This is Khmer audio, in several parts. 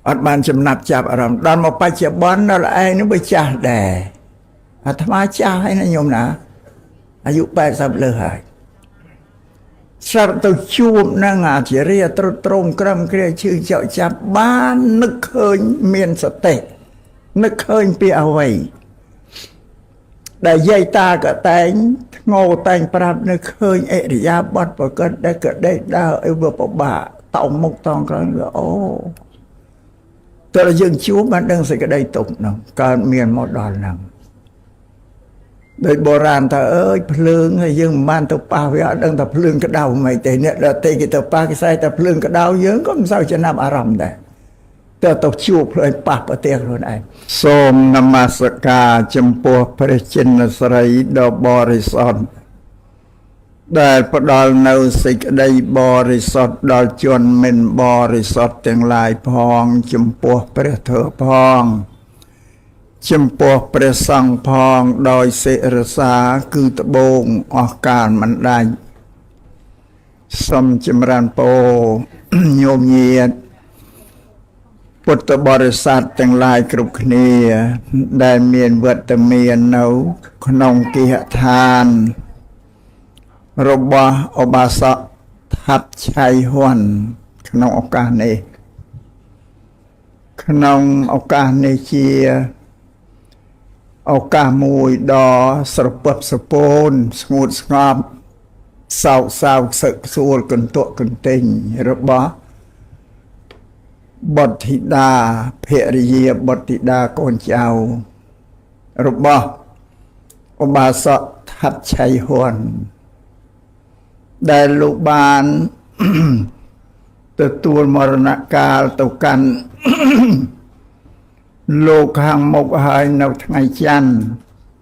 អត់បានចំណាប់ចាប់អារម្មណ៍ដល់មកបច្ចុប្បន្នដល់ឯងនឹងវាចាស់ដែរអាត្មាចាស់ហើយណាញោមណាអាយុ80លើហើយស្រាប់ទៅជួបនឹងអាចារ្យត្រុតត្រងក្រឹមគ្រាឈឺចောက်ចាប់បាននឹកឃើញមានសតិនឹកឃើញពីអ្វីដែលយាយតាក៏តែងធ្ងោតែងប្រាប់នៅឃើញអរិយាបថប្រកិតដែលក៏ដេកដើរអីវាពិបាកតោងមុខតោងក្រោយអូតើយើងជួបបានដឹងសេចក្តីទុក្ខនោះកើតមានមកដល់ហ្នឹងដោយបុរាណថាអើយភ្លើងហើយយើងមិនបានទៅប៉ះវាអត់ដឹងថាភ្លើងក្តៅមិនទេអ្នកដទៃគេទៅប៉ះគេស្អែកតែភ្លើងក្តៅយើងក៏មិនសូវចំណាប់អារម្មណ៍ដែរទៅជួបភ្លើងប៉ះប្រទេសខ្លួនឯងសូមនមស្ការចំពោះព្រះចិនស្រីដ៏បរិសុទ្ធដែលផ្ដល់នៅសេចក្តីបរិសុទ្ធដល់ជនមិនបរិសុទ្ធទាំងឡាយផងចំពោះព្រះធម៌ផងចំពោះព្រះសង្ឃផងដោយសិរសាគឺត្បូងអស់កាលមិនដាច់សូមចម្រើនពរញោមញាតិពុទ្ធបរិស័ទទាំងឡាយគ្រប់គ្នាដែលមានវត្តមាននៅក្នុងគេហដ្ឋានរបស់ឧបាសកថាត់ឆៃហ៊ុនក្នុងឱកាសនេះក្នុងឱកាសនេះជាឱកាសមួយដ៏ស្រពឹបស្រពោនស្ងួតស្ងប់សោកសៅសឹកសួលកន្ទក់កន្ទិញរបស់បុត្រធីតាភរិយាបុត្រធីតាកូនចៅរបស់ឧបាសកថាត់ឆៃហ៊ុនដែលលោកបានទទួលមរណកាលទៅកាន់លោកខាងមុខហើយនៅថ្ងៃច័ន្ទ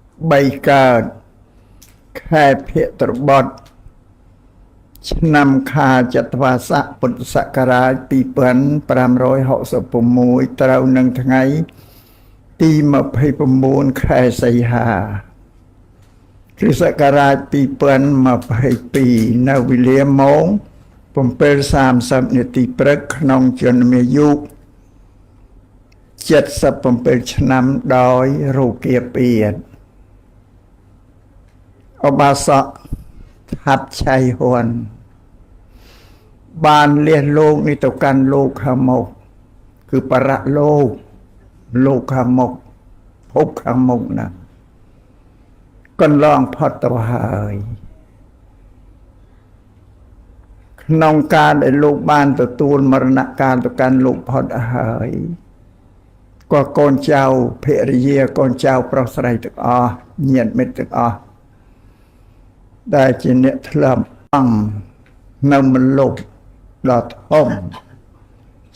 3កើតខែភទ្របទឆ្នាំខាចត្វាស័កពុទ្ធសករាជ2566ត្រូវនឹងថ្ងៃទី29ខែសីហាគ្រិស្តសករាជ2022នៅវេលាម៉ោង 7:30 នាទីព្រឹកក្នុងជនមាយុ77 ឆ្នាំដោយរូគាពាធឧបាសកថាត់ឆៃហ៊ុនបានលះលោកនេះទៅកាន់លោកខាងមុខគឺបរៈលោកខាងមុខភពខាងមុខណាកន្លងផុតទៅហើយក្នុងការដែលលោកបានទទួលមរណកាលទៅកាន់លោកផុតហើយក៏កូនចៅភរិយាកូនចៅប្រុសស្រីទាំងអស់ញាតិមិត្តទាំងអស់ដែលជាអ្នកធ្លាប់អង្គនៅមលុបដ៏ធំ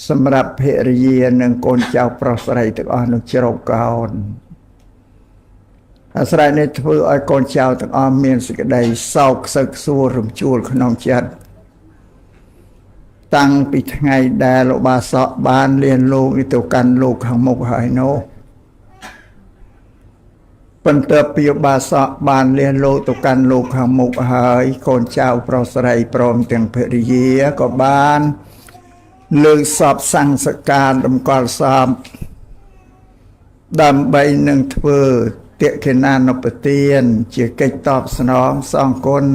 សម្រាប់ភរិយានិងកូនចៅប្រុសស្រីទាំងអស់នៅជ្រកកោនអាស្រ័យនេះធ្វើឲ្យកូនចៅទាំងអស់មានសេចក្តីសោកសឹកសួររំជួលក្នុងចិត្តតាំងពីថ្ងៃដែលឧបាសកបានលៀនលោកនេះទៅកាន់លោកខាងមុខហើយនោះបន្ទាប់ពីឧបាសកបានលៀនលោកទៅកាន់លោកខាងមុខហើយកូនចៅប្រុសស្រីព្រមទាំងភរិយាក៏បានលើកសពសង្សការតម្កល់សពដើម្បីនឹងធ្វើតិខេណានុបទានជាកិច្ចតបស្នងសងគុណ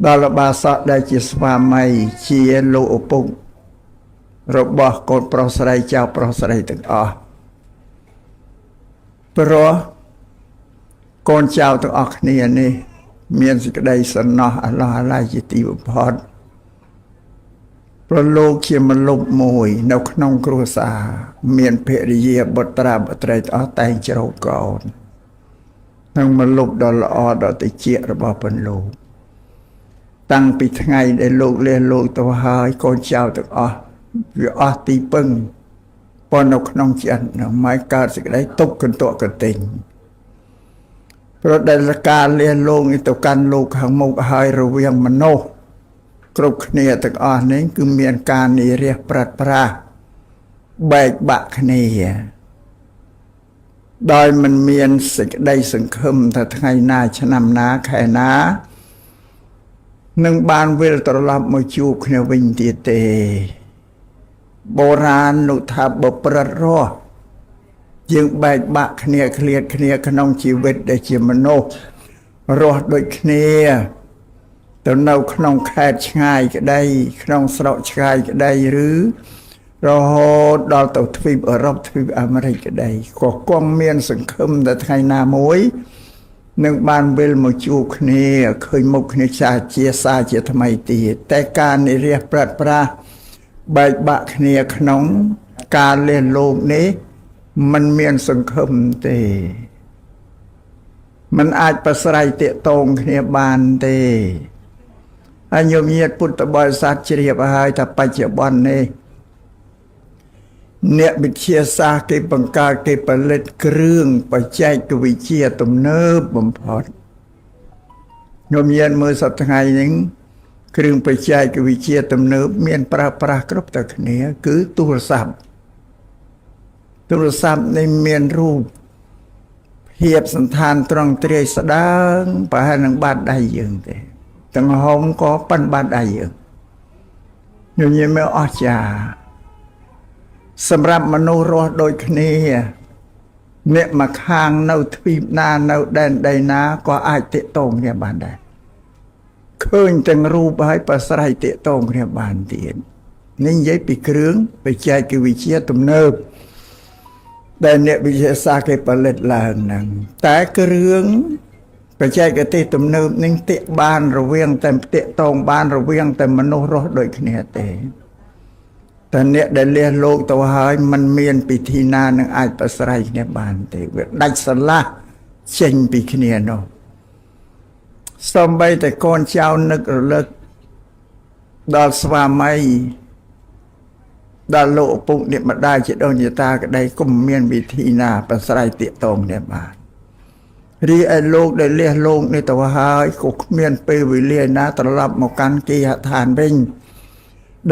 ដល់ឧបាសកដែលជាស្វាមីជាលោកឪពុករបស់កូនប្រុសស្រីចៅប្រុសស្រីទាំងអស់ព្រោះកូនចៅទាំងអស់គ្នានេះមានសេចក្តីសំណោះអាឡោះអាល័យជាទីបំផុតព្រោះលោកជាមលុបមួយនៅក្នុងគ្រួសារមានភរិយាបុត្រាបុត្រីទាំងអស់តែងជ្រកកោននឹងមលុបដ៏ល្អដ៏តិចរបស់ពន្លកតាំងពីថ្ងៃដែលលោកលះលោកទៅហើយកូនចៅទាំងអស់វាអស់ទីពឹងប៉ុន្តែនៅក្នុងចិត្តនឹងមិនកើតសេចក្តីទុក្ខកន្ទក់កន្ទិញព្រោះដែលការលះលោកនេះទៅកាន់លោកខាងមុខហើយរវាងមនុស្សគ្រប់គ្នាទាំងអស់នេះគឺមានការនិរះប្រាត់ប្រាសបែកបាក់គ្នាដោយមិនមានសេចក្តីសង្ឃឹមថាថ្ងៃណាឆ្នាំណាខែណានឹងបានវិលត្រឡប់មកជួបគ្នាវិញទៀតទេ โบราณนุธาบประรอយើងបែកបាក់គ្នាឃ្លាតគ្នាក្នុងជីវិតដែលជាមនុស្សរស់ដូចគ្នាទៅនៅក្នុងខេត្តឆ្ងាយក្តីក្នុងស្រុកឆ្ងាយក្តីឬរហូតដល់ទៅទ្វីបអឺរ៉ុបទ្វីបអាមេរិកក្តីក៏គង់មានសង្ឃឹមតែថ្ងៃណាមួយនឹងបានវិលមកជួបគ្នាឃើញមុខគ្នាចាជាសាជាថ្មីទៀតតែការនិរះប្រាត់ប្រាសបែកបាក់គ្នាក្នុងការលះលោកនេះมันមានសង្ឃឹមទេมันអាចប្រស្រ័យតាកតងគ្នាបានទេហើយញោមញាតិពុទ្ធបរិស័ទជ្រាបហើយថាបច្ចុប្បន្ននេះអ្នកវិទ្យាសាស្ត្រគេបង្កើតគេផលិតគ្រឿងបច្ចេកវិទ្យាទំនើបបំផុតញោមញាតិមើលសប្តាហ៍ថ្ងៃនេះគ្រឿងបច្ចេកវិទ្យាទំនើបមានប្រើប្រាស់គ្រប់តែគ្នាគឺទូរស័ព្ទនេះមានរូបភាពសន្តានត្រង់ទ្រាយស្ដើងប្រហែលនឹងបាតដៃយើងទេទាំងហុំក៏ប៉ុនបាតដៃយើងញញឹមអស្ចារ្យសម្រាប់មនុស្សរស់ដូចគ្នាអ្នកមកខាងនៅទ្វីបណានៅដែនដីណាក៏អាចតាកតងគ្នាបានដែរឃើញទាំងរូបហើយប្រស្រ័យតាកតងគ្នាបានទៀតនេះនិយាយពីគ្រឿងបច្ចេកវិទ្យាទំនើបដែលអ្នកវិទ្យាសាស្ត្រគេផលិតឡើងហ្នឹងតែគ្រឿងបច្ចេកទេសទំនើបនឹងតាកបានរវាងតែតាកតងបានរវាងតែមនុស្សរស់ដូចគ្នាទេតែអ្នកដែលលះលោកទៅហើយมันមានពិធីណានឹងអាចប្រស្រ័យគ្នាបានទេវាដាច់ស្រឡះចេញពីគ្នានោះសូម្បីតែកូនចៅនឹករលឹកដល់ស្វាមីដល់លោកឪពុកអ្នកម្ដាយជាដូនជាតាក្តីក៏មានវិធីណាប្រស្រ័យតាកតងគ្នាបានរីឯលោកដែលលះលោកនេះទៅហើយក៏គ្មានពេលវេលាណាត្រឡប់មកកាន់គេហដ្ឋានវិញ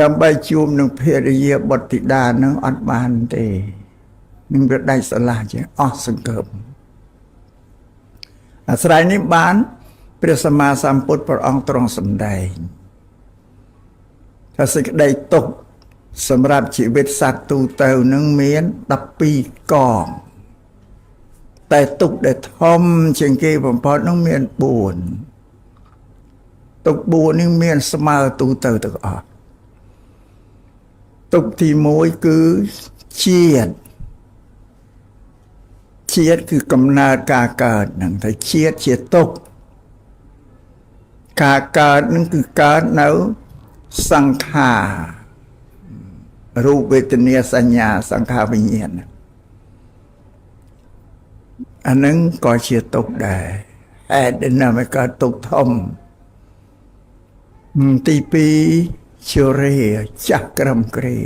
ដើម្បីជួបនឹងភរិយាបុត្រធីតានឹងអត់បានទេនឹងវាដាច់ស្រឡះជាអស់សង្ឃឹមអាស្រ័យនេះបានព្រះសម្មាសម្ពុទ្ធព្រះអង្គទ្រង់សម្ដែងថាសេចក្តីទុក្ខសម្រាប់ជីវិតសត្វទូទៅនឹងមាន12កងតែទុក្ខដែលធំជាងគេបំផុតនឹងមាន4ទុក្ខ4នេះមានស្មើទូទៅទាំងអស់ទុក្ខទី1គឺជាតិគឺកំណើតការកើតហ្នឹងតែជាតិជាទុក្ខការកើតហ្នឹងគឺកើតនៅសង្ខាររូបវេទនាសញ្ញាសង្ខារវិញ្ញាណអានឹងក៏ជាទុក្ខដែរហេតុដែលនាំឲ្យកើតទុក្ខធំទី2ជរាចាស់ក្រំគ្រា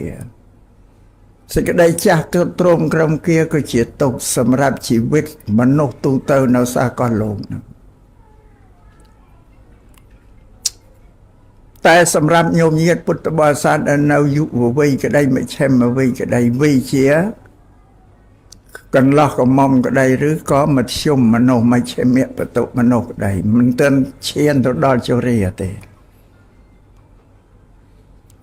សេចក្តីចាស់ទ្រមក្រំគ្រាក៏ជាទុក្ខសម្រាប់ជីវិតមនុស្សទូទៅនៅសាកលលោកហ្នឹងតែសម្រាប់ញោមញាតិពុទ្ធបរិស័ទដែលនៅយុវវ័យក្តីមជ្ឈិមវ័យក្តីវ័យជាកន្លោះកំមុំក្តីឬក៏មធ្យមមនុស្សមជ្ឈិមបតុមនុស្សក្តីមិនទាន់ឈានទៅដល់ជរាទេ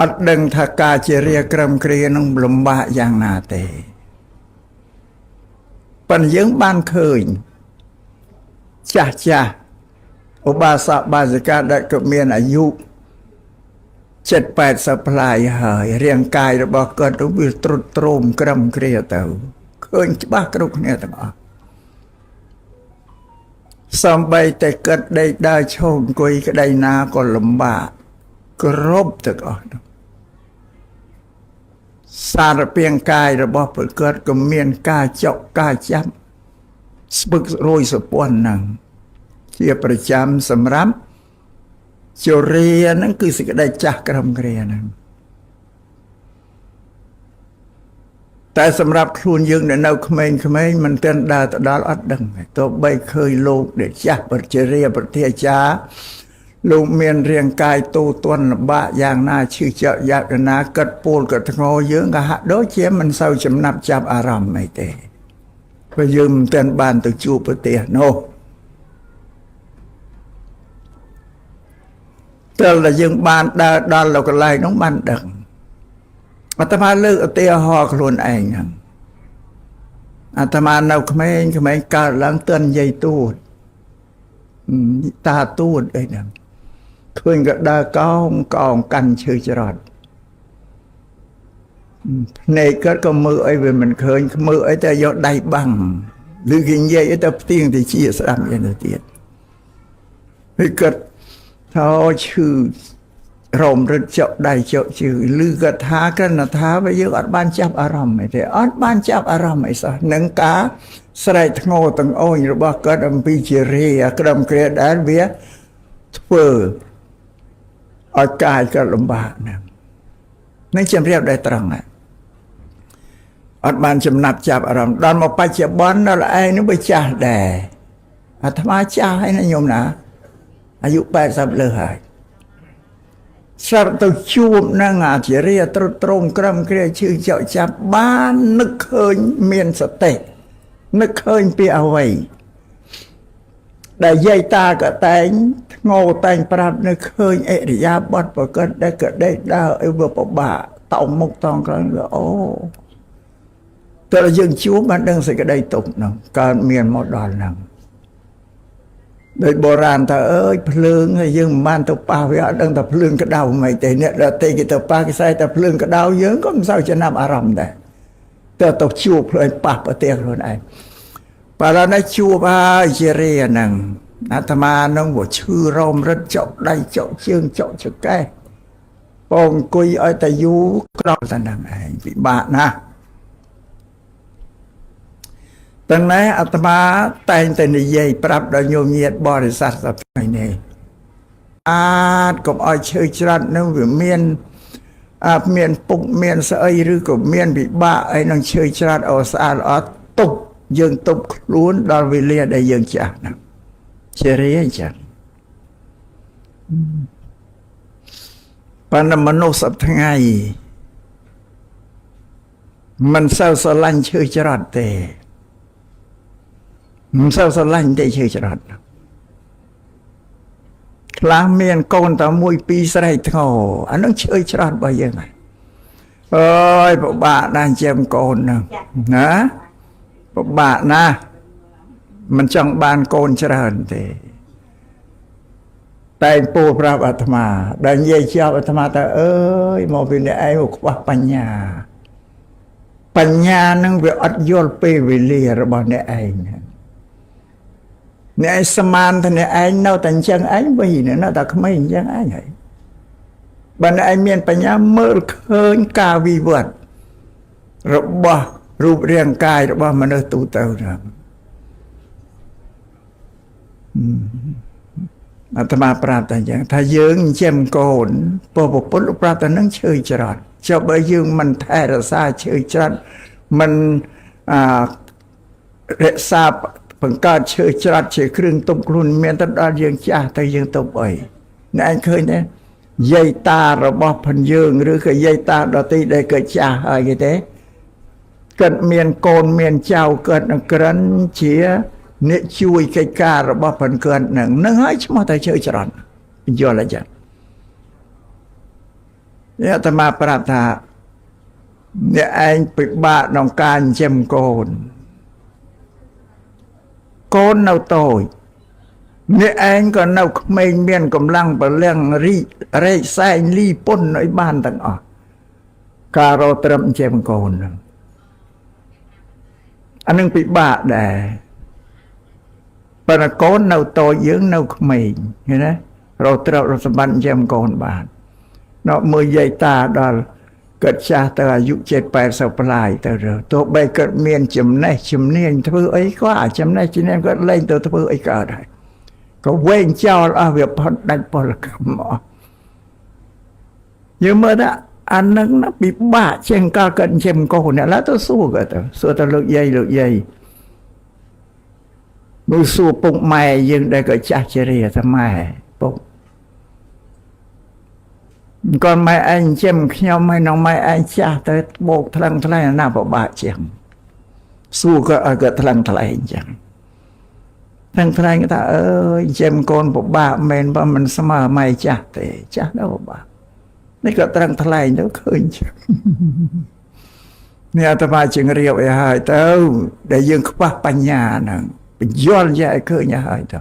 អត់ដឹងថាការជារាក្រឹមគ្រានឹងលំបាកយ៉ាងណាទេប៉ុន្តែយើងបានឃើញចាស់ឧបាសកបាសិកាដែលក៏មានអាយុ70-80ប្លាយហើយរាងកាយរបស់គាត់ទៅវាទ្រុឌទ្រោមក្រំគ្រាទៅឃើញច្បាស់គ្រប់គ្នាទាំងអស់សំបីតែគាត់ដេកដើរឈរអង្គុយក្តីណាក៏លំបាកគ្រប់ទាំងអស់សារពាង្គកាយរបស់ព្រះគាត់ក៏មានការចុកការចាប់ស្ពឹករយសពន់ហ្នឹងជាប្រចាំសម្រាប់ជរាហ្នឹងគឺសេចក្តីចាស់ក្រំគ្រាហ្នឹងតែសម្រាប់ខ្លួនយើងដែលនៅក្មេងៗមិនទាន់ដើរទៅដល់អត់ដឹងទោះបីឃើញលោកដែលចាស់បរិជរាប្រតិអាចារ្យលោកមានរាងកាយទូទន់លំបាកយ៉ាងណាឈឺចាប់យ៉ាងណាកិតពូលកិតធ្ងរយើងក៏ហាក់ដូចជាមិនសូវចំណាប់ចាប់អារម្មណ៍អីទេព្រោះយើងមិនទាន់បានទៅជួបប្រទេសនោះតែយើងបានដើរដល់កន្លែងនោះបានដឹង អាត្មាលើកឧទាហរណ៍ខ្លួនឯងហ្នឹងអាត្មានៅក្មេងកើតឡើងទិននិយាយទូតតាទូតអីហ្នឹងឃើញក៏ដើរកោងកាន់ឈើច្រត់ភ្នែកគាត់ក៏មើលអីវាមិនឃើញមើលអីតែយកដៃបាំងឬគេនិយាយអីទៅផ្ទៀងទៅជាស្ដាប់យ៉ាងទៅទៀតហើយគាត់ថាឈឺរោមរឹតចុកដៃចុកជើងឬគាត់ថាគ្រាន់តែថាវាយើងអត់បានចាប់អារម្មណ៍ទេអត់បានចាប់អារម្មណ៍អីសោះនឹងការស្រែកធ្ងរទាំងអូនរបស់គាត់អំពីជារាក្រំគ្រាដែលវាធ្វើឲ្យកាយគាត់លំបាកណាស់នឹងជំរាបដែរត្រង់ណាអត់បានចំណាប់ចាប់អារម្មណ៍ដល់មកបច្ចុប្បន្នដល់ឯងនឹងវាចាស់ដែរអាត្មាចាស់ហើយណាញោមណាអាយុ80លើហើយស្រាប់ទៅជួបនឹងអាចារ្យត្រុតត្រងក្រំគ្រាឈឺចောက်ចាប់បាននឹកឃើញមានសតិនឹកឃើញពីអ្វីដែលយាយតាក៏តែងធ្ងោតែងប្រាប់នៅឃើញអរិយាបថប្រកបដែលក៏ដេកដើរអីវាពិបាកតោមុខតងក្រោយអូតើយើងជួបបានដឹងសេចក្តីទុក្ខនោះកើតមានមកដល់ហ្នឹងដោយបុរាណថាអើយភ្លើងហើយយើងមិនបានទៅប៉ះវាអត់ដឹងថាភ្លើងក្តៅមិនទេអ្នកដទៃគេទៅប៉ះគេស្អែកតែភ្លើងក្តៅយើងក៏មិនសូវចំណាប់អារម្មណ៍ដែរទៅជួបភ្លើងប៉ះប្រទេសខ្លួនឯងបើដល់នេះជួបហើយជារាហ្នឹងអាត្មានឹងវាឈឺរោមរឹតចុកដៃចុកជើងចុកចកេះបងអង្គុយឲ្យតែយូរក្រោកតែហ្នឹងឯងពិបាកណាស់ទាំងនេះអាត្មាតែងតែនិយាយប្រាប់ដល់ញោមញាតិបរិស័ទសប្តាហ៍នេះអាចកុំឲ្យឈើច្រាត់នឹងវាមានពុកមានស្អីឬក៏មានពិបាកអីនឹងឈើច្រាត់អត់ស្អាតអត់ទុបយើងទុបខ្លួនដល់វេលាដែលយើងចាស់ណាជារីអញ្ចឹងប៉ុន្តែមនុស្សសប្តាហ៍ថ្ងៃមិនសូវស្រឡាញ់ឈើច្រាត់ទេមិនសូវស្រឡាញ់ទេឈើច្រាត់ខ្លះមានកូនតែមួយពីរស្រែកធ្ងរអានឹងឈើច្រាត់របស់យើងហើយអើយពិបាកណាស់ចិញ្ចឹមកូនហ្នឹងណាពិបាកណាស់មិនចង់បានកូនច្រើនទេតែពូប្រាប់អាត្មាដែលនិយាយជាប់អាត្មាថាអើយមកពីអ្នកឯងខ្វះបញ្ញានឹងវាអត់យល់ពេលវេលារបស់អ្នកឯងអ្នកឯងស្មានថាអ្នកឯងនៅតែអញ្ចឹងឯងវិញនៅតែក្មេងអញ្ចឹងឯងហើយបើអ្នកឯងមានបញ្ញាមើលឃើញការវិវត្តរបស់រូបរាងកាយរបស់មនុស្សទូទៅហ្នឹងអាត្មាប្រាប់តែអញ្ចឹងថាយើងចិញ្ចឹមកូនពុទ្ធលោកប្រាប់តែនឹងឈើច្រាត់ចុះបើយើងមិនថែរក្សាឈើច្រាត់មិនរក្សាបង្កើតឈើច្រាត់ជាគ្រឿងទប់ខ្លួនមានទៅដល់យើងចាស់ទៅយើងទប់អីអ្នកឯងឃើញទេយាយតារបស់ផងយើងឬក៏យាយតាដទៃដែលគាត់ចាស់ហើយគេទេគាត់មានកូនមានចៅគាត់នឹងក្រិនជាអ្នកជួយកិច្ចការរបស់ផងគាត់នឹងហើយឈ្មោះតែឈើច្រាត់យល់អញ្ចឹងអ្នកអាត្មាប្រាប់ថាអ្នកឯងពិបាកក្នុងការចិញ្ចឹមកូននៅតូចអ្នកឯងក៏នៅក្មេងមានកម្លាំងពលំរែកសែងលីពុនឲ្យបានទាំងអស់ការរកត្រឹមចិញ្ចឹមកូនហ្នឹងអានឹងពិបាកដែរប៉ុន្តែកូននៅតូចយើងនៅក្មេងឃើញទេរកត្រឹមសម្បត្តិចិញ្ចឹមកូនបានដល់មើលយាយតាដល់គាត់ចាស់ទៅអាយុ70-80ប្លាយទៅទោះបីគាត់មានចំណេះជំនាញធ្វើអីក៏អាចំណេះជំនាញគាត់លែងទៅធ្វើអីកើតហើយក៏វែងចោលអស់វាផុតដាច់ពលកម្មអស់យើងមើលថាអានឹងណាពិបាកជាងកាលគាត់ចិញ្ចឹមកូនអ្នកឡើយទៅសួរគាត់ទៅសួរទៅលោកយាយមើលសួរពុកម៉ែយើងដែលក៏ចាស់ជារាថាម៉ែពុកcòn mấy anh chém nhau mấy nó mấy anh cha tới bộ thằng thay nào bảo bà chém xu cái thằng thay chẳng thằng thay người ta ơi chém con bảo bà mình mà mình sao mà mày cha thế cha đâu bà នេះក៏ត្រឹងថ្លែងទៅឃើញនេះអាត្មាជឹងរៀបឲ្យហើយទៅដែលយើងខ្វះបញ្ញាហ្នឹងបញ្យល់យកឲ្យឃើញឲ្យហើយទៅ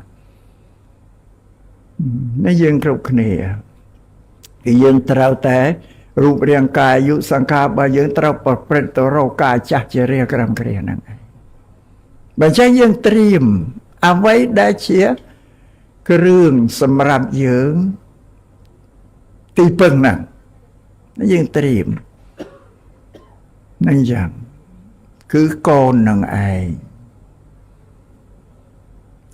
នេះយើងគ្រប់គ្នាគឺយើងត្រូវតែរូបរាងកាយអាយុសង្ខាររបស់យើងត្រូវប្រព្រឹត្តទៅរកការចាស់ជារាក្រំគ្រាហ្នឹងឯងបើចឹងយើងត្រៀមអ្វីដែលជាគ្រឿងសម្រាប់យើងទីពឹងហ្នឹងយើងត្រៀមនឹងយ៉ាងគឺកូននឹងឯង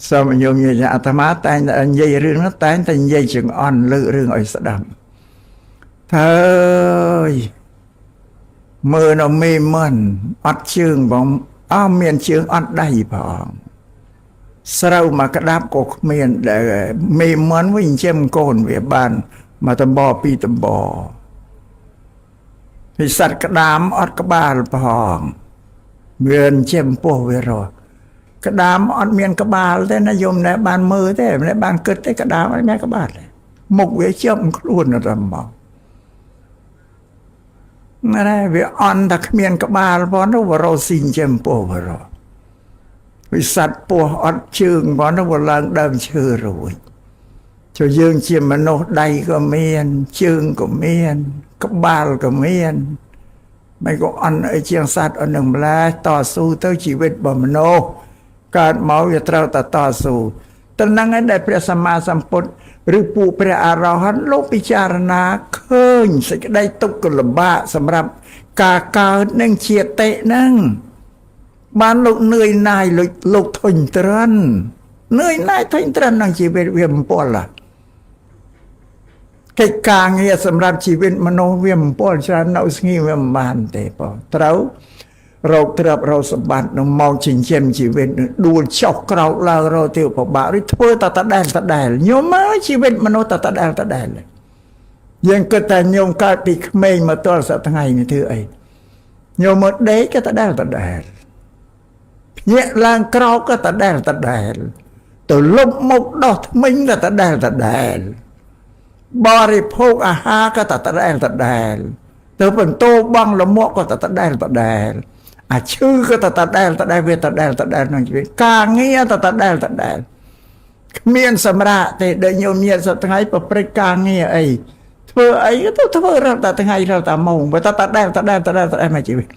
សូមញោមនិយាយអាត្មាតែងតែនិយាយរឿងនោះតែងតែនិយាយចង្អន់លើករឿងឲ្យស្ដាប់ហើយមើលនៅមេមិនអត់ជើងបងមានជើងអត់ដៃផងស្រូវមកក្តាប់ក៏គ្មានដែលមេមិនវិញចិញ្ចឹមកូនវាបានមកតំបពីតំបពីសត្វក្តាមអត់ក្បាលផងវាចិញ្ចឹមពោះវារស់ក្តាមអត់មានក្បាលទេណាយមណែបានមើលទេណែបានគិតទេក្តាមអត់មានក្បាលទេមុខវាជាប់ខ្លួនតែមកណែវាអន់តែគ្មានក្បាលផងនោះវារស់ស៊ីចិញ្ចឹមពោះវារស់វិសត្វពោះអត់ជើងផងនោះវាឡើងដើមឈើរួចចូលយើងជាមនុស្សដៃក៏មានជើងក៏មានក្បាលក៏មានមិនក៏អន់អីជាងសត្វអស់នឹងម្ល៉េះតស៊ូទៅជីវិតរបស់មនុស្សកើតមកវាត្រូវតែតស៊ូទៅនឹងឯដែលព្រះសម្មាសម្ពុទ្ធឬពួកព្រះអរហន្តលោកពិចារណាឃើញសេចក្តីទុក្ខលំបាកសម្រាប់ការកើតនឹងជាតិហ្នឹងបានលោកនឿយណាយលោកធុញទ្រាន់នឿយណាយធុញទ្រាន់នឹងជីវិតវាបំពល់កិច្ចការងារសម្រាប់ជីវិតមនុស្សវាបំពល់ច្រើននៅស្ងៀមវាមិនបានទេបងត្រូវរកទ្រព្យរកសម្បត្តិនឹងមកចិញ្ចឹមជីវិតនឹងដួលចុះក្រោកឡើងរកទេវពិបាកឬធ្វើតែដដែលញោមមើលជីវិតមនុស្សតែដដែលយើងគិតតែញោមកើតពីក្មេងមកទល់សប្តាហ៍ថ្ងៃនេះធ្វើអីញោមមកដេកក៏ដដែលញាក់ឡើងក្រោកក៏ដដែលទៅលុបមុខដោះថ្មិញក៏ដដែលបរិភោគអាហារក៏ដដែលទៅបន្ទោបងលមកក៏ដដែលអាឈឺក៏ដដែលវាដដែលក្នុងជីវិតការងារដដែលគ្មានសម្រាប់ទេដែលញោមញាតសប្តាហ៍ថ្ងៃប្រព្រឹត្តការងារអីធ្វើអីក៏ទៅធ្វើរាល់តែថ្ងៃរាល់តែម៉ោងបើដដែលមកជីវិត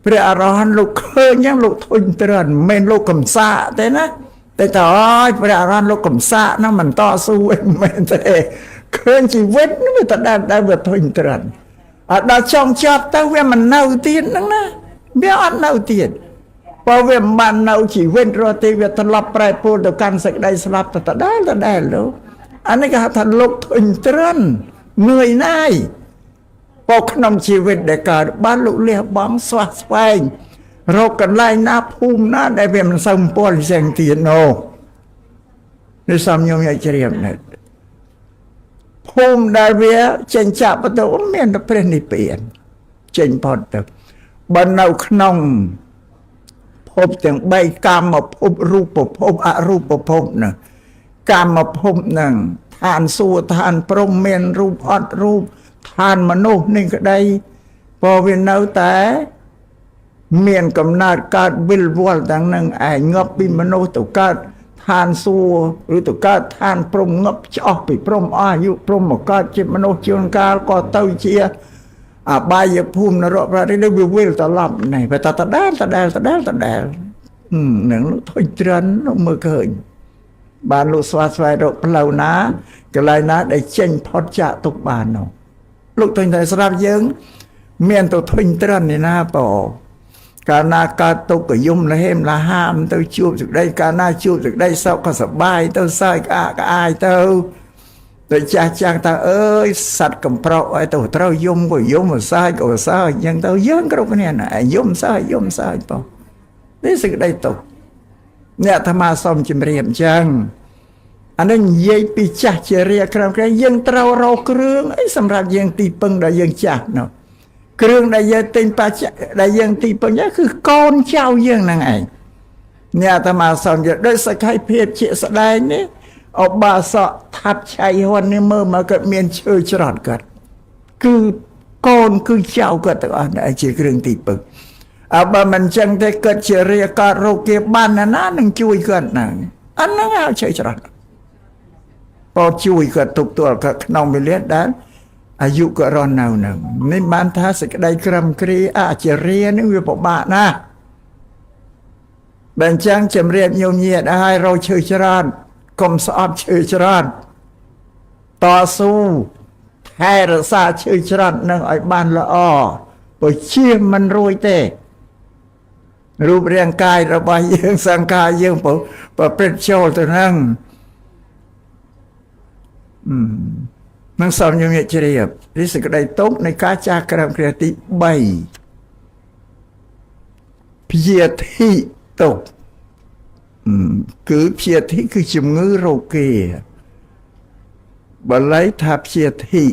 ព្រះអរហន្តលោកឃើញយ៉ាងលោកធុញទ្រាន់មិនមែនលោកកំសាកទេណាតែតើអើយព្រះអរហន្តលោកកំសាកហ្នឹងមិនតស៊ូអីមិនមែនទេឃើញជីវិតវាដដែលវាធុញទ្រាន់អត់ដល់ចង់ចាប់ទៅវាមិននៅទៀតហ្នឹងណាវាអត់នៅទៀតបើវាមិនបាននៅជីវិតរស់ទេវាត្រឡប់ប្រែប្រួលទៅកាន់សេចក្តីស្លាប់ទៅដដែលលោកអានេះគេហៅថាលោកធុញទ្រាន់នឿយណាយពោក្នុងជីវិតដែលកើតបានលោកលះបង់ស្វះស្វែងរកកន្លែងណាភូមិណាដែលវាមិនសូវពលផ្សេងទៀតនោះនេះសំញោមយកជ្រាបនេះភូមិដែលវាចេញចាក់ទៅមានតែព្រះនិព្វានចេញផុតទៅបើនៅក្នុងភពទាំង3កាមភពរូបភពអរូបភពណាកាមភពហ្នឹងឋានសួគ៌ឋានព្រំមានរូបអត់រូបឋានមនុស្សនេះក្តីព្រោះវានៅតែមានកំណើតកើតវិលវល់ទាំងនឹងឯងងាប់ពីមនុស្សទៅកើតឋានសួគ៌ឬទៅកើតឋានព្រំងាប់ឆ្អស់ពីព្រំអស់អាយុព្រំមកកើតជាមនុស្សជួនកាលក៏ទៅជាអបាយភូមិនរកប្រតិនេះវាវិលត្រឡប់នេះវាតដែលនឹងលោកធុញទ្រាន់លោកមើលឃើញបានលោកស្វាស្វែងរកផ្លូវណាកន្លែងណាដែលចេញផុតចាកទុកបាននោះលោកទិញតែស្រាប់យើងមានទៅធុញទ្រាន់នេះណាបើកាលណាកើតទុកក៏យំលហេមលហាមទៅជួបសេចក្តីកាលណាជួបសេចក្តីសុខក៏សប្បាយទៅសើចក្អាកក្អាយទៅចាស់ថាអើយសត្វកំប្រុកឲ្យទៅត្រូវយំក៏យំសើចក៏សើចអញ្ចឹងទៅយើងគ្រប់គ្នាណាយំសើចបងនេះសេចក្តីទុកអ្នកអាត្មាសូមជម្រាបអញ្ចឹងអានេះនិយាយពីចាស់ជារាក្រំក្រែងយើងត្រូវរកគ្រឿងអីសម្រាប់យើងទីពឹងដល់យើងចាស់នោះគ្រឿងដែលយើងទិញបច្ចៈដែលយើងទីពឹងគឺកូនចៅយើងហ្នឹងឯងអ្នកអាត្មាសូមនិយាយដោយសក្ខីភាពជាស្ដែងនេះអបាសកថាប់ឆៃហ៊ុននេះមើលមកគាត់មានឈើច្រត់គាត់ คือกូនគឺចៅគាត់ទាំងអស់ដែលជាគ្រឿងទីពឹងបើមិនចឹងទេគាត់ជារាកើតរោគគេបានណានឹងជួយគាត់ហ្នឹងអាហ្នឹងហៅជ័យច្រើនបើជួយគាត់ទប់ទល់គាត់ក្នុងវេលាដែលអាយុគាត់រស់នៅហ្នឹងនេះបានថាសេចក្តីក្រំគ្រាអជារានឹងវាពិបាកណាស់បើអញ្ចឹងជំរាបញោមញាតឲ្យរកឈើច្រើនកុំស្អប់ឈើច្រើនតស៊ូថែរក្សាឈើច្រើននឹងឲ្យបានល្អបើជៀសមិនរួចទេរូបរាងកាយរបស់យើងសង្ខារយើងប្រព្រឹត្តចូលទៅនឹងនឹងសំញញាតជ្រាបនេះសេចក្តីទុកនៃការចាស់ក្រំគ្រាទី3ព្យាធិទុកគឺព្យាធិគឺជំងឺរោគាបាលីថាព្យាធិ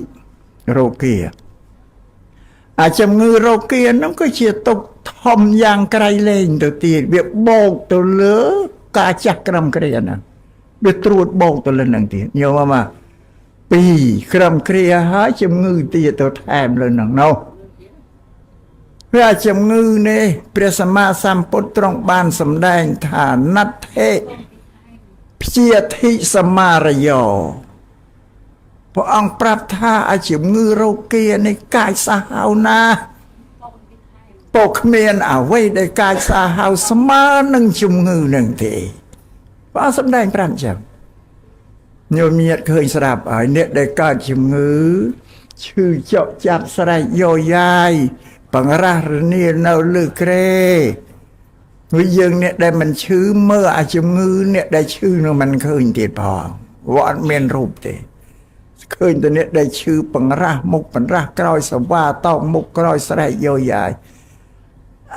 រោគាជំងឺរោគាហ្នឹងគឺជាទុកធំយ៉ាងក្រៃលែងទៅទៀតវាបោកទៅលើការចាស់ក្រំគ្រាហ្នឹងវាត្រួតបោកទៅលើហ្នឹងទៀតញោមមក2ក្រំគ្រាហើយជំងឺទៀតទៅថែមលើហ្នឹងនោះវាជំងឺនេះព្រះសម្មាសម្ពុទ្ធទ្រង់បានសម្ដែងថាណដ្ឋិព្យាធិសមារយោព្រះអង្គប្រាប់ថាជំងឺរោគានេះកាចសាហាវណាស់ពុកគ្មានអ្វីដែលកាចសាហាវស្មើនឹងជំងឺនឹងទេព្រះអង្គសម្ដែងប្រាប់ចឹងញោមញាតឃើញស្រាប់ហើយអ្នកដែលកើតជំងឺឈឺចុកចាប់ស្រែកយោយាយបង្រាស់រនានៅលើក្រែវិញយើងអ្នកដែលមិនឈឺមើលជំងឺអ្នកដែលឈឺនោះមិនឃើញទៀតផងវាអត់មានរូបទេឃើញតែអ្នកដែលឈឺបង្រាស់មុខបង្រាស់ក្រោយសវ៉ាតោកមុខក្រោយស្រែកយោយាយ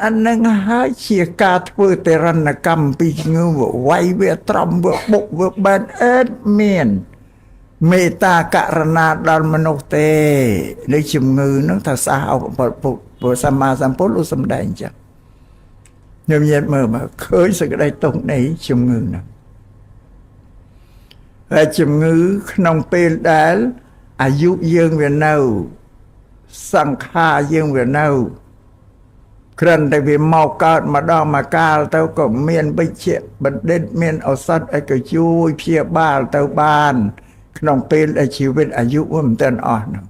អានឹងហើយជាការធ្វើទរណកម្មពីជំងឺវាយវាត្រំវាបុកវាបែនអេតមានមេត្តាករណាដល់មនុស្សទេនៃជំងឺនឹងថាសាហាវព្រះសម្មាសម្ពុទ្ធលោកសម្ដែងចឹងញោមញាតមើលមកឃើញសេចក្តីទុក្ខនៃជំងឺហ្នឹងហើយជំងឺក្នុងពេលដែលអាយុយើងវានៅសង្ខារយើងវានៅគ្រាន់តែវាមកកើតម្ដងមកកាលទៅក៏មានវិជ្ជបណ្ឌិតមានឱសថឲ្យក៏ជួយព្យាបាលទៅបានក្នុងពេលដែលជីវិតអាយុវាមិនទាន់អស់នោះ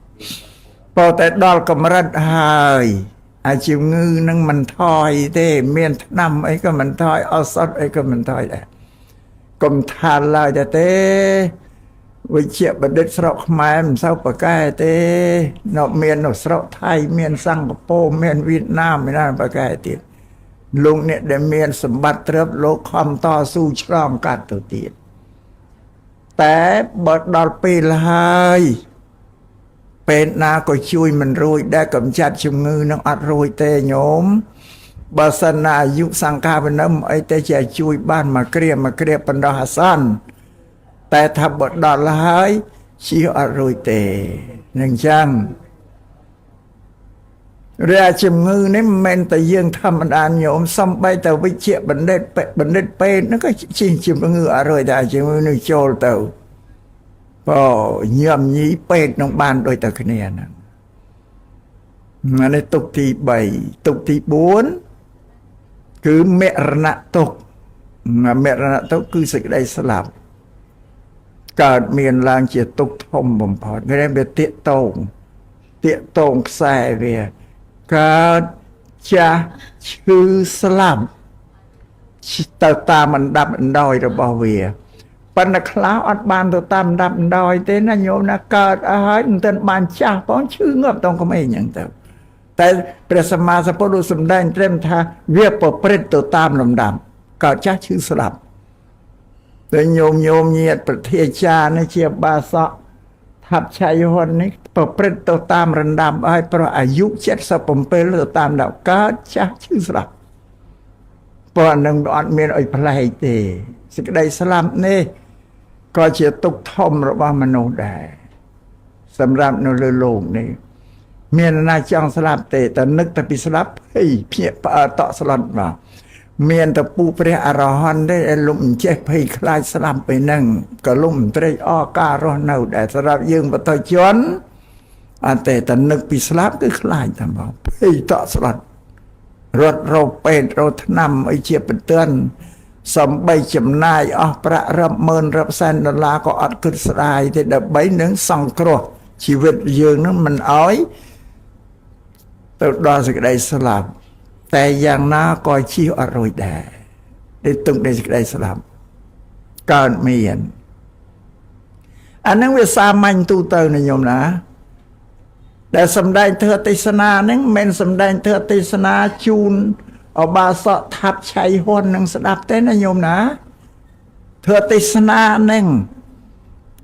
ប៉ុន្តែដល់កម្រិតហើយជំងឺនឹងមិនថយទេមានថ្នាំអីក៏មិនថយឱសថអីក៏មិនថយដែរកុំថាឡើយទេវិជ្ជបណ្ឌិតស្រុកខ្មែរមិនសូវប្រកែទេនៅមាននៅស្រុកថៃមានសិង្ហបុរីមានវៀតណាមមានប្រកែទៀតលោកអ្នកដែលមានសម្បត្តិទ្រព្យលោកខំតស៊ូឆ្លងកាត់ទៅទៀតតែបើដល់ពេលហើយពេលណាក៏ជួយមិនរួចដែរកំចាត់ជំងឺនឹងអត់រួចទេញោមបើសិនណាអាយុសង្ខារវនំអីទៅជាជួយបានមកគ្រាបណ្ដោះអាសន្នតែថាបើដល់ហើយជាអត់រួចទេនឹងចឹងរាជំងឺនេះមិនមែនតែយើងធម្មតាញោមសំបីតែវិជ្ជបណ្ឌិតពេទ្យហ្នឹងក៏ជាជំងឺអត់រួចដែរជំងឺនេះចូលទៅបើញ៉ាំញីពេទ្យនឹងបានដូចតែគ្នាហ្នឹងនេះទុកទី3ទុកទី4គឺមរណទុកមរណទុកគឺសេចក្តីស្លាប់កើតមានឡើងជាទុកធំបំផុតគេវាតាកតងខ្សែវាកើតចាស់ឈឺស្លាប់ទៅតាមអណ្ដាប់អណ្ដោយរបស់វាប៉ុន្តែខ្លះអត់បានទៅតាមអណ្ដាប់អណ្ដោយទេណាញោមណាកើតអស់ហើយមិនទាន់បានចាស់ផងឈឺងាប់តង់ក្មេងអញ្ចឹងទៅតែព្រះសម្មាសម្ពុទ្ធលោកសម្ដែងត្រឹមថាវាប្រព្រឹត្តទៅតាមលំដាប់កើតចាស់ឈឺស្លាប់តែញោមញាតប្រធាចារនេះជាបាសកថាប់ឆាយហននេះប្រព្រឹត្តទៅតាមរណ្ដាប់ហើយប្រអាយុ77ទៅតាមដល់កើតចាស់ឈឺស្លាប់ព្រោះនឹងអត់មានអីប្លែកទេសេចក្តីស្លាប់នេះក៏ជាទុក្ខធំរបស់មនុស្សដែរសម្រាប់នៅលើโลกនេះមានណាចង់ស្លាប់ទេតែនឹកតែពីស្លាប់ភ័យភ្ញាក់ផ្អើលតក់ស្លុតមកមានតែពូព្រះអរហន្តទេដែលលំចេះភ័យខ្លាចស្លាប់ទៅនឹងក៏លំត្រេកអរការរស់នៅដែលសម្រាប់យើងបទជន អត់ទេតែនឹកពីស្លាប់គឺខ្លាចតែមកភ័យតក់ស្លុតរត់រកពេទ្យរកថ្នាំអីជាបន្ទាន់សំបីចំណាយអស់ប្រាក់រាប់ម៉ឺនរាប់សែនដុល្លារក៏អត់គិតស្ដាយទេដើម្បីនឹងសង្គ្រោះជីវិតយើងនឹងមិនអោយទៅដល់សេចក្តីស្លាប់តែយ៉ាងណាក៏ជៀសអត់រួចដែរដែលទុំនៃសេចក្តីស្លាប់កើតមានអានឹងវាសាមញ្ញទូទៅណាញោមណាដែលសំដែងធម៌ទេសនាហ្នឹងមិនសំដែងធម៌ទេសនាជូនអបាសកថាប់ឆៃហ៊ុននឹងស្ដាប់ទេណាញោមណាធម៌ទេសនាហ្នឹង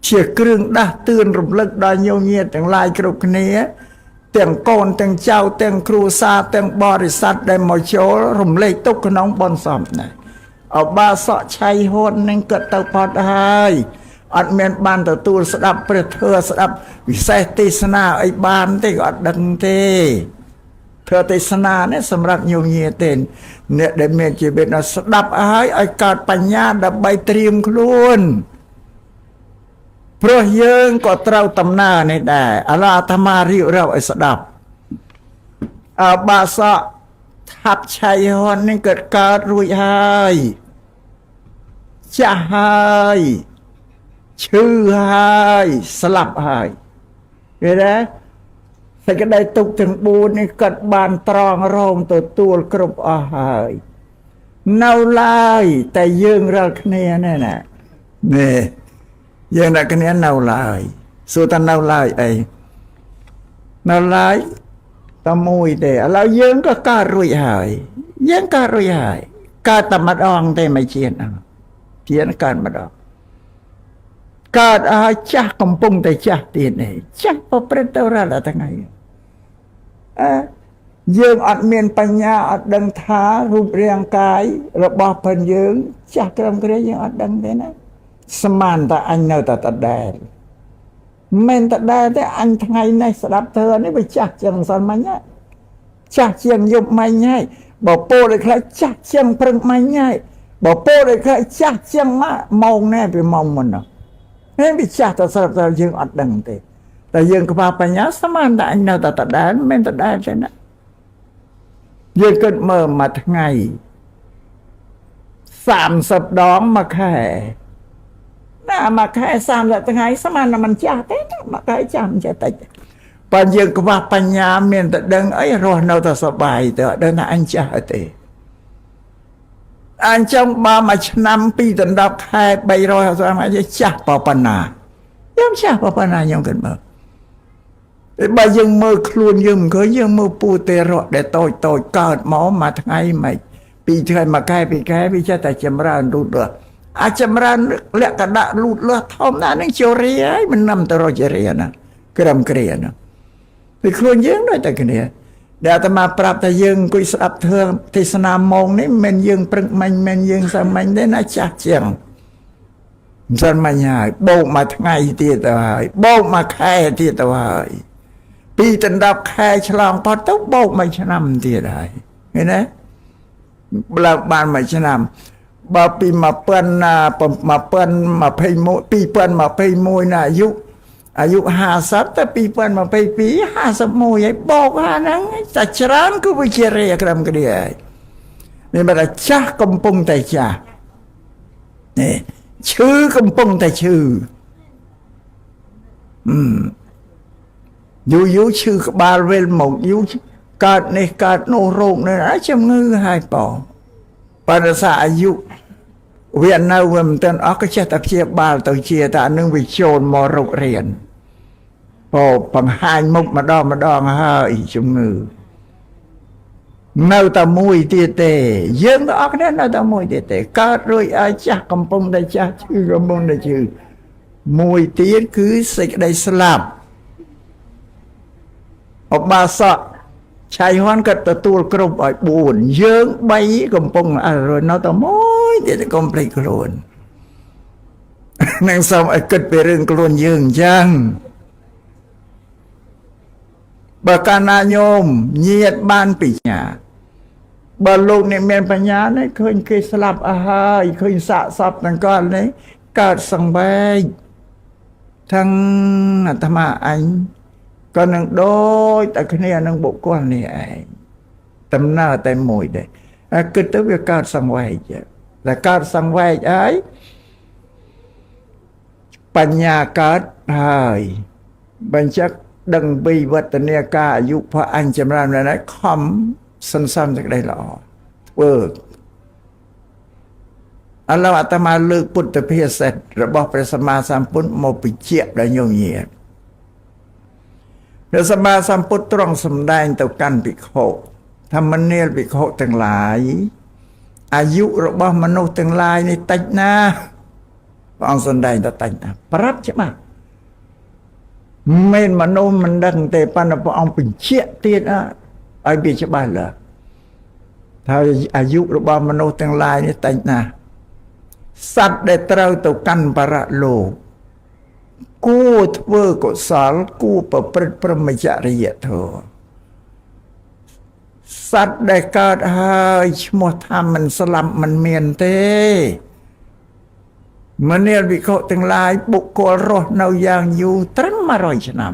ជាគ្រឿងដាស់តឿនរំលឹកដល់ញោមញាតិទាំងឡាយគ្រប់គ្នាទាំងកូនទាំងចៅទាំងគ្រួសារទាំងបរិស័ទដែលមកចូលរំលែកទុកក្នុងបុណ្យសពដែរអបាសកឆៃហ៊ុននឹងក៏ទៅផុតហើយអត់មានបានទទួលស្ដាប់ព្រះធម៌ស្ដាប់វិសេសទេសនាអីបានទេក៏អត់ដឹងទេធម៌ទេសនានេះសម្រាប់ញោមញាតិទេអ្នកដែលមានជីវិតនៅស្ដាប់ហើយឲ្យកើតបញ្ញាដើម្បីត្រៀមខ្លួនព្រោះយើងក៏ត្រូវដំណើរនេះដែរឥឡូវអាត្មារៀបរាប់ឲ្យស្ដាប់អបាសកថាប់ឆៃហ៊ុននេះក៏កើតរួចហើយចាស់ហើយឈឺហើយស្លាប់ហើយឃើញទេសេចក្តីទុកទាំង4នេះគាត់បានត្រង់រងទទួលគ្រប់អស់ហើយនៅឡើយតែយើងរាល់គ្នានេះណានេះយើងអ្នកគ្នានៅឡើយសួរថានៅឡើយអីនៅឡើយតែមួយទេឥឡូវយើងក៏កើតរួចហើយយើងកើតរួចហើយកើតតែម្ដងទេមិនជាតិហ្នឹងជាតិកើតម្ដងកើតឲ្យចាស់កំពុងតែចាស់ទៀតនេះចាស់ប្រព្រឹត្តទៅរាល់ថ្ងៃយើងអត់មានបញ្ញាអត់ដឹងថារូបរាងកាយរបស់ផងយើងចាស់ក្រំគ្រាយើងអត់ដឹងទេណាស្មានតែអញនៅតែដដែលមិនដដែលទេអញថ្ងៃនេះស្ដាប់ធម៌នេះវាចាស់ជាងសិនមិញចាស់ជាងយប់មិញហើយបើពោលឲ្យខ្លះចាស់ជាងព្រឹកមិញហើយបើពោលឲ្យខ្លះចាស់ជាងម៉ោងនេះពីម៉ោងមុននោះហើយវាចាស់ទៅស្រាប់តែយើងអត់ដឹងទេតែយើងក្បាលបញ្ញាស្មានតែអញនៅតែដដែលមិនដដែលទេណាយើងគិតមើលមួយថ្ងៃ30ដងមួយខែណាមួយខែ30ថ្ងៃស្មានតែមិនចាស់ទេមួយខែចាស់មិនចេះតិចបើយើងក្បាលបញ្ញាមានតែដឹងអីរស់នៅតែសប្បាយទៅអត់ដឹងថាអញចាស់ទេអញ្ចឹងបើមួយឆ្នាំ2ដណ្ដប់ខែ360អាចចាស់ប៉ុណ្ណាយើងចាស់ប៉ុណ្ណាខ្ញុំគិតមើលបើយើងមើលខ្លួនយើងមិនឃើញយើងមើលពូទេរកដែលតូចតូចកើតមកមួយថ្ងៃមិន2ថ្ងៃមួយខែ2ខែវាចេះតែចម្រើនលូតលាស់អាចចម្រើនលក្ខណៈលូតលាស់ធម្មតានឹងជរាហើយមិននាំទៅរកជរាណាក្រំគ្រាណាពីខ្លួនយើងដូចតែគ្នាដែលអាត្មាប្រាប់ថាយើងអង្គុយស្ដាប់ធម៌ទេសនាម៉ោងនេះមិនយើងព្រឹកមិញមិនយើងសាមញ្ញទេណាចាស់ជាងមិនសិនមិញហើយបោកមួយថ្ងៃទៀតទៅហើយបោកមួយខែទៀតទៅហើយ2ដណ្ដប់ខែឆ្លងផុតទៅបោកមួយឆ្នាំទៀតហើយឃើញទេឡើងបានមួយឆ្នាំបើពី2021ណាអាយុ50ទៅ2022 51ហើយបោកអាហ្នឹងតែច្រើនគឺវិជារាក្រំគ្រាហើយនេះបើចាស់កំពុងតែចាស់នេះឈឺកំពុងតែឈឺយូរឈឺក្បាលវិលមកយូរកើតនេះកើតនោះរោគនេះជំងឺហើយបងបើរសារអាយុវានៅវាមិនទាន់អស់ក៏ចេះតែព្យាបាលទៅជាតែនឹងវាចូលមករករៀនបង្ហាញមុខម្ដងហើយជំងឺនៅតែមួយទៀតទេយើងទាំងអស់គ្នានៅតែមួយទៀតទេកើតរួចឲ្យចាស់កំពុងតែចាស់ឈឺកំពុងតែឈឺមួយទៀតគឺសេចក្តីស្លាប់អបាសកឆៃហ៊ុនក៏ទទួលគ្រប់ឲ្យ4យើង3កំពុងរនៅតែមួយទៀតកុំភ្លេចខ្លួននឹងសូមឲ្យគិតពីរឿងខ្លួនយើងអញ្ចឹងបើកាលណាញោមញាតបានបញ្ញាបើលោកអ្នកមានបញ្ញានេះឃើញគេស្លាប់អស់ហើយឃើញសាកសពទាំងកលនេះកើតសង្វេគទាំងអាត្មាអញ ក៏នឹងដូចតែគ្នានឹងបុគ្គលនេះឯងដំណើរតែមួយដែរគិតទៅវាកើតសង្វេគតែកើតសង្វេគហើយបញ្ញាកើតហើយបញ្ជាក់ដឹងពីវឌ្ឍនាការអាយុផអញចម្រើនណាស់ខំសន្សំសេចក្តីល្អធ្វើឥឡូវអាត្មាលើកពុទ្ធភាសិតរបស់ព្រះសម្មាសម្ពុទ្ធមកបញ្ជាក់ដល់ញោមញាតិព្រះសម្មាសម្ពុទ្ធទ្រង់សម្ដែងទៅកាន់ភិក្ខុធម្មនាលភិក្ខុទាំងឡាយអាយុរបស់មនុស្សទាំងឡាយនេះតិចណាស់ព្រះអង្គសម្ដែងទៅតិចណាស់ប្រាប់ច្បាស់មិនមនុស្សមិនដឹងទេប៉ុន្តែព្រះអង្គបញ្ជាក់ទៀតឲ្យវាច្បាស់ឡើយថាអាយុរបស់មនុស្សទាំងឡាយនេះតិចណាស់សត្វដែលត្រូវទៅកាន់បរលោកគួរធ្វើកុសលគួរប្រព្រឹត្តព្រហ្មចរិយធម៌សត្វដែលកើតហើយឈ្មោះថាមិនស្លាប់មិនមានទេមនាលវិខទាំងឡាយបុគ្គលរស់នៅយ៉ាងយូរត្រឹម100ឆ្នាំ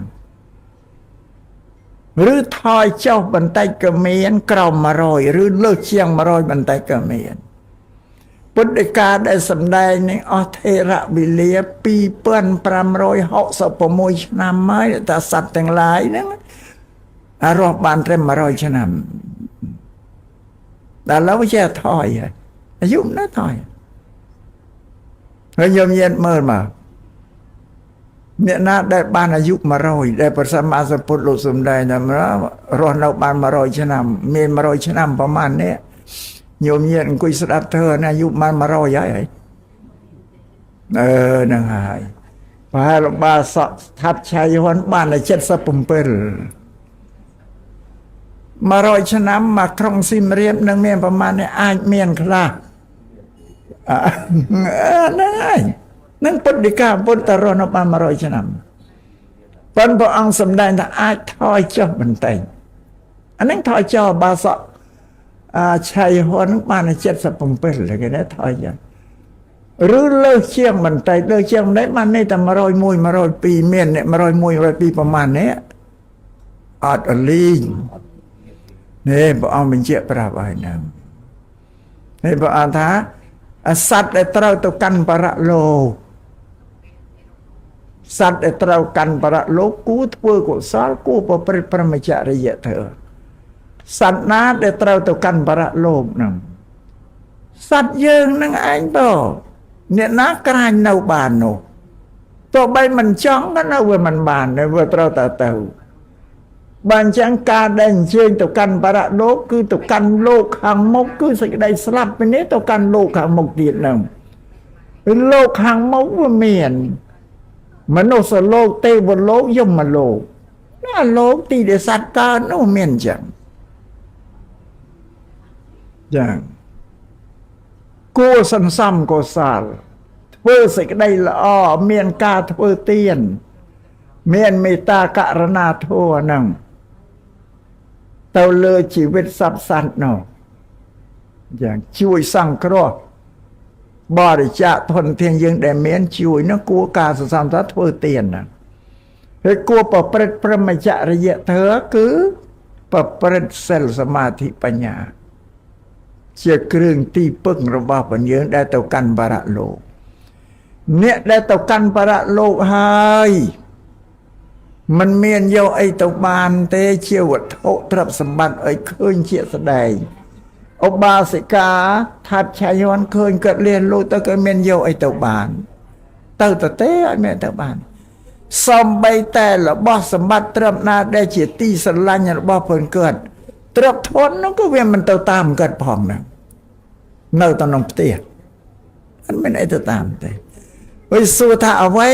ឬថយចុះបន្តិចក៏មានក្រោម100ឬលើសជាង100បន្តិចក៏មានពុទ្ធិកាដែលសម្ដែងនេះអស់ថេរវេលា2566ឆ្នាំហើយតែសត្វទាំងឡាយហ្នឹងរស់បានត្រឹម100ឆ្នាំដល់ឡូវជាថយអាយុណាថយហើយញោមញាតិមើលមកអ្នកណាដែលបានអាយុ100ដែលព្រះសម្មាសម្ពុទ្ធលោកសម្ដែងថារស់នៅបាន100ឆ្នាំមាន100ឆ្នាំប្រហែលនេះញោមញាតិអង្គុយស្ដាប់ធ្វើអាយុបាន100ហើយហ្នឹងហើយប្រហែលបាសកស្ថាបឆាយហ៊ុនបានតែ77 100ឆ្នាំមកក្រុងសៀមរាបនឹងមានប្រមាណនេះអាចមានខ្លះហ្នឹងហើយនឹងពុទ្ធិកាពុទ្ធរស់នៅបាន100ឆ្នាំប៉ុន្តែព្រះអង្គសម្ដែងថាអាចថយចុះបន្តិចអានឹងថយចុះបាសកឆៃហ៊ុនបាន77គេថាថយចុះឬលើសជាងបន្តិចលើសជាងបន្តិចបាននេះតែ101 102មាន101 102ប្រមាណនេះអត់អលីងនេះព្រះអង្គបញ្ជាក់ប្រាប់ឲ្យហ្នឹងនេះព្រះអង្គថាសត្វដែលត្រូវទៅកាន់បរលោកសត្វដែលត្រូវកាន់បរលោកគួរធ្វើកុសលគួរប្រព្រឹត្តព្រហ្មចរិយធម៌សត្វណាដែលត្រូវទៅកាន់បរលោកហ្នឹងសត្វយើងនឹងឯងទៅអ្នកណាក្រាញនៅបាននោះទោះបីមិនចង់ក៏នៅវាមិនបានតែវាត្រូវទៅបើអញ្ចឹងការដែលអញ្ជើញទៅកាន់បរលោកគឺទៅកាន់លោកខាងមុខគឺសេចក្តីស្លាប់ពីនេះទៅកាន់លោកខាងមុខទៀតហ្នឹងលោកខាងមុខវាមានមនុស្សលោកទេវលោកយមលោកណាលោកទីដែលសត្វកើតនោះមានអញ្ចឹងយ៉ាងគួរសន្សំកុសលធ្វើសេចក្តីល្អមានការធ្វើទានមានមេត្តាករុណាធម៌ហ្នឹងទៅលើជីវិតសត្វសត្វនោះយ៉ាងជួយសង្គ្រោះបរិច្ចាគធនធានយើងដែលមានជួយនោះគួរការសន្សំថាធ្វើទានណាហើយគួរប្រព្រឹត្តព្រហ្មចរិយធម៌គឺប្រព្រឹត្តសិលសមាធិបញ្ញាជាគ្រឿងទីពឹងរបស់ព្រះយើងដែលទៅកាន់បរលោកអ្នកដែលទៅកាន់បរលោកហើយมันមានយកអីទៅបានទេជាវត្ថុទ្រព្យសម្បត្តិឲ្យឃើញជាស្ដែងឧបាសិកាថាត់ឆាយ័នឃើញគាត់លៀនលូទៅក៏មានយកអីទៅបានទៅទេអត់មានទៅបានសំបីតែរបស់សម្បត្តិទ្រព្យណាដែលជាទីស្រឡាញ់របស់ព្រះគាត់ទ្រព្យធននោះក៏វាមិនទៅតាមគាត់ផងហ្នឹងនៅតែក្នុងផ្ទះអត់មានអីទៅតាមទេវិញសួរថាអ្វី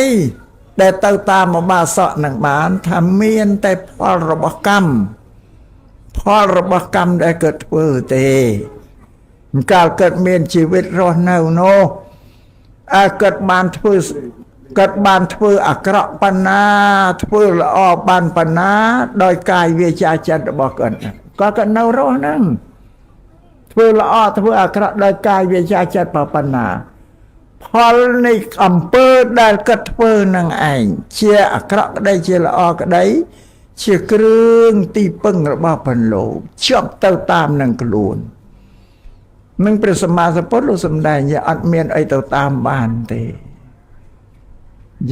ដែលទៅតាមឧបាសកនឹងបានថាមានតែផលរបស់កម្មផលរបស់កម្មដែលកើតធ្វើទេកាលកើតមានជីវិតរស់នៅនោះកើតបានធ្វើអាក្រក់ប៉ុណ្ណាធ្វើល្អបានប៉ុណ្ណាដោយកាយវាចាចិត្តរបស់គាត់ក៏នៅរស់ហ្នឹងធ្វើល្អធ្វើអាក្រក់ដោយកាយវាចាចិត្តប៉ុណ្ណាផលនៃអំពើដែលគាត់ធ្វើនឹងឯងជាអាក្រក់ក្តីជាល្អក្តី ជាគ្រឿងទីពឹងរបស់ព្រះលោកជាប់ទៅតាមនឹងខ្លួននឹងព្រះសម្មាសម្ពុទ្ធលោកសម្ដែងថាអត់មានអីទៅតាមបានទេ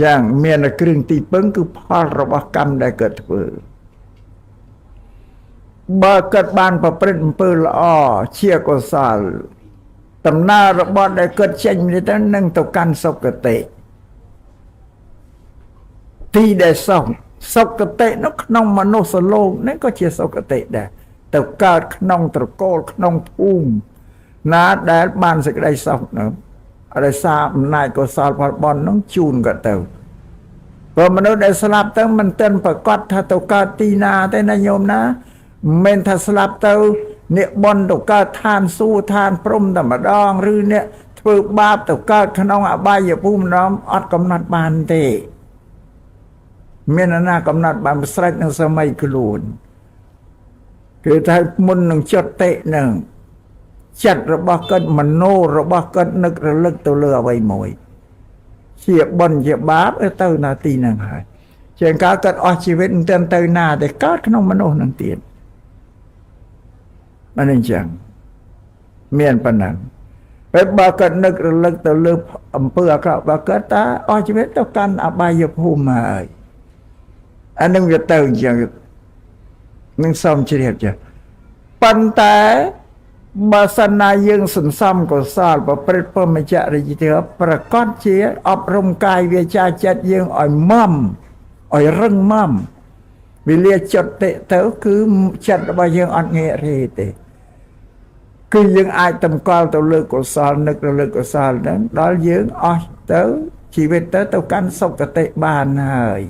យ៉ាងមានគ្រឿងទីពឹងគឺផលរបស់កម្មដែលកើតធ្វើបើកើតបានប្រព្រឹត្តអំពើល្អជាកុសលដំណើររបស់ដែលកើតចេញនេះទៅនឹងទៅកាន់សុគតិទីដែលសុគតិនៅក្នុងមនុស្សលោកនេះក៏ជាសុគតិដែរទៅកើតក្នុងត្រកូលក្នុងភូមិណាដែលបានសេចក្តីសុខនោះដោយសារអំណាចកុសលផលបុណ្យនោះជូនក៏ទៅព្រោះមនុស្សដែលស្លាប់ទៅមិនទាន់ប្រកាសថាទៅកើតទីណាទេណាញោមណាមិនថាស្លាប់ទៅអ្នកបុណ្យទៅកើតឋានសួគ៌ឋានព្រំតែម្ដងឬអ្នកធ្វើបាបទៅកើតក្នុងអបាយភូមិម្ដងអត់កំណត់បានទេមានណាកំណត់បានស្រេចនឹងសម័យខ្លួនគឺថាមុននឹងចិត្តតិនឹងចិត្តរបស់គាត់មโนរបស់គាត់នឹករលឹកទៅលើអ្វីមួយជាបុណ្យជាបាបទៅណាទីហ្នឹងហើយជាងកាលគាត់អស់ជីវិតមិនទាន់ទៅណាតែកើតក្នុងមនុស្សនឹងទៀតមិនអញ្ចឹងមានប៉ុណ្ណឹងពេលបើគាត់នឹករលឹកទៅលើអំពើអាក្រក់បើគាត់តាអស់ជីវិតទៅកាន់អបាយភូមិហើយអានឹងវាទៅអញ្ចឹងនឹងសូមជ្រាបចាប៉ុន្តែបើសិនណាយើងសន្សំកុសលប្រព្រឹត្តព្រហ្មចរិយាធម៌ប្រកាសជាអប់រំកាយវាចាចិត្តយើងឲ្យម៉ំឲ្យរឹងម៉ំវិលាចិត្តទៅគឺចិត្តរបស់យើងអត់ងាយរេទេគឺយើងអាចតម្កល់ទៅលើកុសលនឹករលឹកកុសលហ្នឹងដល់យើងអស់ទៅជីវិតទៅកាន់សុគតិបានហើយ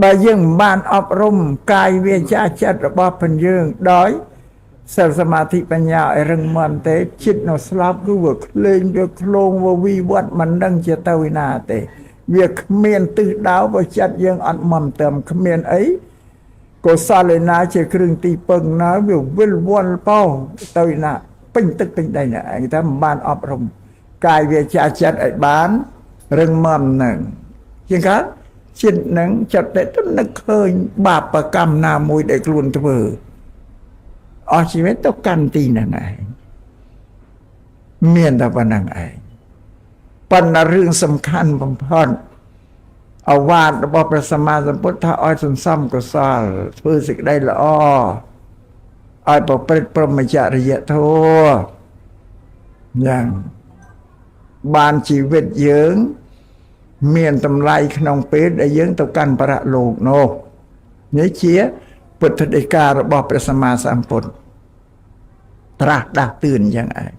បើយើងមិនបានអប់រំកាយវាចាចិត្តរបស់ផងយើងដោយសិលសមាធិបញ្ញាឲ្យរឹងមាំទេចិត្តនៅស្លាប់គឺវាក្លែងវាឃ្លោងវាវិវត្តមិនដឹងជាទៅឯណាទេវាគ្មានទិសដៅបើចិត្តយើងអត់មាំត្រឹមគ្មានអីកុសលឯណាជាគ្រឿងទីពឹងណាវាវិលវល់ពោទៅឯណាពេញទឹកពេញដីណាឯងថាមិនបានអប់រំកាយវាចាចិត្តឲ្យបានរឹងមាំហ្នឹងជាងកាចិត្តនឹងចិត្តទៅនឹកឃើញបាបកម្មណាមួយដែលខ្លួនធ្វើអស់ជីវិតទៅកាន់ទីហ្នឹងឯងមានតែប៉ុណ្្នឹងឯងប៉ុន្តែរឿងសំខាន់បំផុតអវាទរបស់ព្រះសម្មាសម្ពុទ្ធថាឲ្យសន្សំកុសលធ្វើសេចក្តីល្អឲ្យប្រព្រឹត្តព្រហ្មចរិយធម៌យ៉ាងបានជីវិតយើងមានតម្លៃក្នុងពេលដែលយើងទៅកាន់បរលោកនោះនេះជាពុទ្ធដីការបស់ព្រះសម្មាសម្ពុទ្ធត្រាស់ដាស់តឿនយ៉ាងឯង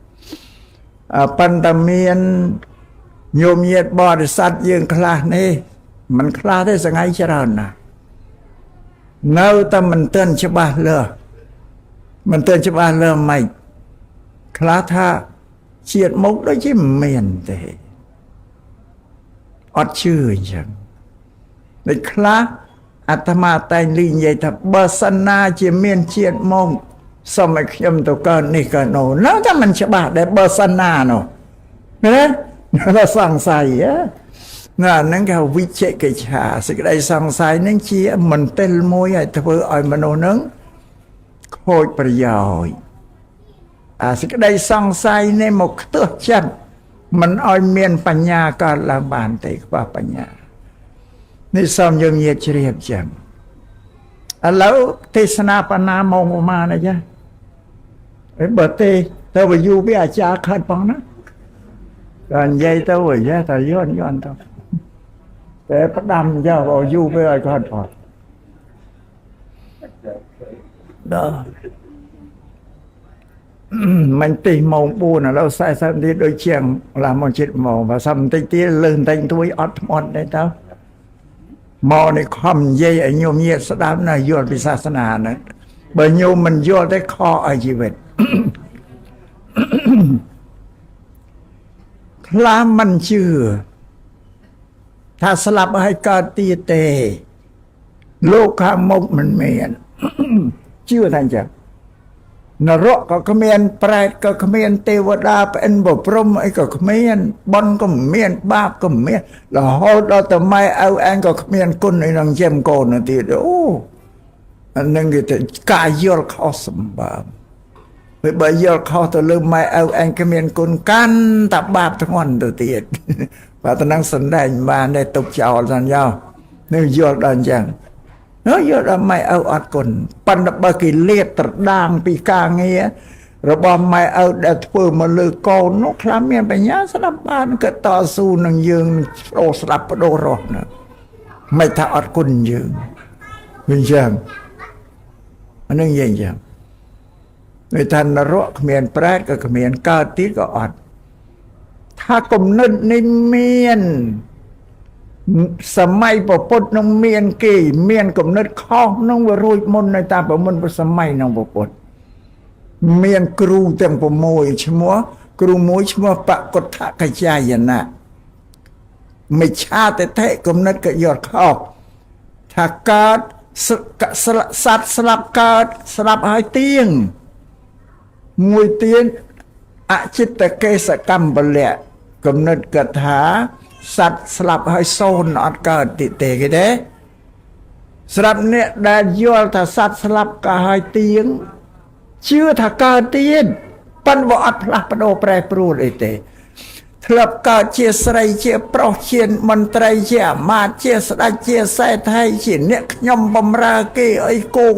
ប៉ុន្តែមានញោមញាតិបរិស័ទយើងខ្លះនេះមិនខ្លះទេសងៃច្រើនណាស់នៅតែមិនទាន់ច្បាស់លាស់មិនទាន់ច្បាស់លាស់ម៉េចខ្លះថាជាតិមុខដូចជាមិនមានទេអត់ជឿអញ្ចឹងដូចខ្លះអាត្មាតែងលីនិយាយថាបើសិនណាជាមានជាតិមកសូមឲ្យខ្ញុំទៅកើតនេះកើតនោះណាតែមិនច្បាស់ដែរបើសិនណានោះណាតែសង្ស័យណាហ្នឹងគេវិជ្ជកិច្ឆាសេចក្តីសង្ស័យហ្នឹងជាមន្ទិលមួយឲ្យធ្វើឲ្យមនុស្សហ្នឹងខូចប្រយោជន៍អាសេចក្តីសង្ស័យនេះមកខ្ទើសចិត្តមិនឲ្យមានបញ្ញាកើតឡើងបានទេខ្វះបញ្ញានេះសូមយើងញាតិជ្រាបចឹងឥឡូវទេសនាបណ្ណាម៉ោងប្រហែលអីចាបើទេទៅវាយូរវាអាចារ្យខាត់ផងណាដល់និយាយទៅវិញតែយន់ទៅតែផ្ដាំចុះបើយូរវាឲ្យខាត់ផងដល់មិនទីម៉ោង4ឥឡូវ40នាទីដូចជាងឡាមកជិតម៉ោងបើសំបន្តិចទៀតលើបន្តិចទួយអត់ធ្មត់ទេទៅមកនេះខំនិយាយឲ្យញោមញាតស្ដាប់ណាយល់ពីសាសនាហ្នឹងបើញោមមិនយល់ទេខកឲ្យជីវិតខ្លះមិនជឿថាស្លាប់ឲ្យកើតទៀតទេលោកខាងមុខមិនមានជឿថាអញ្ចឹង นรกก็គ្មានប្រែតក៏គ្មានទេវតាប្អិនបព្រំអីក៏គ្មានបុណ្យក៏មានបាបក៏មានរហូតដល់តែម៉ែឪឯងក៏គ្មានគុណឯនឹងជាមកូនទៅទៀតអូអានឹងគេទៅការយល់ខុសសម្បើមពេលបើយល់ខុសទៅលើម៉ែឪឯងគ្មានគុណកាន់តែបាបធ្ងន់ទៅទៀតបើតំណឹងសំដែងបានតែទុកចោលសិនយោនឹងយល់ដល់អញ្ចឹងយល់ដល់ម៉ែឪអត់គុណប៉ុន្តែបើគេលាតត្រដាងពីការងាររបស់ម៉ែឪដែលធ្វើមកលើកូននោះខ្លះមានបញ្ញាស្ដាប់បានក៏តស៊ូនឹងយើងប្ដូរស្ដាប់ប្ដូររស់ណាមិនថាអត់គុណយើងវិញចឹងអានឹងយ៉ាងចឹងវាថានរកគ្មានប្រែតក៏គ្មានកើតទៀតក៏អត់ថាគំនិតនេះមានសម័យពុទ្ធនឹងមានគេមានគំនិតខុសនឹងវារួចមុននៅតាមប្រមុនសម័យនឹងពុទ្ធមានគ្រូទាំង6ឈ្មោះគ្រូមួយឈ្មោះបកុដ្ឋកជាយណៈមិច្ឆាទិដ្ឋិគំនិតក៏យល់ខុសថាកើតសត្វស្លាប់កើតស្លាប់ហើយទៀងមួយទៀតអចិត្តកេសកម្មពលៈគំនិតកថាសត្វស្លាប់ហើយសូន្យអត់កើតទេគេទេស្រាប់អ្នកដែលយល់ថាសត្វស្លាប់ក៏ហើយទៀងជឿថាកើតទៀតប៉ុន្តែអត់ផ្លាស់ប្ដូរប្រែប្រួលអីទេធ្លាប់កើតជាស្រីជាប្រុសជាមន្ត្រីជាអាមាត្យជាស្ដេចជាសេដ្ឋីជាអ្នកខ្ញុំបំរើគេអីគោ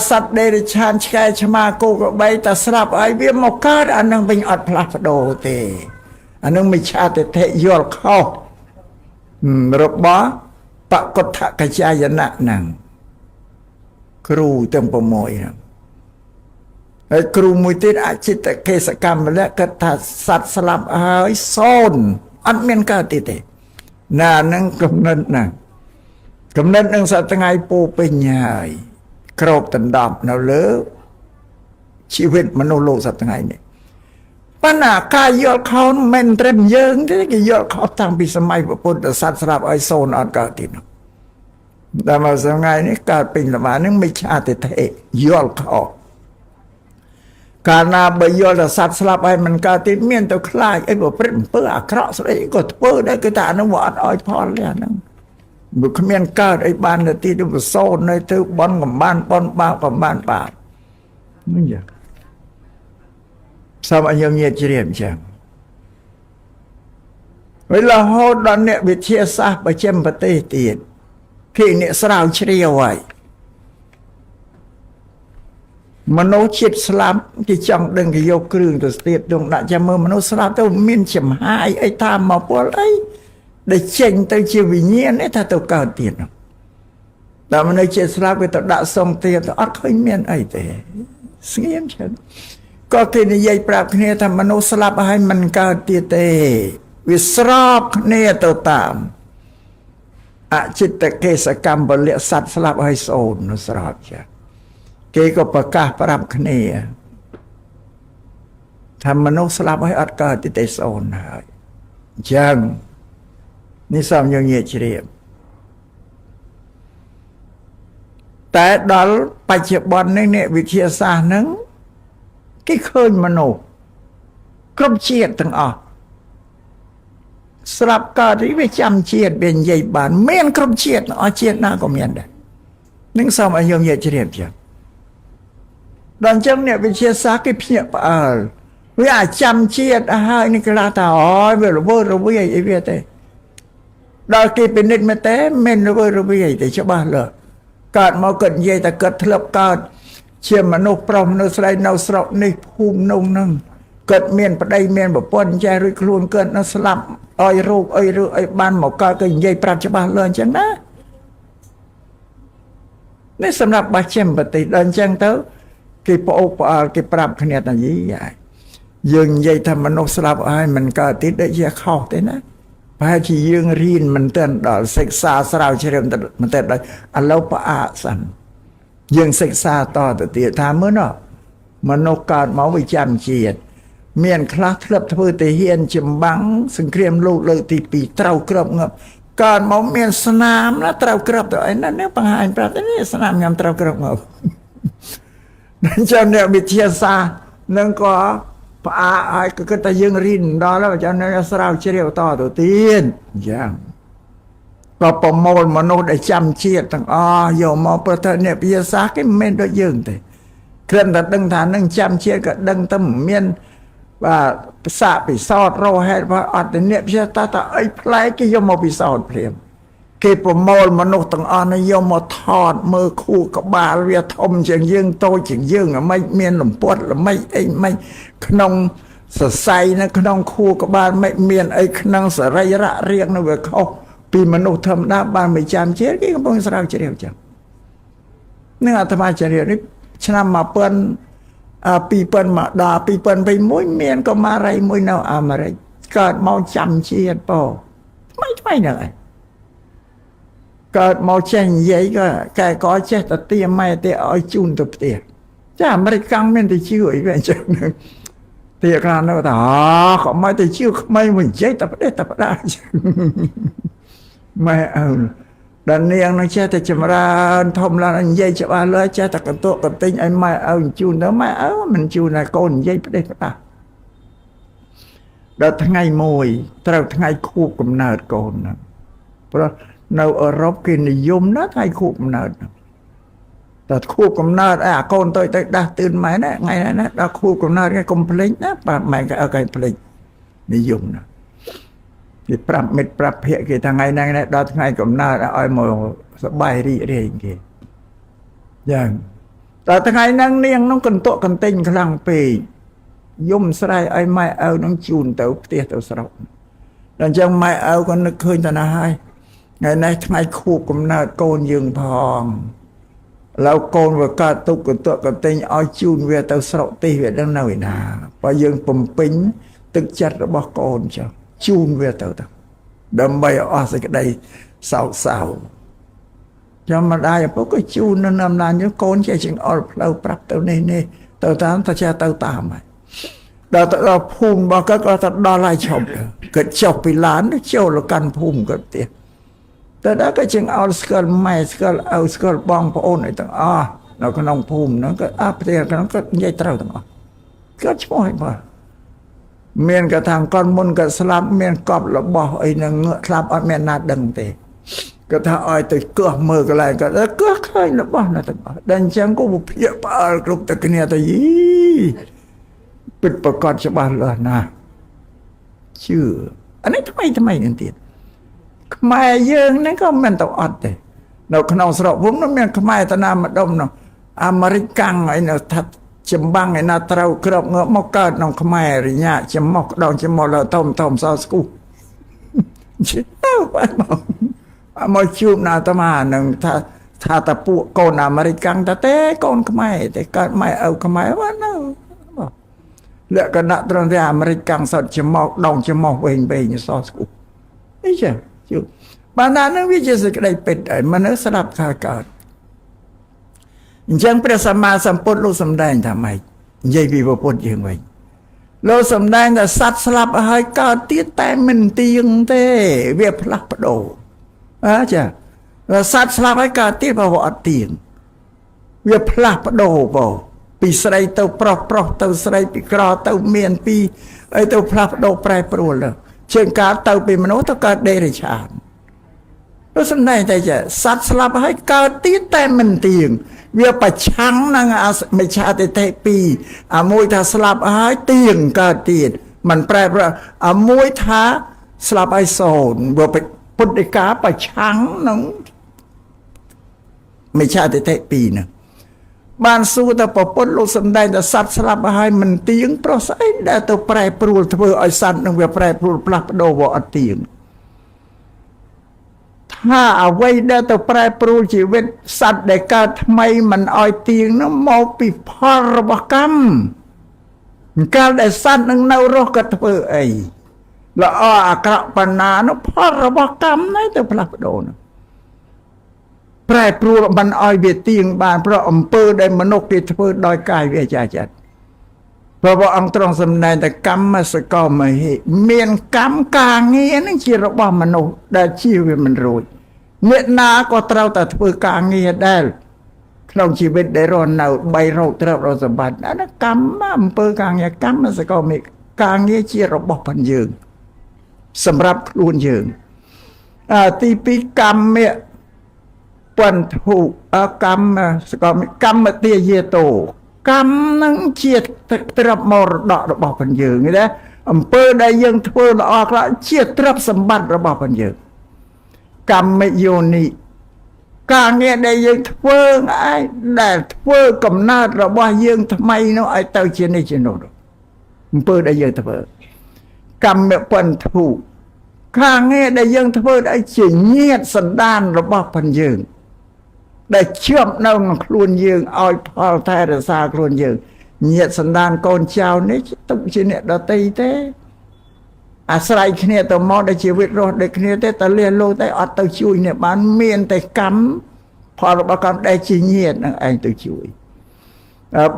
សត្វដេរឆានឆ្កែឆ្មាគោក្របីតែស្លាប់ហើយវាមកកើតអានឹងវិញអត់ផ្លាស់ប្ដូរទេអានឹងមិច្ឆាទិដ្ឋិយល់ខុសរបស់បកុដ្ឋកជាយណៈហ្នឹងគ្រូទាំង6ហ្នឹងហើយគ្រូមួយទៀតអចិត្តកេសកម្មពលៈគាត់ថាសត្វស្លាប់ហើយសូន្យអត់មានកើតទៀតទេណាហ្នឹងគំនិតហ្នឹងគំនិតនឹងសត្វថ្ងៃពោពេញហើយគ្របដណ្ដប់នៅលើជីវិតមនុស្សលោកសប្តាហ៍ថ្ងៃនេះប៉ុន្តែការយល់ខុសមិនត្រឹមយើងទេគេយល់ខុសតាំងពីសម័យពុទ្ធសាសនាស្រាប់ឲ្យសូន្យអត់កើតទៀតនោះតែមកថ្ងៃនេះកើតពេញល្បានឹងមិច្ឆាទិដ្ឋិយល់ខុសកាលណាបើយល់ថាសត្វស្លាប់ហើយមិនកើតទៀតមានទៅខ្លាចអីប្រព្រឹត្តអំពើអាក្រក់ស្អីក៏ធ្វើដែរគឺថាអានោះអត់ឲ្យផលទេអាហ្នឹងបើគ្មានកើតអីបានទៅទីទៅសូន្យនៅទៅបន់កំបានបន់បាបកំបានបាបនេះយ៉ាងសូមឲ្យយើងញាតិជ្រាបចឹងវេលាហូតដល់អ្នកវិទ្យាសាស្ត្របច្ចឹមប្រទេសទៀតគេអ្នកស្រាវជ្រាវហើយមនុស្សជាតិស្លាប់គេចង់ដឹងគេយកគ្រឿងទៅស្ទាបទងដាក់ចាំមើលមនុស្សស្លាប់ទៅមានចំហាយអីតាមមកពលអីដែលចេញទៅជាវិញ្ញាណថាទៅកើតទៀតតែមនុស្សជាតិស្លាប់គេទៅដាក់សុំទៀតអត់ឃើញមានអីទេស្ងៀមចឹងក៏គេនិយាយប្រាប់គ្នាថាមនុស្សស្លាប់ហើយមិនកើតទៀតទេវាស្របគ្នាទៅតាមអចិត្តកេសកម្មពលៈសត្វស្លាប់ហើយសូន្យនោះស្របចាគេក៏ប្រកាសប្រាប់គ្នាថាមនុស្សស្លាប់ហើយអត់កើតទេសូន្យហើយអញ្ចឹងនេះសូមយើងញាតិជ្រាបតែដល់បច្ចុប្បន្ននេះអ្នកវិទ្យាសាស្ត្រហ្នឹងគេឃើញមនុស្សគ្រប់ជាតិទាំងអស់ស្រាប់កើតនេះវាចាំជាតិវានិយាយបានមានគ្រប់ជាតិទាំងអស់ជាតិណាក៏មានដែរនឹងសូមឲ្យយើងញាតិជ្រាបចឹងដល់អញ្ចឹងអ្នកវិទ្យាសាស្ត្រគេភ្ញាក់ផ្អើលវាអាចចាំជាតិហើយនេះគេថាអូយវារវើរវាយអីវាទេដល់គេពិនិត្យមើលតែមិនរវើរវាយទេច្បាស់លើកើតមកគាត់និយាយតែគាត់ធ្លាប់កើតជាមនុស្សប្រុសមនុស្សស្រីនៅស្រុកនេះភូមិនោះហ្នឹងគាត់មានប្តីមានប្រពន្ធចេះរួចខ្លួនគាត់នៅស្លាប់ឲ្យរោគអីឬអីបានមកកើតគេនិយាយប្រាប់ច្បាស់លើអញ្ចឹងណានេះសម្រាប់បច្ចេកប្រទេសដល់អញ្ចឹងទៅគេប្អូនផ្អើលគេប្រាប់គ្នាថាយីយើងនិយាយថាមនុស្សស្លាប់ហើយមិនកើតទៀតដូចជាខុសទេណាប្រហែលជាយើងរៀនមិនទាន់ដល់សិក្សាស្រាវជ្រាវមិនទាន់ដល់ឥឡូវផ្អាកសិនយើងសិក្សាតទៅទៀតថាមើលណោះមនុស្សកើតមកវាចាំជាតិមានខ្លះធ្លាប់ធ្វើទាហានចម្បាំងសង្គ្រាមលោកលើកទី2ត្រូវក្របងាប់កើតមកមានស្នាមណាត្រូវក្របទៅអីណានេះបង្ហាញប្រាប់នេះស្នាមខ្ញុំត្រូវក្របងាប់ cho nên bị chia xa nên có ai cái ta dương rin đó là cho nên sao chia đều to đầu tiên dạng cóประมวลมนุษย์ได้จำเชียดต่างโยมประเทศเนี่ยพิจารณาcái men đó dương thì เคลื่อนแต่ดึงฐานนึงจำเชียก็ดึงตั้มเมียนว่าสะไปสอดเราให้ว่าอัดเนี่ยพิจารณาไอ้พลายก็ยมมาไปสอดเพียมเก็บประมวลมนุษย์ต่างนยมมาทอดมือคู่กับบาเรียทมเฉียงยื่งโตเฉียงยื่งไม่เมียนหลุมปวดหรือไม่ไอ้ไม่ขนมสดใสนะขนมคู่กับบาไม่เมียนไอ้ขนมสระยะเรียกนะเว้ยเขาปีมนุษย์ทำได้บานไม่จำเชียก็ต้องสร้างเชียวจังเนื้อธรรมะเชียวนี่ฉะนั้นมาเปิ้นปีเปิ้นมาด่าปีเปิ้นไปมุ้ยเมียนก็มาไรมุ้ยเนาะมาไรเกิดเมาจำเชียดป่ไม่เนอะเกิดเมาเช่นยัยก็แกก็เช่แต่เตี้ยไม่เตี้ยอ้อยจุนตัวเตี้ยจ้าไม่ได้กังเม่นที่ชื่ออีกแบบจังนึงเตี้ยกันแล้วแต่เขาไม่ได้ชื่อไม่เหมือนยัยแต่ไม่ได้ไม่เอาดันเนียงนั่งเช่แต่จำราทอมลานยัยจะมาเลยเช่แต่กันโตกันติงไอ้ไม่เอาจูนแล้วไม่เอามันจูนนะโกนยัยไม่ได้ปะเราทั้งไงมวยเราทั้งไงคู่กับนาดโกนนะเพราะในอรบกินนิยมนะไงคู่กับนาดแต่คู่กับนาดโกนตัวได้ตื่นไหมนะไงนะเราคู่กับนาดไงคอมเพล็กซ์นะปะไม่ก็เอาไงเพล็กซ์นิยมนะที่ปรับเม็ดปรับเพียกี่ทางไงนั่งนะเราทั้งไงกับนาดเอาหมดสบายรีเรียงกี่อย่างแต่ทางไงนั่งเนียงน้องกันโตกันติงคลังปียุ่มสลายไอ้ไม่เอาน้องจูนเต่าเตี้ยเต่าสระดังจังไม่เอาก็นึกเคยแต่นะให้ไงในทางไงคู่กับนาดโกนยืงพองแล้วโกนว่าการตุกกันตัวกันติงเอาจูนเวเต่าสระตีเวดังหน่อยนะพอยืงปุ่มปิ้งตึกจัดระบบโกนเจ้าจูนเวเต่าดำใบอ้อสิกได้สาวจะมาได้พวกก็จูนนั่นนำนานยุโกนแค่จึงเอาเราปรับเต่านี่เต่าตามถ้าจะเต่าตามไปเราภูมิบอกก็จะดอลลาร์ชมเกิดจบไปล้านเจ้าละกันภูมิก็เตี้ยแต่ได้ก็จึงเอาสกัลไม่สกัลเอาสกัลบองพระโอนไอ้ต่างเราก็น้องภูมินั่นก็เตี้ยก็น้องก็ใหญ่เต่าต่างก็ช่วยมาเมียนกระทางก้อนมุนกับสลับเมียนกอบระบอกไอ้นางเงือกสลับเมียนนาดังเตะก็ถ้าอ้อยตัวเกลือมือก็อะไรก็เกลือเคยระบอกนะต่างดันจังก็บุพเพปากรุบตะเกียตะยีปิดประกอบฉบับเลยนะชื่ออันนี้ทำไมนั่นตีขมายเยิงนั่นก็มันต้องอัดเลยเราขนมสระผมนั่นมันขมายตนามาดมน้องอเมริกันไอ้เนี่ยทัดจำบังไอ้นาเตาเครือบเงาะมอกเกิดน้องขมายอะไรเงี้ยจำมอกดองจำมอเราต้มซอสกูชิดเต้าไปบอกมาชูบนาตมาหนึ่งถ้าตะปูโกนอเมริกันแต่โกนขมายแต่การไม่เอาขมายว่านั่นเลือกกันนะตรงที่อเมริกันสดจะมอกดองจะมอกเวงซอสกูไม่ใช่ชูบางนั้นวิจัยสึกได้เป็นไอ้มันนึกสลับขาเกิดยังพระสัมมาสัมพุทธโลกสำแดงทำไมยัยวิปปุตยังไงโลกสำแดงแต่สัตว์สลับให้เกิดตีแต่มันตียังเตเวียพลักโดจ้ะสัตว์สลับให้เกิดตีพระวอตีนเวียพลักโดบ่ปีใส่เต่าปลอกเต่าใส่ปีกรอเต่าเมียนปีไอเต่าพลักโดแปรปรวนเลยเชิงการเต่าเป็นมนุษย์ต้องการเดรัจฉานแล้วสำนักใจจะสัตว์สลับให้เกิดตีแต่มันตีงเวียประชังนางไม่ชาติเตปีมวยทาสลับให้ตีงเกิดตีมันแปรปรวนมวยทาสลับไอโซนเวียไปพุทธิกาประชังน้องไม่ชาติเตปีนะบ้านสู้แต่ปปนโลกสำแดงแต่สัตว์สลับให้มันตีงเพราะไอ้ได้ตัวแปรปรวนเพื่อไอสัตว์นึงเวียแปรปรวนปลักโดวอตีงถ้าเอาไว้ได้ตัวแปรปรวนชีวิตสัตว์ได้การทำไมมันอ้อยตีงน้ำมอปีพรบกรรมการได้สัตว์นึงเน่ารกกระเพื่อไอแล้วอักระปนาโนพรบกรรมนั่นตัวปลักโดนแปรปรวนมันอ้อยเบียตีงบานเพราะอำเภอได้มนุษย์ที่เพื่อดอยกายเวียจ่าจัดเพราะว่าอังตรองสำเนาแต่กรรมมาสกอมาเหเมียนกรรมกางเงี้ยนั่นชีระบามนุษย์ได้ชีวิตมันรวยเนื้อนาก็เท่าแต่เพื่อกางเงี้ยได้ ក្នុងជីវិតដែលរស់នៅបីរោគទ្រព្យរកសម្បត្តិអានោះកម្មអំពើការងារកម្មសកលមេការងារជារបស់ផងយើងសម្រាប់ខ្លួនយើងទី2កម្មបន្ទុកម្មសកលមេកម្មទាយាតោកម្មនឹងជាទ្រព្យមរតករបស់ផងយើងណាអំពើដែលយើងធ្វើល្អខ្លះជាទ្រព្យសម្បត្តិរបស់ផងយើងកម្មយោនិការងារដែលយើងធ្វើឯងដែលធ្វើកំណើតរបស់យើងថ្មីនោះឲ្យទៅជានេះជានោះអំពើដែលយើងធ្វើកម្មបន្ទុការងារដែលយើងធ្វើឲ្យជាញាតិសន្តានរបស់ផងយើងដែលជាប់នៅក្នុងខ្លួនយើងឲ្យផលថែរក្សាខ្លួនយើងញាតិសន្តានកូនចៅនេះទុកជាអ្នកដតីទេអាស្រ័យគ្នាទៅមកដែលជីវិតរស់ដូចគ្នាទេតែលះលោតែអត់ទៅជួយអ្នកបានមានតែកម្មផលរបស់កម្មដែលជាញាតិនឹងឯងទៅជួយ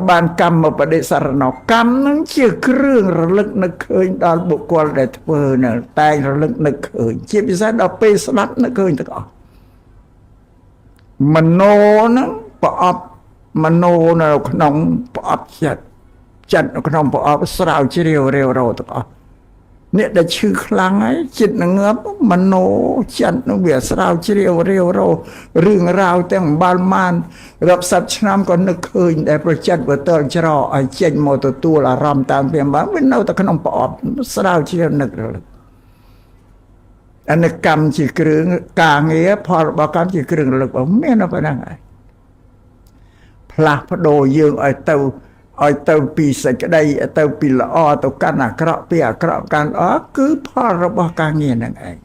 បានកម្មបដិសរណកម្មនឹងជាគ្រឿងរលឹកនឹកឃើញដល់បុគ្គលដែលធ្វើនឹងតែងរលឹកនឹកឃើញជាពិសេសដល់ពេលស្ដាប់នឹកឃើញទាំងអស់មโนនឹងប្រអប់មโนនៅក្នុងប្រអប់ចិត្តនៅក្នុងប្រអប់ស្រាវជ្រាវរាវរោទាំងអស់អ្នកដែលឈឺខ្លាំងហើយចិត្តនឹងងាប់មโนចិត្តនឹងវាស្រាវជ្រាវរាវរោរឿងរ៉ាវទាំងបាល់ម៉ានរាប់សិបឆ្នាំក៏នឹកឃើញដែលប្រចិត្តវិទលច្រកឲ្យចេញមកទទួលអារម្មណ៍តាមពីបានវានៅតែក្នុងប្រអប់ស្រាវជ្រាវនឹករលឹកអនិកម្មជាគ្រឿងការងារផលរបស់កម្មជាគ្រឿងរលឹកមានប៉ុណ្ណឹងហើយផ្លាស់ប្ដូរយើងឲ្យទៅពីសេចក្តីទៅពីល្អទៅកាន់អាក្រក់ពីអាក្រក់កាន់ល្អគឺផលរបស់ការងារនឹងឯង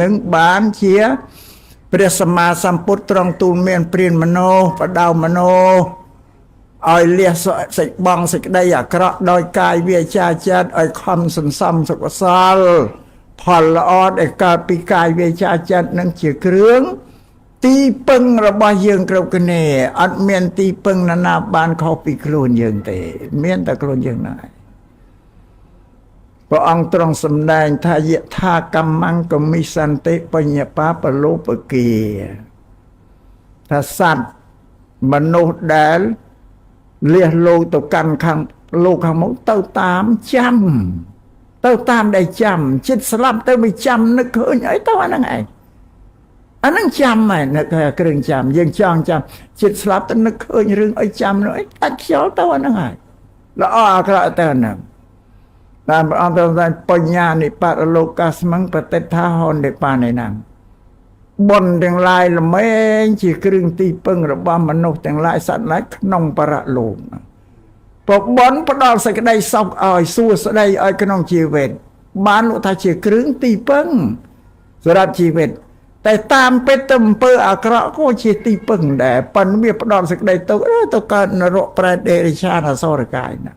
នឹងបានជាព្រះសម្មាសម្ពុទ្ធទ្រង់ទូលមានព្រានមโนបដៅមโนឲ្យលះសេចបងសេចក្តីអាក្រក់ដោយកាយវាចាចិត្តឲ្យខំសន្សំសុខសលផលល្អដែលកើតពីកាយវាចាចិត្តនឹងជាគ្រឿងទីពឹងរបស់យើងគ្រប់គ្នាអត់មានទីពឹងណាបានខុសពីខ្លួនយើងទេមានតែខ្លួនយើងណាព្រះអង្គទ្រង់សម្ដែងថាយថាកម្មង្កមិសន្តិបញ្ញបាបលោបគាថាសត្វមនុស្សដែលលះលោកទៅកាន់ខាងលោកខាងមុខទៅតាមចាំទៅតាមដែលចាំចិត្តស្លាប់ទៅមិនចាំនឹកឃើញអីទៅអាហ្នឹងឯងអាហ្នឹងចាំហើយនឹកគ្រឿងចាំយើងចង់ចាំចិត្តស្លាប់ទៅនឹកឃើញរឿងអីចាំនោះអីដាច់ខ្យល់ទៅអាហ្នឹងហើយល្អអាក្រក់ទៅអាហ្នឹងតាមព្រះអង្គទ្រង់ថាបញ្ញានិបរលោកាស្មង្បតិថាហននិបានៃណាំបុណ្យទាំងឡាយល្មែងជាគ្រឿងទីពឹងរបស់មនុស្សទាំងឡាយសត្វឡាយក្នុងបរលោកព្រោះបុណ្យផ្ដល់សេចក្តីសុខឲ្យសួស្តីឲ្យក្នុងជីវិតបានលោកថាជាគ្រឿងទីពឹងសម្រាប់ជីវិតតែតាមពេតទៅអំពើអាក្រក់ក៏ជាទីពឹងដែរប៉ុន្តែវាផ្ដល់សេចក្តីទុក្ខទៅកើតនរកប្រែតដេរិឆានអសុរកាយណា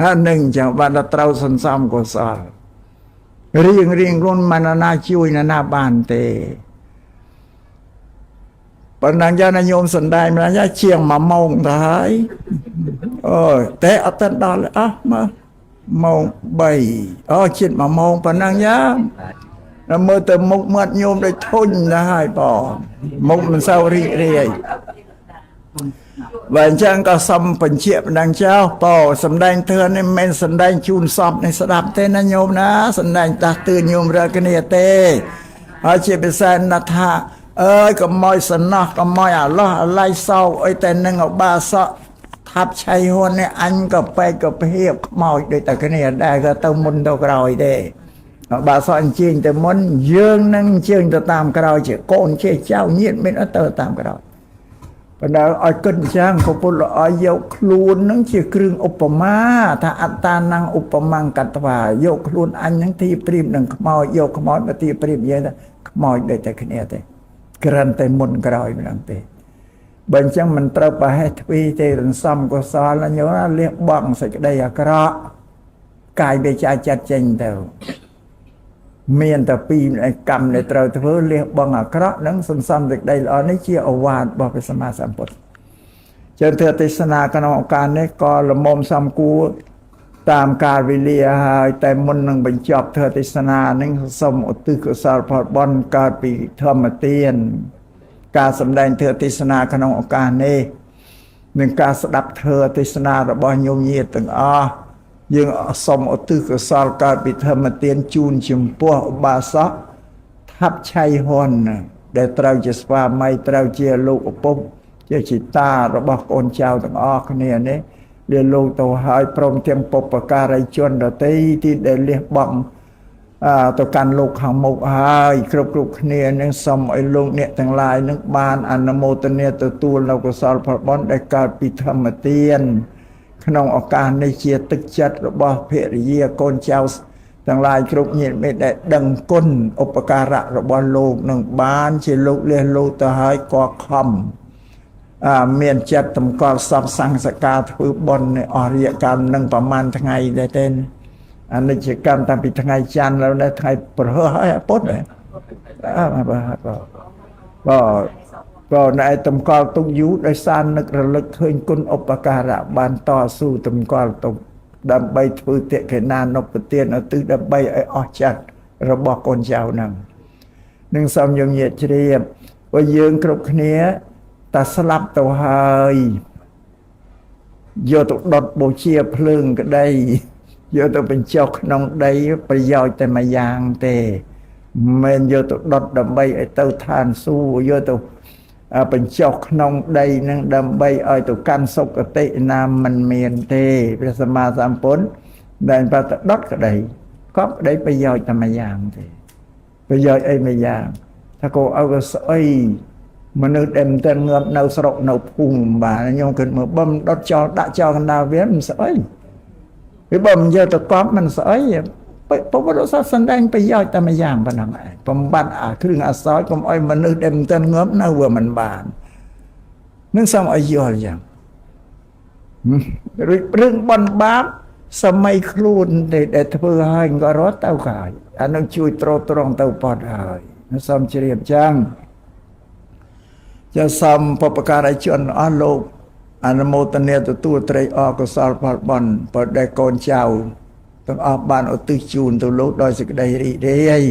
ហើយនឹងចឹងបានតែត្រូវសន្សំកុសលរៀងខ្លួនមិនណាជួយណាបានទេប៉ុន្តែយ៉ាងណាញោមសំដែងម្ល៉េះជាង1ម៉ោងទៅហើយអូយតែអត់ទៅដល់អស់មកម៉ោង3អូជិត1ម៉ោងប៉ុណ្ណឹងយ៉ាមើលទៅមុខមាត់ញោមដូចធុញទៅហើយបងមុខមិនសូវរីករាយបើអញ្ចឹងក៏សុំបញ្ជាក់បណ្ដឹងចោលប៉សំដែងធឿននេះមិនមែនសំដែងជូនសពនេះស្ដាប់ទេណាញោមណាសំដែងដាស់តឿនញោមរាល់គ្នាទេហើយជាពិសេសណាស់ថាអើយកុំមកសំណោះកុំមកអាឡោះអាឡៃសោកអីតែនឹងឧបាសកថាប់ឆៃហ៊ុននេះអញក៏បែកក៏ភៀបខ្មោចដូចតែគ្នាដែរក៏ទៅមុនទៅក្រោយទេបើសក់អញ្ជើញទៅមុនយើងនឹងអញ្ជើញទៅតាមក្រោយជាកូនជាចៅញាតិមានអត់ទៅតាមក្រោយប៉ុន្តែឲ្យគិតអញ្ចឹងពុទ្ធឲ្យយកខ្លួននឹងជាគ្រឿងឧបមាថាអត្តានំឧបមាកតវាយកខ្លួនអញនឹងទីព្រៀបនឹងខ្មោចយកខ្មោចមកទីព្រៀបយើងថាខ្មោចដូចតែគ្នាទេក្រាន់តែមុនក្រោយម្ដងទេបើអញ្ចឹងមិនត្រូវប្រហែសទ្វីទេរំសំកុសលញោមលះបង់សេចក្តីអាក្រក់កាយវាចាចិត្តចេញទៅមានតែពីរកម្មដែលត្រូវធ្វើលះបង់អាក្រក់និងសន្សំសេចក្តីល្អនេះជាឱវាទរបស់ព្រះសម្មាសម្ពុទ្ធចឹងធ្វើទេសនាក្នុងឱកាសនេះក៏លំមសំគួរតាមកាលវេលាហើយតែមុននឹងបញ្ចប់ធ្វើទេសនានេះសូមឧទ្ទិសកុសលផលបុណ្យកើតពីធម្មទាន ការសម្ដែងធម៌ទេសនាក្នុងឱកាសនេះនឹងការស្ដាប់ធម៌ទេសនារបស់ញោមញាតិទាំងអស់យើងសូមឧទ្ទិសកុសលកើតពីធម្មទានជូនចំពោះឧបាសកថាប់ឆៃហ៊ុនដែលត្រូវជាស្វាមីត្រូវជាលោកឪពុកជាជីតារបស់កូនចៅទាំងអស់គ្នានេះលាលោកទៅហើយព្រមទាំងបុព្វការីជនដទៃទីដែលលះបង់ទៅកាន់លោកខាងមុខហើយគ្រប់គ្នានឹងសូមឲ្យលោកអ្នកទាំងឡាយនឹងបានអនុមោទនាទទួលនៅកុសលផលបុណ្យដែលកើតពីធម្មទានក្នុងឱកាសនេះជាទឹកចិត្តរបស់ភរិយាកូនចៅទាំងឡាយគ្រប់ញាតិមិត្តដែលដឹងគុណឧបការៈរបស់លោកនឹងបានជាលោកលះលោកទៅហើយក៏ខំមានចិត្តតម្កល់សពសង្ឃសកាធ្វើបុណ្យនៅអរិយកម្មនឹងប្រមាណថ្ងៃដែរទេអនិច្ចកម្មតាំងពីថ្ងៃច័ន្ទដល់ថ្ងៃព្រឹកហើយពុទ្ធបាទណែតម្កល់ទុកយូរដោយសារនឹករលឹកឃើញគុណឧបការៈបានតស៊ូតម្កល់ទុកដើម្បីធ្វើតិកេណានុពទានឧទ្ទិសដើម្បីឲ្យអស់ចិត្តរបស់កូនចៅនឹងសូមញញជ្រាបว่าយើងគ្រប់គ្នាតែស្លាប់ទៅហើយយកទៅដុតបូជាភ្លើងក្តីយកទៅបញ្ចុះក្នុងដីប្រយោជន៍តែមួយយ៉ាងទេមិនយកទៅដុតដើម្បីឲ្យទៅឋានសួគ៌យកទៅបញ្ចុះក្នុងដីនឹងដើម្បីឲ្យទៅកាន់សុគតិណាមិនមានទេព្រះសម្មាសម្ពុទ្ធដែលប្រតិដុតក្តីក៏ក្តីប្រយោជន៍តែមួយយ៉ាងទេប្រយោជន៍អីមួយយ៉ាងថាគោឲ្យក៏ស្អីមនុស្សដែលមិនទាន់ងាប់នៅស្រុកនៅភូមិបាទខ្ញុំគិតមើលបំដុតចោលដាក់ចោលកណ្ដាលវាមិនស្អីវាបើមិនយកទៅកប់មិនស្អីពុទ្ធសាសនាសម្ដែងប្រយោជន៍តែមួយយ៉ាងប៉ុណ្ណឹងឯងបំបត្តិគ្រឿងអសោចកុំឲ្យមនុស្សដែលមិនទាន់ងាប់នៅវាមិនបាននឹងសូមឲ្យយល់យ៉ាងរឿងបន់បាបសម័យខ្លួនដែលធ្វើឲ្យក៏រត់ទៅកាយអានឹងជួយទ្រទ្រង់ទៅផុតហើយសូមជ្រាបចឹងចាសូមបុព្វការីជនអស់លោកអនុមោទនាទទួលត្រេកអរកុសលផលបុណ្យប្រដែលកូនចៅទាំងអស់បានឧទ្ទិសជូនទៅលោកដោយសេចក្តីរីករាយ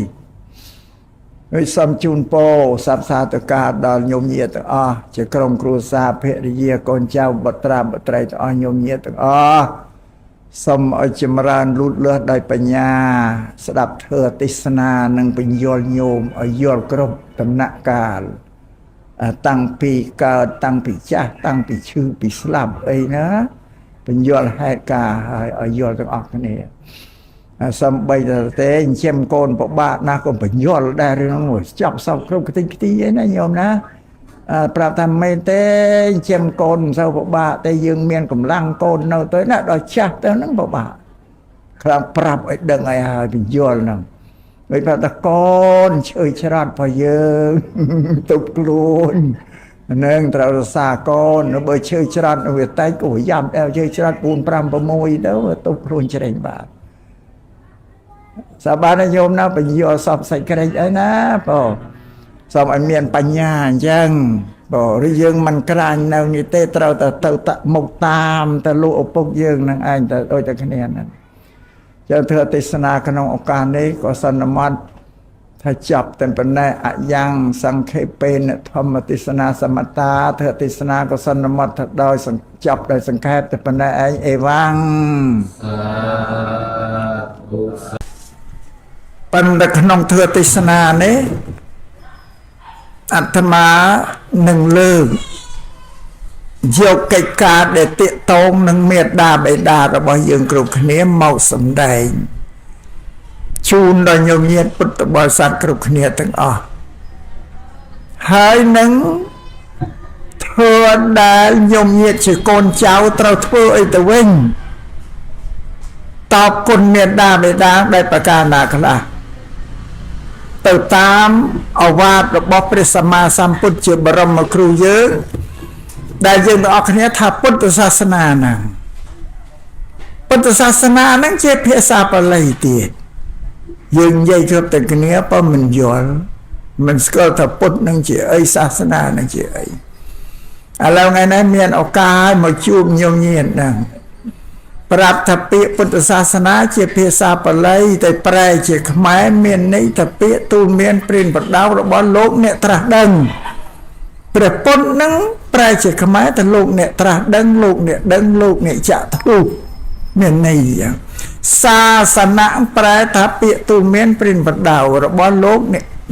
ហើយសូមជូនពរសព្វសាធុការដល់ញោមញាតិទាំងអស់ជាក្រុមគ្រួសារភរិយាកូនចៅបុត្រាបុត្រីទាំងអស់ញោមញាតិទាំងអស់សូមឲ្យចម្រើនលូតលាស់ដោយបញ្ញាស្ដាប់ធម៌ទេសនានិងបញ្យល់ញោមឲ្យយល់គ្រប់ដំណាក់កាលតាំងពីកើតតាំងពីចាស់តាំងពីឈឺពីស្លាប់អីណាបញ្យល់ហេតុការឲ្យយល់ទាំងអស់គ្នាសំបីតែចិញ្ចឹមកូនពិបាកណាស់ក៏បញ្យល់ដែររឿងមួយចប់សោកគ្រប់ខ្ទេចខ្ទីអីណាញោមណាប្រាប់ថាមែនទេចិញ្ចឹមកូនមិនសូវពិបាកតែយើងមានកម្លាំងកូននៅទៅណាដល់ចាស់ទៅហ្នឹងពិបាកខ្លាំងប្រាប់ឲ្យដឹងឲ្យហើយបញ្យល់ហ្នឹងដោយប្រាប់ថាកូនឈើច្រត់របស់យើងទុកខ្លួននឹងត្រូវរសាកូនបើឈើច្រត់វាតែក៏យ៉ាំដែរឈើច្រត់4 5 6ទៅទុកខ្លួនច្រេងបាទសាបានញោមណាបញ្យល់សពសេចក្តីអីណាបងសូមឲ្យមានបញ្ញាអញ្ចឹងបងឬយើងមិនក្រាញនៅនេះទេត្រូវតែទៅមុខតាមទៅលោកឪពុកយើងនឹងឯងទៅដូចតែគ្នាហ្នឹងចឹងធ្វើទេសនាក្នុងឱកាសនេះក៏សន្មតថាចប់តែប៉ុណ្ណេះអយ៉ាងសង្ខេបេនធម្មទេសនាសមតាធ្វើទេសនាក៏សន្មតថាដោយចប់ដោយសង្ខេបតែប៉ុណ្ណេះឯងអេវ៉ាំងប៉ុន្តែក្នុងធ្វើទេសនានេះអាត្មានឹងលើកយកកិច្ចការដែលតាក់ទងនឹងមេត្តាបិតារបស់យើងគ្រប់គ្នាមកសម្ដែងជូនដល់ញោមញាតិពុទ្ធបរិស័ទគ្រប់គ្នាទាំងអស់ហើយនឹងធ្វើដែលញោមញាតិជាកូនចៅត្រូវធ្វើអីទៅវិញតបគុណមេត្តាបិតាដែលប្រការណាខ្លះទៅតាមឱវាទរបស់ព្រះសម្មាសម្ពុទ្ធជាបរមគ្រូយើងដែលយើងទាំងអស់គ្នាថាពុទ្ធសាសនាហ្នឹងពុទ្ធសាសនាហ្នឹងជាភាសាបាលីទៀតយើងនិយាយគ្រប់តែគ្នាប៉ុមិនយល់មិនស្គាល់ថាពុទ្ធនឹងជាអីសាសនានឹងជាអីឥឡូវថ្ងៃនេះមានឱកាសមកជួបញោមញាតិហ្នឹងប្រាប់ថាពាក្យពុទ្ធសាសនាជាភាសាបាលីតែប្រែជាខ្មែរមានន័យថាពាក្យទូលមានព្រានប្រដៅរបស់លោកអ្នកត្រាស់ដឹង ព្រះពុទ្ធនឹងប្រែជាខ្មែរទៅលោកអ្នកត្រាស់ដឹងលោកអ្នកដឹងលោកអ្នកចាក់ធូបមានន័យយ៉ាងសាសនាប្រែថាពាក្យទូលមានព្រិនបដៅរបស់លោក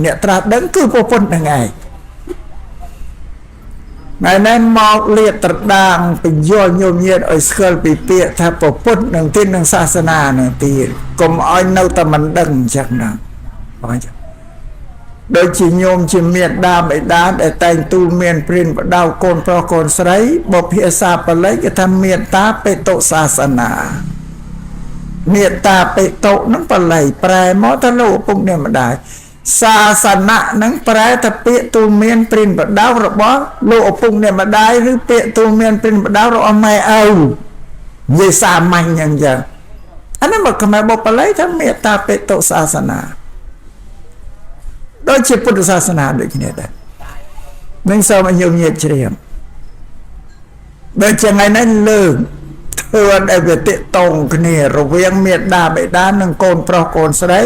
អ្នកត្រាស់ដឹងគឺព្រះពុទ្ធនឹងឯងណែមកលាតត្រដាងបញ្យល់ញោមញាតឲ្យស្គាល់ពីពាក្យថាព្រះពុទ្ធនឹងទៀតនឹងសាសនានឹងទៀតកុំឲ្យនៅតែមិនដឹងអញ្ចឹងណាបងចាដូចជាញោមជាមេត្តាបិតាដែលតែងទូលមានព្រានបដៅកូនប្រុសកូនស្រីបុភាសាបាលីគេថាមេត្តាបេតុសាសនាមេត្តាបេតុនឹងបាលីប្រែមកទៅលោកឪពុកអ្នកម្ដាយសាសនានឹងប្រែទៅពាក្យទូលមានព្រានបដៅរបស់លោកឪពុកអ្នកម្ដាយឬពាក្យទូលមានព្រានបដៅរបស់ម៉ែឪនិយាយសាមញ្ញយ៉ាងចឹងអានេះមកខ្មែរបុបាលីថាមេត្តាបេតុសាសនាដូចជាពុទ្ធសាសនាដូចគ្នាដែរនឹងសូមឲ្យញោមញាតជ្រាបដូចជាថ្ងៃនេះលើកធ្វើឲ្យវាតិតងគ្នារវាងមេត្តាបិតានិងកូនប្រុសកូនស្រី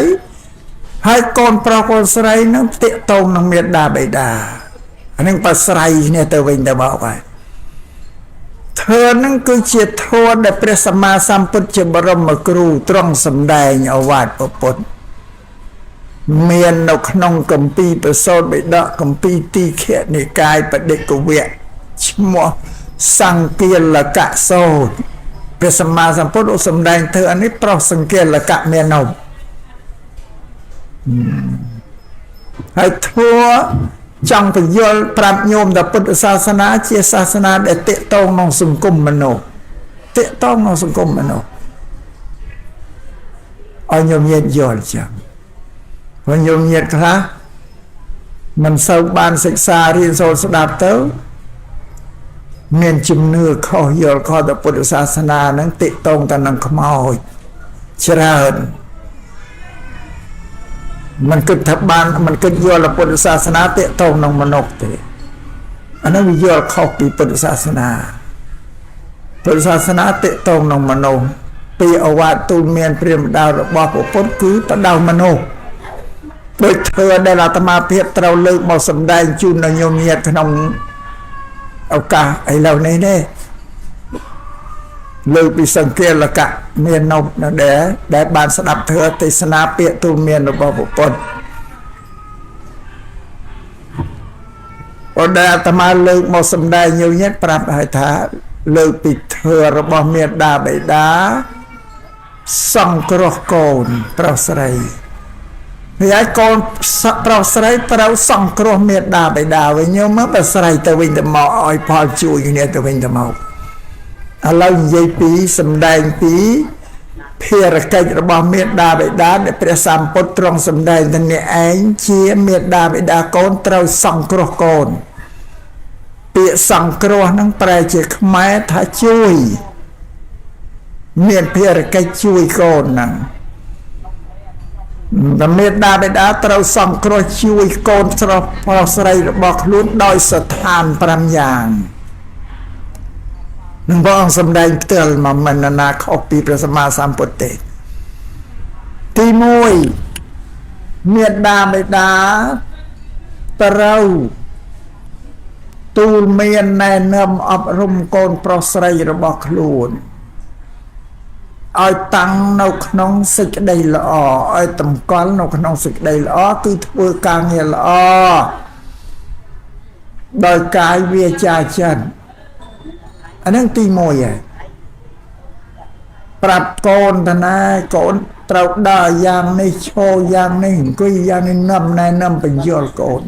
ហើយកូនប្រុសកូនស្រីនឹងតិតងនឹងមេត្តាបិតាអានឹងប្រស្រ័យគ្នាទៅវិញទៅមកហើយធ្វើនឹងគឺជាធម៌ដែលព្រះសម្មាសម្ពុទ្ធជាបរមគ្រូទ្រង់សម្ដែងអវាទពុទ្ធមាននៅក្នុងគម្ពីរបសោតបិដកគម្ពីរទីខនិកាយបដិកវៈឈ្មោះសង្គាលកៈសោតព្រះសម្មាសម្ពុទ្ធសម្ដែងធ្វើអានេះប្រុសសង្គាលកៈមាននោះហើយធัวចង់បញ្យល់ប្រាប់ញោមថាពុទ្ធសាសនាជាសាសនាដែលតេតងក្នុងសង្គមមនុស្សតេតងក្នុងសង្គមមនុស្សឲ្យញោមញាតយល់ចឹងព្រោះញោមញាតខ្លះមិនសូវបានសិក្សារៀនសូត្រស្ដាប់ទៅមានជំនឿខុសយល់ខុសទៅពុទ្ធសាសនានឹងតិតងទៅនឹងខ្មោចច្រើនมันគិតថាបានมันគិតយល់ពុទ្ធសាសនាតិតងនឹងមនុស្សទេអានោះវាយល់ខុសពីពុទ្ធសាសនាពុទ្ធសាសនាតិតងនឹងមនុស្សពីអវាទទូលមានព្រាហ្មណ៍ដៅរបស់ព្រះពុទ្ធគឺបដៅមនុស្សដូចធ្វើដែលអាត្មាភាពត្រូវលើកមកសម្ដែងជូនដល់ញោមញាតក្នុងឱកាសឥឡូវនេះទេលើកពីសង្គាលកៈមាននប់នៅដែលបានស្ដាប់ធ្វើទេសនាពាក្យទូលមានរបស់ព្រះពុទ្ធអូដែលអាត្មាលើកមកសម្ដែងញោមញាតប្រាប់ឲ្យថាលើកពីធ្វើរបស់មេត្តាបិតាសង្គ្រោះកូនប្រុសស្រីហើយកូនប្រុសស្រីត្រូវសង្គ្រោះមេត្តាបិតាវិញញោមមកប្រស្រ័យទៅវិញទៅមកឲ្យផលជួយគ្នាទៅវិញទៅមកឥឡូវនិយាយពីសម្ដែងពីភារកិច្ចរបស់មេត្តាបិតាដែលព្រះសម្ពុទ្ធទ្រង់សម្ដែងទៅអ្នកឯងជាមេត្តាបិតាកូនត្រូវសង្គ្រោះកូនពាក្យសង្គ្រោះនឹងប្រែជាខ្មែរថាជួយមានភារកិច្ចជួយកូនហ្នឹងមេត្តាបិតាត្រូវសង្គ្រោះជួយកូនប្រុសស្រីរបស់ខ្លួនដោយស្ថាន5យ៉ាងនឹងព្រះអង្គសម្ដែងផ្ទាល់មកមិនណាខុសពីព្រះសម្មាសម្ពុទ្ធទេទី1មេត្តាបិតាត្រូវទូលមានណែនាំអប់រំកូនប្រុសស្រីរបស់ខ្លួនឲ្យតាំងនៅក្នុងសេចក្តីល្អឲ្យតម្កល់នៅក្នុងសេចក្តីល្អគឺធ្វើការងារល្អដោយកាយវាចាចិត្តអានឹងទី1ហើយប្រាប់កូនតាណាកូនត្រូវដើរយ៉ាងនេះឈរយ៉ាងនេះអង្គុយយ៉ាងនេះណែនាំបញ្យល់កូន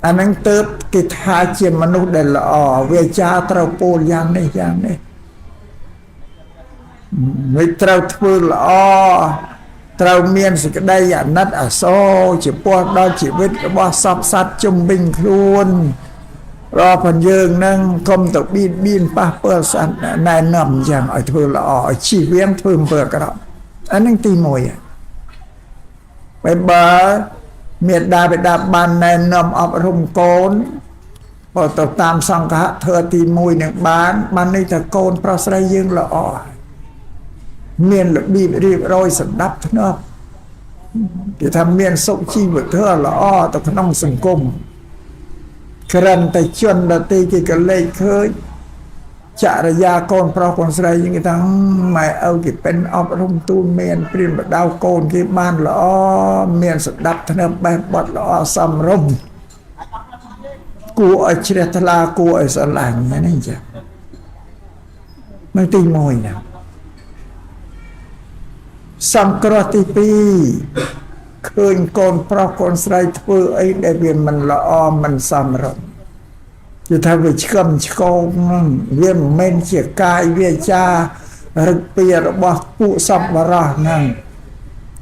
អានឹងទើបគេថាជាមនុស្សដែលល្អវាចាត្រូវពោលយ៉ាងនេះយ៉ាងនេះមិនត្រូវធ្វើល្អត្រូវមានសេចក្តីអាណិតអាសូរចំពោះដល់ជីវិតរបស់សពសត្វជុំវិញខ្លួនរកផងយើងនឹងកុំទៅបៀតបៀនប៉ះពាល់សត្វណែនាំយ៉ាងឲ្យធ្វើល្អឲ្យជៀសវាងធ្វើអំពើអាក្រក់អានឹងទី1ហើយបើមេត្តាបិតាបានណែនាំអប់រំកូនបើទៅតាមសង្ឃៈធ្វើទី1នឹងបានន័យថាកូនប្រុសស្រីយើងល្អមានរបៀបរៀបរយសម្ដាប់ធ្នាប់គេថាមានសុខជីវធម៌ល្អទៅក្នុងសង្គម ក្រិនតែជន់ដទីគេក៏លេខឃើញចរិយាកូនប្រុសកូនស្រីយើងគេថាម៉ែឪគេเป็นអប់រំទូលមានព្រានបដៅកូនគេបានល្អមានស្ដាប់ធ្នឹមបេះបត់ល្អសំរុំគួរឲ្យជ្រះថ្លាគួរឲ្យស្រឡាញ់ហ្នឹងចាមកទី1ណាសង្គ្រោះទី2ឃើញកូនប្រុសកូនស្រីធ្វើអីដែលវាមិនល្អមិនសមរម្យគឺថាវាឆ្កឹមឆ្កងវាមិនមែនជាកាយវាចារឹកពីរបស់ពួកសពបរោះហ្នឹង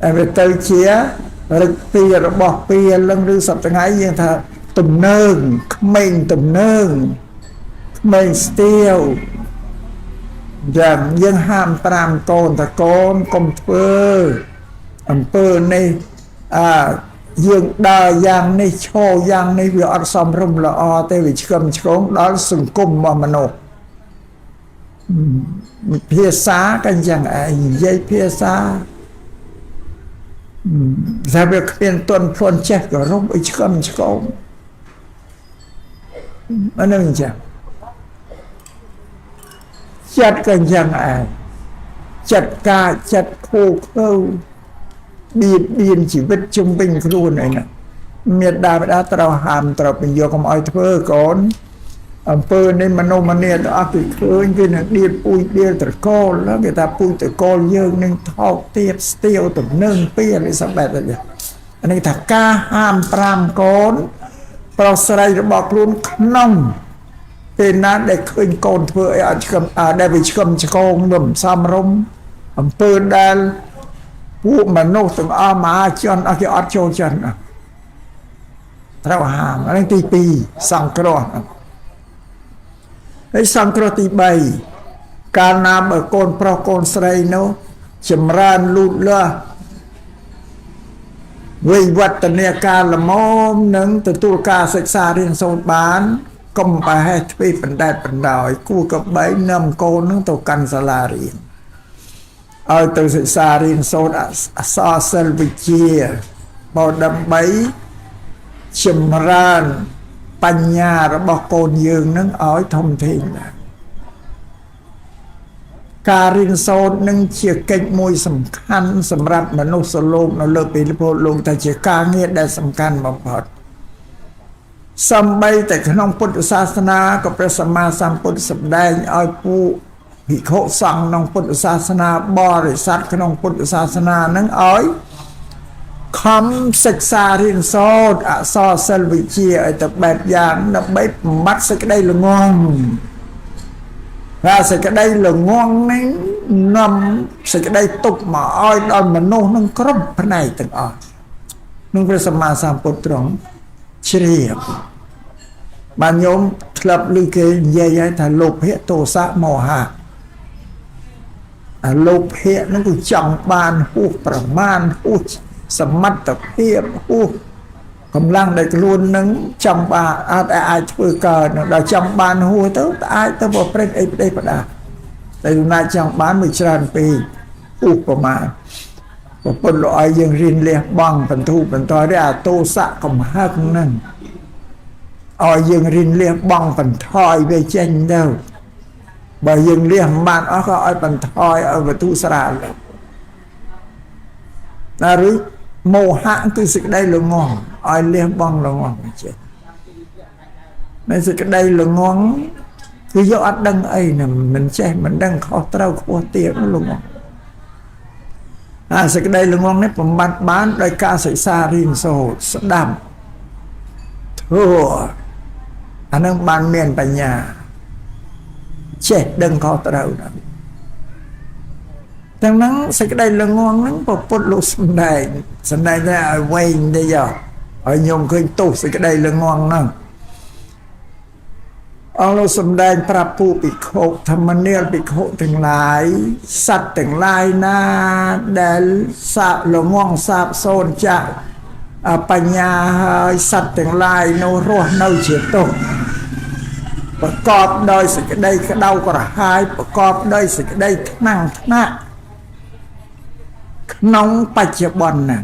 តែវាទៅជារឹកពីរបស់ពីលឹងឬសពថ្ងៃយើងថាទំនើងក្មេងទំនើងក្មេងស្ទាវយ៉ាងយើងហាម5កូនតកូនកុំធ្វើអំពើនេះយើងដើរយ៉ាងនេះឈរយ៉ាងនេះវាអត់សមរម្យល្អទេវាឆ្កឹមឆ្កងដល់សង្គមរបស់មនុស្សភាសាក៏យ៉ាងឯងនិយាយភាសាថាវាគ្មានទន់ភ្លន់ចេះក៏រំឲ្យឆ្កឹមឆ្កងអានឹងចាចិត្តក៏យ៉ាងឯងចិត្តកាយចិត្តខូខើបៀនជីវិតជំវិញខ្លួនឯណាមេត្តាបិតាត្រូវហាមត្រូវបញ្យកកុំឲ្យធ្វើកូនអំពើនេះមនុស្សម្នាអត់គេឃើញគេនឹងដៀតពូជដៀលត្រកូលគេថាពូជត្រកូលយើងនឹងថោកទៀតស្ទាវទំនឹងពីអីសម្បត្តិនេះអានេះថាការហាម5កូនប្រុសស្រីរបស់ខ្លួនក្នុងពេលណាដែលឃើញកូនធ្វើអីអត់ឆ្កឹមដែលវាឆ្កឹមឆ្កងមិនសមរម្យអំពើដែលពួកមនុស្សទាំងអស់មហាជនអត់គេអត់ចូលចិត្តត្រូវហាមអានេះទី2សង្គ្រោះហើយសង្គ្រោះទី3កាលណាបើកូនប្រុសកូនស្រីនោះចម្រើនលូតលាស់វិវត្តនាការល្មមនឹងទទួលការសិក្សារៀនសូត្របានកុំប្រហែសទ្វេបណ្ដែតបណ្ដោយគួរកបីនាំកូននឹងទៅកាន់សាលារៀនឲ្យទៅសិក្សារៀនសូត្រអក្សរសិល្ប៍វិទ្យាបើដើម្បីចម្រើនបញ្ញារបស់កូនយើងនឹងឲ្យធំធេងដែរការរៀនសូត្រនឹងជាកិច្ចមួយសំខាន់សម្រាប់មនុស្សលោកនៅលើពិភពលោកតែជាការងារដែលសំខាន់បំផុតសម្បីតែក្នុងពុទ្ធសាសនាក៏ព្រះសម្មាសម្ពុទ្ធសម្ដែងឲ្យពួកភិក្ខុសង្ឃក្នុងពុទ្ធសាសនាបរិស័ទក្នុងពុទ្ធសាសនានឹងឲ្យខំសិក្សារៀនសូត្រអក្សរសិល្ប៍វិទ្យាឲ្យទៅបែបយ៉ាងដើម្បីបំបត្តិសេចក្តីល្ងងហើយសេចក្តីល្ងងនេះនាំសេចក្តីទុក្ខមកឲ្យដល់មនុស្សនឹងគ្រប់ផ្នែកទាំងអស់នឹងព្រះសម្មាសម្ពុទ្ធទ្រង់ជ្រាបបានញោមធ្លាប់ឮគេនិយាយថាលោភៈទោសៈមោហៈលោភៈនឹងគឺចង់បានហួសប្រមាណហួសសមត្ថភាពហួសកម្លាំងដែលខ្លួននឹងចង់បានអាចធ្វើកើតដល់ចង់បានហួសទៅអាចទៅប្រព្រឹត្តអីផ្ដេសផ្ដាសតែណាចង់បានមួយច្រើនពេកហួសប្រមាណពុទ្ធលោកឲ្យយើងរៀនលះបង់បន្ទូបន្តនេះអាទោសៈកំហឹងហ្នឹងឲ្យយើងរៀនលះបង់បន្ថយវាចេញទៅបើយើងលះមិនបានអស់ក៏ឲ្យបន្ថយឲ្យវត្ថុស្រាលតែឬមោហៈគឺសេចក្តីល្ងងឲ្យលះបង់ល្ងងចេះនៅសេចក្តីល្ងងគឺយកអត់ដឹងអីណាមិនចេះមិនដឹងខុសត្រូវខ្ពស់ទាបល្ងងសេចក្តីល្ងងនេះបំបត្តិបានដោយការសិក្សារៀនសូត្រស្ដាប់ធ្វើអានឹងបានមានបញ្ញាចេះដឹងខុសត្រូវណាទាំងហ្នឹងសេចក្តីល្ងងហ្នឹងពុទ្ធលោកសម្ដែងតែឲ្យវែងទៅយកឲ្យញោមឃើញទោសសេចក្តីល្ងងហ្នឹងអង្គលោកសម្ដែងប្រាប់ពួកភិក្ខុធម្មនាលភិក្ខុទាំងឡាយសត្វទាំងឡាយណាដែលសាបល្ងងសាបសូន្យចាក់បញ្ញាហើយសត្វទាំងឡាយនៅរស់នៅជាទុក្ខប្រកបដោយសេចក្តីក្តៅក្រហាយប្រកបដោយសេចក្តីថ្នាំងថ្នាក់ក្នុងបច្ចុប្បន្នហ្នឹង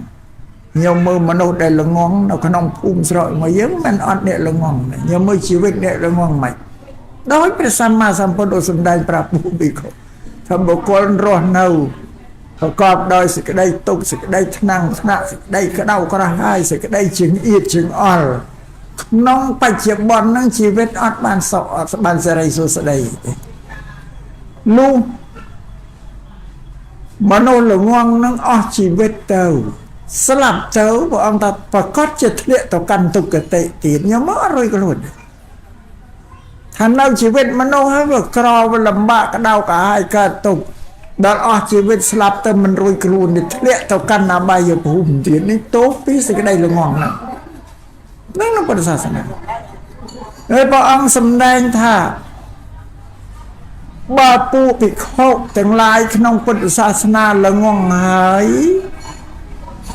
ញោមមើលមនុស្សដែលល្ងងនៅក្នុងភូមិស្រុកមកយើងមិនអត់អ្នកល្ងងញោមមើលជីវិតអ្នកល្ងងមិនដោយព្រះសម្មាសម្ពុទ្ធបានសម្ដែងប្រាប់ពួកភិក្ខុថាបុគ្គលរស់នៅប្រកបដោយសេចក្តីទុក្ខសេចក្តីថ្នាំងថ្នាក់សេចក្តីក្តៅក្រហាយសេចក្តីជឿនអៀតជឿនអល់ក្នុងបច្ចុប្បន្នហ្នឹងជីវិតអត់បានសុខអត់បានសេរីសុខស្ដីទេនោះមនុស្សល្ងងនឹងអស់ជីវិតទៅស្លាប់ទៅព្រះអង្គថាប្រកាសជាធ្លាក់ទៅកាន់ទុក្ខតិទៀតញោមអត់រួចខ្លួនថានៅជីវិតមនុស្សហើយវាក្រវាលំបាកក្តៅក្រហាយកើតទុក្ខដល់អស់ជីវិតស្លាប់ទៅមិនរួចខ្លួននេះធ្លាក់ទៅកាន់អបាយភូមិទៀតនេះទោសពីសេចក្តីល្ងងហ្នឹងក្នុងពុទ្ធសាសនាហើយព្រះអង្គសម្ដែងថាបើពួកភិក្ខុទាំងឡាយក្នុងពុទ្ធសាសនាល្ងងហើយ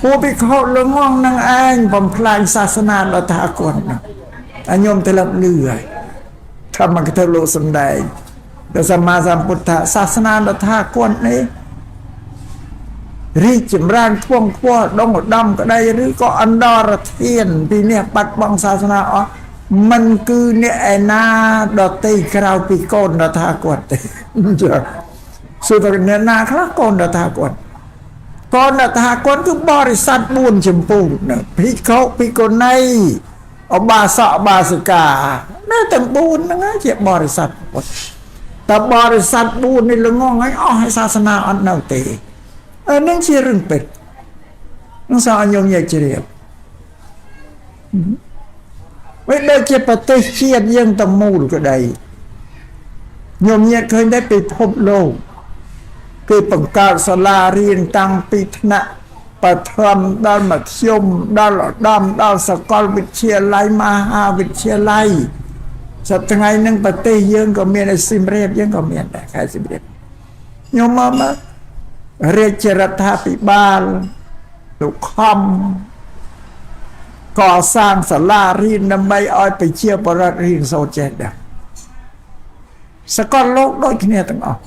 ពួកភិក្ខុល្ងងនឹងឯងបំផ្លាញសាសនាដល់ថាគាត់អញោមទៅលឹកលឺហើយធម្មកថាលោកសម្ដែងព្រះសម្មាសម្ពុទ្ធថាសាសនាដល់ថាគាត់នេះរីកចម្រើនខ្ពង់ខ្ពស់ដងឧត្តមក្តីឬក៏អន្តរធានពីនេះបាត់បង់សាសនាអស់មិនគឺអ្នកឯណាដតីក្រៅពីកូនដល់ថាគាត់ទេសួរថាអ្នកណាខ្លះកូនដល់ថាគាត់កូនដល់ថាគាត់គឺបរិស័ទ4ចម្ពោះភិក្ខុភិក្ខុនីឧបាសកឧបាសិកានៅទាំង4ហ្នឹងជាបរិស័ទពុទ្ធតែបរិស័ទ4នេះល្ងងហើយអស់ហើយសាសនាអត់នៅទេនឹងជារឿងពិតនឹងសោះញោមនិយាយជ្រាបវិញដូចជាប្រទេសជាតិយើងទាំងមូលក្តីញោមញាតឃើញដែរពិភពលោកគេបង្កើតសាលារៀនតាំងពីថ្នាក់បឋមដល់មធ្យមដល់ឧត្តមដល់សាកលវិទ្យាល័យមហាវិទ្យាល័យសប្តាហ៍ថ្ងៃនឹងប្រទេសយើងក៏មានឯស៊ីមរៀបយើងក៏មានដែរខេត្តស៊ីមរៀបញោមមករាជរដ្ឋាភិបាលលោកខំកសាងសាលារៀនដើម្បីឲ្យប្រជាពលរដ្ឋរៀនសូត្រចេះដែរសកលលោកដូចគ្នាទាំងអស់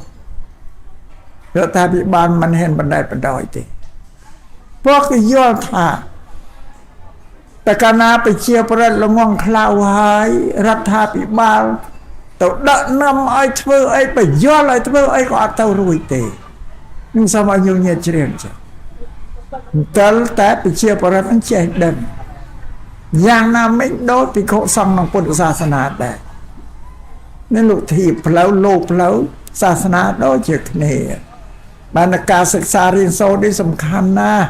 រដ្ឋាភិបាលមិនហ៊ានបណ្តែតបណ្ដោយទេព្រោះគេយល់ថាតែកាលណាប្រជាពលរដ្ឋល្ងងខ្លៅហើយរដ្ឋាភិបាលទៅដឹកនាំឲ្យធ្វើអីបញ្យល់ឲ្យធ្វើអីក៏អត់ទៅរួចទេនឹងសូមឲ្យញញជ្រាបចាតែតែប្រជាពលរដ្ឋនឹងចេះដឹងយ៉ាងណាមិនដូចភិក្ខុសង្ឃក្នុងពុទ្ធសាសនាដែរនេះលោកធីផ្លូវលោកផ្លូវសាសនាដូចជាគ្នាបានការសិក្សារៀនសូត្រនេះសំខាន់ណាស់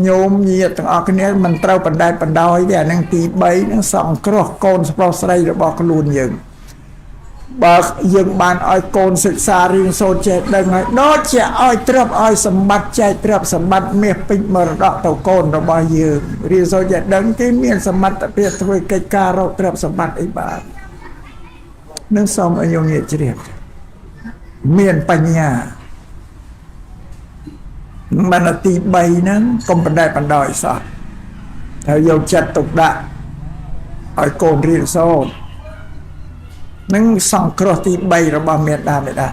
ញោមញាតិទាំងអស់គ្នាមិនត្រូវបណ្តែតបណ្ដោយទេអានឹងទី3នឹងសង្គ្រោះកូនប្រុសស្រីរបស់ខ្លួនយើងបើយើងបានឲ្យកូនសិក្សារៀនសូត្រចេះដឹងហើយដូចជាឲ្យទ្រព្យឲ្យសម្បត្តិចែកទ្រព្យសម្បត្តិមាសពេញមរតកទៅកូនរបស់យើងរៀនសូត្រចេះដឹងគេមានសមត្ថភាពធ្វើកិច្ចការរកទ្រព្យសម្បត្តិអីបាននឹងសូមឲ្យញោមញាតិជ្រាបមានបញ្ញាបានទី3ហ្នឹងកុំបណ្តែតបណ្ដោយសោះហើយយកចិត្តទុកដាក់ឲ្យកូនរៀនសូត្រនឹងសង្គ្រោះទី3របស់មេដាបេដា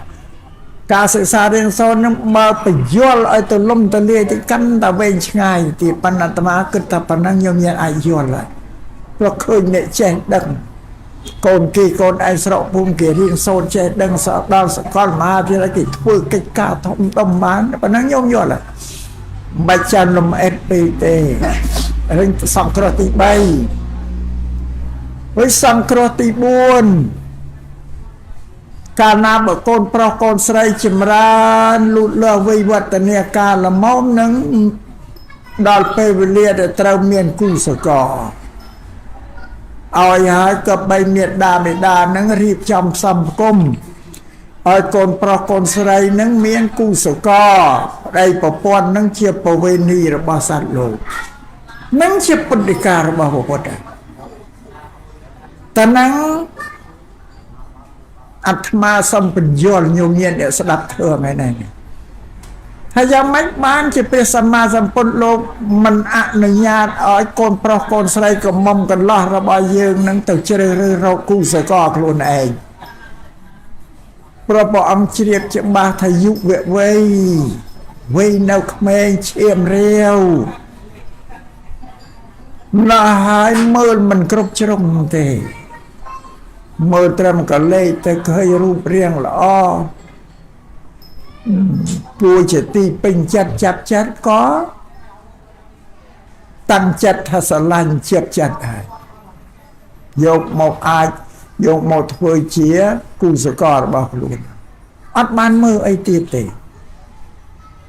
ការសិក្សារៀនសូត្រនឹងបើបញ្យល់ឲ្យទៅលំទៅលាយទៅកាន់តែវែងឆ្ងាយទីប៉ុន្តែអាត្មាគិតថាប៉ុណ្ណឹងខ្ញុំមានអាចយល់ហើយព្រោះឃើញអ្នកចេះដឹងកូនគេកូនឯងស្រុកភូមិគេរៀនសូត្រចេះដឹងដល់សកលមហាវិទ្យាល័យគេធ្វើកិច្ចការធំដុំបានប៉ុណ្ណឹងខ្ញុំយល់ហើយមិនបាច់ចាំលំអិតពេកទេរឿងសង្គ្រោះទី3ហើយសង្គ្រោះទី4កាលណាបើកូនប្រុសកូនស្រីចម្រើនលូតលាស់វ័យវឌ្ឍនាការល្មមនឹងដល់ពេលវេលាដែលត្រូវមានគូសកលឲ្យហើយក៏បីមេដាបេដានឹងរៀបចំផ្សំគុំឲ្យកូនប្រុសកូនស្រីនឹងមានគូសកលប្តីប្រពន្ធនឹងជាប្រវេណីរបស់សត្វលោកនឹងជាពុទ្ធិការបស់ព្រះពុទ្ធតនឹងអាត្មាសំបញ្យល់ញោមញាតិអ្នកស្ដាប់ធម៌ហ្នឹងឯងហើយយ៉ាងម៉េចបានជាព្រះសម្មាសម្ពុទ្ធលោកមិនអនុញ្ញាតឲ្យកូនប្រុសកូនស្រីកមុំកន្លោះរបស់យើងនឹងទៅជ្រើសរើសរកគូសកលខ្លួនឯងព្រោះព្រះអង្គជ្រាបច្បាស់ថាយុវវ័យនៅក្មេងឈាមរាវ là hai mơ mình cướp trong thế mơ trầm cả lệ tới khơi rụp riêng là o bùi chỉ tì bình chặt có tăng chặt hay sẽ lành chặt ai dục một ai dục một thôi chía cùng sự cò bảo luôn ắt ban mơ ấy tiệt tệ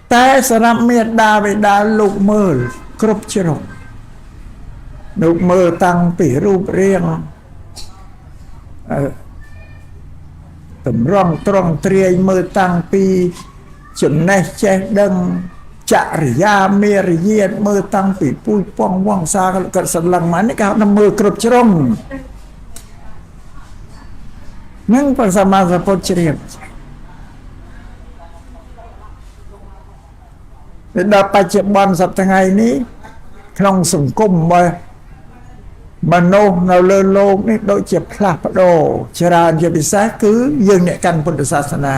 แต่สำหรับเมตตาบิดาลูกมือครบชรกลูกมือตั้งปีรูปเรียงตำร่องตรองเตรียมือตั้งปีจุดในแจดังจริยาเมริเยียนมือตั้งปีปุ้ยป้องว่องซาก็สลังมันนี่ครับน้ำมือครบชรกนั่งปัสมาสะพดเฉียบดับปัจจุบันสัปดาห์นี้คลองสังคมมโนเราเลื่อนโลกนี่โดยเจ็บพลาดโดชราจะพิเศษคือยืนเนี่ยกันพุทธศาสนา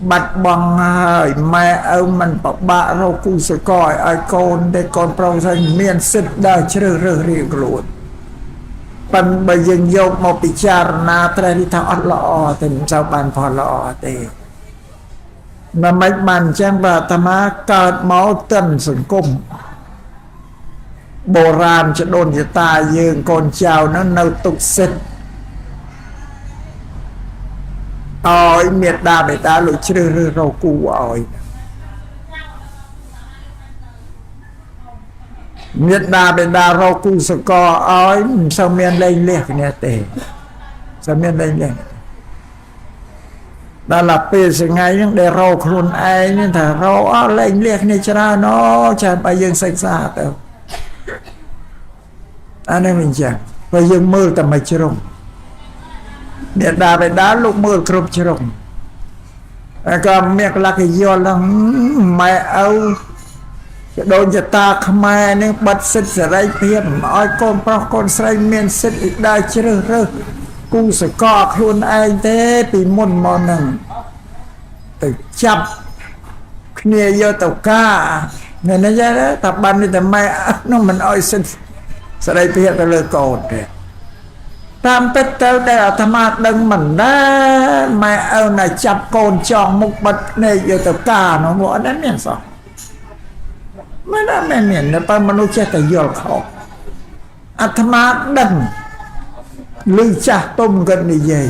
บัดบังหายแม่เอามันปะบะเรากู้สกอยไอโกนได้ก่อนเปล่าใส่เมียนสิทธิ์ได้เชื่อเรื่องเรียกรูดปันใบยังโยกมาพิจารณาตรีทางอัลลอฮ์แต่เจ้าบานพอละอเตมันไม่มันแจ้งว่าธรรมะเกิดเมาเต้นสังคมโบราณจะโดนจะตายยืงคนเจ้านั้นเนาตุกเสร็จอ้อยเมียดาไปตาลุชื่อเรากูอ้อยเมียดาไปตาเรากูสกออ้อยสมัยเลี้ยงเนี่ยเตะสมัยเลี้ยงđã là bề sự ngay nhưng để rau khuôn ai nhưng thà rau lên liệt này cho nó chẳng phải dân sạch xa đâu anh em mình chẳng phải dân mơ tầm mày chứ rồng miệng đà phải đá lúc mơ cướp chứ rồng còn miệng là cái do là mẹ âu đôi cho ta không ai nên bắt xích ra đây phiền ôi con say miên xích đây chứ rơกูสกอครุนไอเต้ปีมุนมอนึงแต่จับเนี่ยเยอะตกก้าเนี่ยนะจ๊ะตับบันนี่แต่ไม่น้องมันอ้อยสิสไลเพียรเลยโกรธเลยตามเป็ดเต้าได้ธรรมะดึงมันได้ไม่เอาไหนจับโกนจองมุกบัดเนี่ยเยอะตกก้าเนาะบอกนั้นเนี่ยสองไม่ได้ไม่เหม็นเนี่ยปมนุษย์แต่ยอดเขาธรรมะดึงลือจ่าต้มกันนี่ใหญ่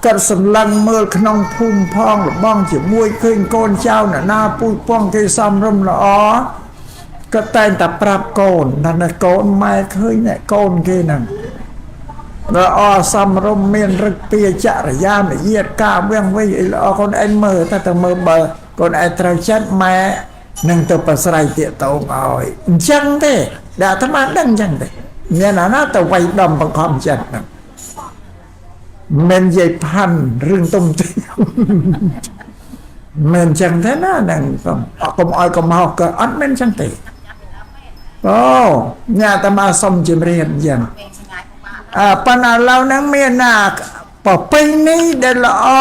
กัดสลังเมื่อขนมพุ่มพองหรือบ้องจีมวยขึ้นโกนเจ้าหน้าปุยป้องที่ซ้ำร่มละอ๋อก็แต่งแต่ปรับโกนนั่นนะโกนไม่เคยเนี่ยโกนกี่นั่นละอ๋อซ้ำร่มเมียนรึกเปียจะระยามเยียดก้าเบื้องไว้ละอ๋อคนไอ้เมื่อแต่เมื่อเบอร์คนไอ้ตราชัดแม่นั่งตัวปัสไลเตี่ยโตงอ่อยจังเต้ด่าธรรมะดังจังเต้เนี่ยนะแต่ไว้ดำประคองจัดนะเมนใหญ่พันเรื่องต้มตีเมนจังแท้น่าดังก็อ้อยก็มาก็อัดเมนจังตีโอ้เนี่ยแต่มาสมจิมเรียนยังปัญหาเรานั่งเมียนาปะไปนี่เดลอ๋อ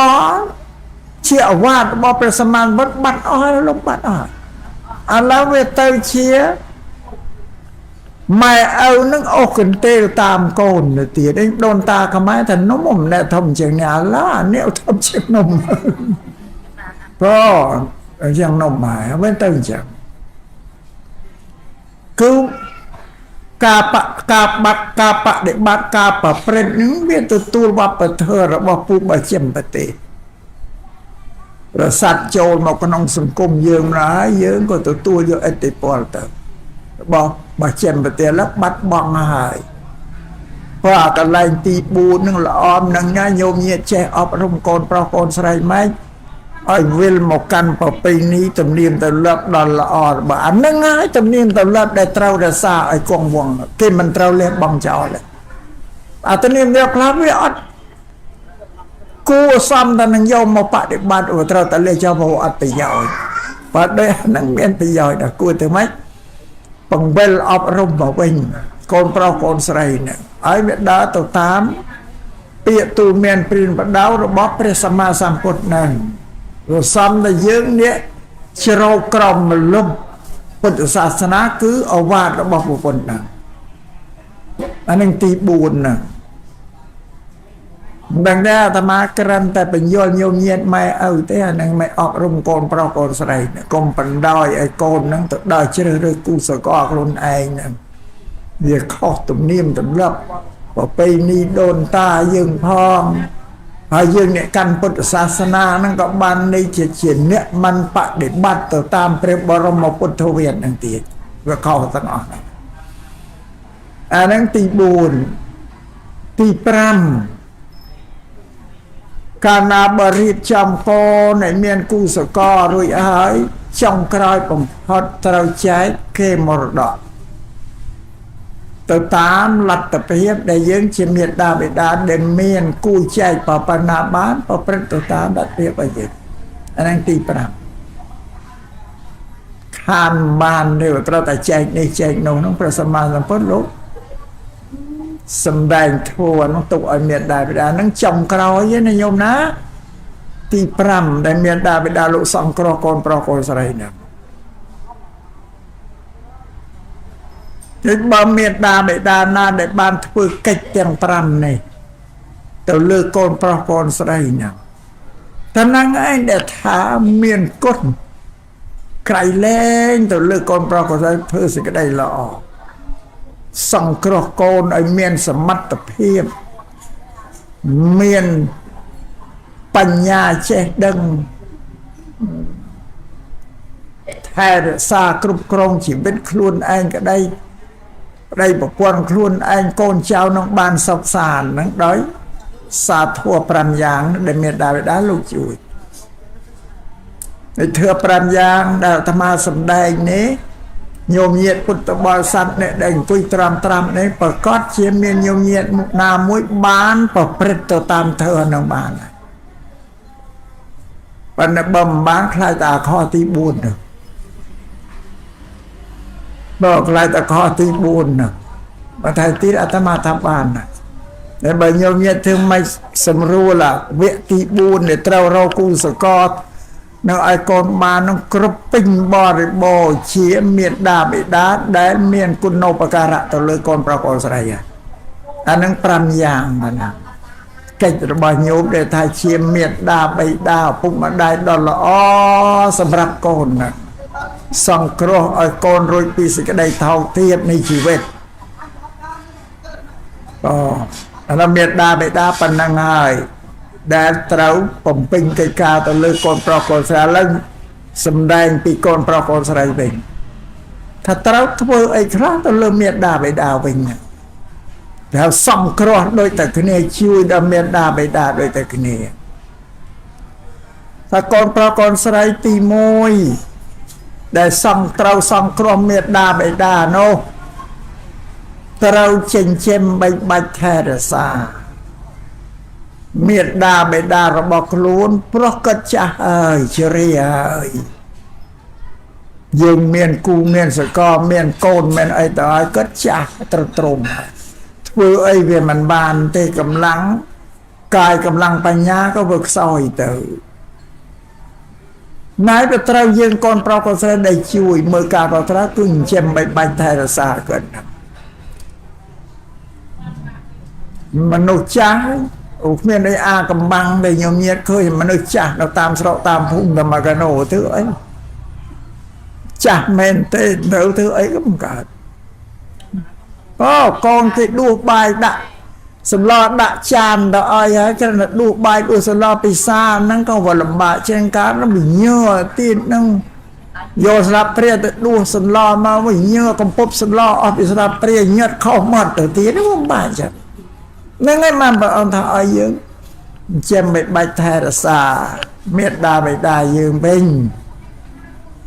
เชี่ยวาดบอประสมานบัดอ้อยลงบัดอ้อยแล้วเวทเชียไม่เอานึกอกกันเตะตามโกนเลยตีได้โดนตาขมายแต่นมเนี่ยทำเชียงเนี่ยล่ะเนี่ยทำเชียงนมก็ยังนมหมายไม่ตื่นจังคือกาปะเด็กบัดกาปะเปรตนึงเวียนตัวว่าเปิดเธอระบบปูบะเจียมปะเตระสัตโจรมาก็น้องสังคมเยืองร้ายเยืองก็ตัวเยอะไอติปอลเตอบอกบาเจ็บเตียแล้วบัดบังหายเพราะกันไล่ตีบูนึงละอมนึงง่ายโยมเงียแจอบรมโกนปลาโกนใส่ไหมไอ้เวลหมกกันพอปีนี้ตำเนียมตะลับดอลละออนบ้านนึงง่ายตำเนียมตะลับได้เต้าได้ซาไอ้กองวงที่มันเต้าเลี้ยบังเจ้าเลยตำเนียมเดียวพลาดวิอัดกูซ้ำแต่นังโยมมาปะเด็กบ้านอุตราตะเลี้ยเจ้าพออัดไปยาวปะได้นังเมียนไปยาวนะกูถึงไหมปังเบลอบรมบ่วิ่งคนเปล่าคนใส่เนี่ยไอ้เม็ดดาตัวตามเปียตูเมียนปรินปะดาวระบบประสมาสัมพุทธนั่นเราซ้ำในยืงเนี้ยชโรกรมมันลุ่ม ពុទ្ធសាសនាគឺអវាទរបស់ព្រះពុទ្ធណាអានឹងទី4ណាដឹងតែអាត្មាក្រាន់តែបញ្យល់ញោមញាតម៉ែឪទេអានឹងមិនអប់រំកូនប្រុសកូនស្រីកុំបណ្ដោយឲ្យកូនហ្នឹងទៅដើរជ្រើសរើសគូស្រករខ្លួនឯងហ្នឹងវាខុសទំនៀមទម្លាប់ប្រពៃណីដូនតាយើងផងហើយយើងអ្នកកាន់ពុទ្ធសាសនាហ្នឹងក៏បាននេះជាអ្នកមិនបដិបត្តិទៅតាមព្រះបរមពុទ្ធវាទហ្នឹងទៀតវាខុសទាំងអស់ហ្នឹងអាហ្នឹងទី4ទី5កាលណាបរិបចំកូនឲ្យមានគូសកលរួចហើយចុងក្រោយបំផុតត្រូវចែកគេមរតកទៅតាមលទ្ធភាពដែលយើងជាមេត្តាបិតាដែលមានគូចែកប៉ុណ្ណាបានប្រព្រឹត្តទៅតាមលទ្ធភាពឲ្យយើងអាហ្នឹងទី5ខានបានឬត្រូវតែចែកនេះចែកនោះហ្នឹងព្រះសម្មាសម្ពុទ្ធលោកសំដែងធម៌នោះទុកឲ្យមេត្តាបិតានឹងចំក្រោយណាញោមណាទី5ដែលមេត្តាបិតាលោកសង្គ្រោះកូនប្រុសកូនស្រីណាដូចបើមេត្តាបិតាណាដែលបានធ្វើកិច្ចទាំង5នេះទៅលើកូនប្រុសកូនស្រីណាតែនឹងឯងដែលថាមានគុណក្រៃលែងទៅលើកូនប្រុសកូនស្រីធ្វើសេចក្តីល្អសង្គ្រោះកូនឲ្យមានសមត្ថភាពមានបញ្ញាចេះដឹងថែរក្សាគ្រប់គ្រងជីវិតខ្លួនឯងក្តីប្តីប្រពន្ធខ្លួនឯងកូនចៅនឹងបានសុខសាន្តនឹងដោយសាធัว5យ៉ាងដែលមានដាបិតាលោកជួយហើយធឿ5យ៉ាងដែលអាត្មាសម្ដែងនេះញោមញាតពុទ្ធបរិស័ទអ្នកដែលអង្គុយត្រាំនេះប្រកាសជាមានញោមញាតណាមួយបានប្រព្រឹត្តទៅតាមធឿនឹងបានប៉ុន្តែបើមិនបានខ្លាចតែខទី4ទៅបើខ្លាចតែខទី4ណាបើថៃទៀតអាត្មាថាបានណាតែបើញោមញាតធ្វើមិនសម្រួលវគ្គទី4ដែលត្រូវរកគូសកលនៅឲ្យកូនបាននឹងគ្រប់ពេញបរិបូរណ៍ជាមេត្តាបិតាដែលមានគុណូបការៈទៅលើកូនប្រុសកូនស្រីអានឹង5យ៉ាងបានណាកិច្ចរបស់ញោមដែលថាជាមេត្តាបិតាឪពុកម្ដាយដ៏ល្អសម្រាប់កូនណាសង្គ្រោះឲ្យកូនរួចពីសេចក្តីថោកទាបនៃជីវិតអានោះមេត្តាបិតាប៉ុណ្ណឹងហើយដែលត្រូវបំពេញកិច្ចការទៅលើកូនប្រុសកូនស្រីឡើងសម្ដែងពីកូនប្រុសកូនស្រីវិញថាត្រូវធ្វើអីខ្លះទៅលើមេត្តាបិតាវិញតែសង្គ្រោះដោយតែគ្នាជួយដល់មេត្តាបិតាដោយតែគ្នាថាកូនប្រុសកូនស្រីទី1ដែលត្រូវសង្គ្រោះមេត្តាបិតានោះត្រូវចិញ្ចឹមបីបាច់ថែរក្សាមេត្តាបិតារបស់ខ្លួនព្រោះគាត់ចាស់ហើយជ្រាហើយយើងមានគូមានសកលមានកូនមានអីទៅហើយគាត់ចាស់ត្រទ្រំធ្វើអីវាមិនបានទេកម្លាំងកាយកម្លាំងបញ្ញាក៏វាខ្សោយទៅណែទៅត្រូវយើងកូនប្រុសកូនស្រីដែលជួយមើលការក៏ត្រូវគឺចិញ្ចឹមបីបាច់ថែរក្សាគាត់មនុស្សចាស់អូគ្មានអីអាកំបាំងដែលញោមញាតឃើញមនុស្សចាស់នៅតាមស្រុកតាមភូមិតាមមកកណូធ្វើអីចាស់មែនទេនៅធ្វើអីក៏មិនកើតអូកូនគេដួសបាយដាក់សម្លដាក់ចានទៅឲ្យហើយគ្រាន់តែដួសបាយដួសសម្លពិសាហ្នឹងក៏វាលំបាកជាងការនឹងវិញើទៀតហ្នឹងយកស្លាបព្រាទៅដួសសម្លមកវិញើកំពប់សម្លអស់ពីស្លាបព្រាញាត់ខុសមកទៅទៀតហ្នឹងមិនបាច់ចឹងហ្នឹងឯងបានព្រះអង្គថាឲ្យយើងចាំមិនបាច់ថែរក្សាមេត្តាបិតាយើងវិញ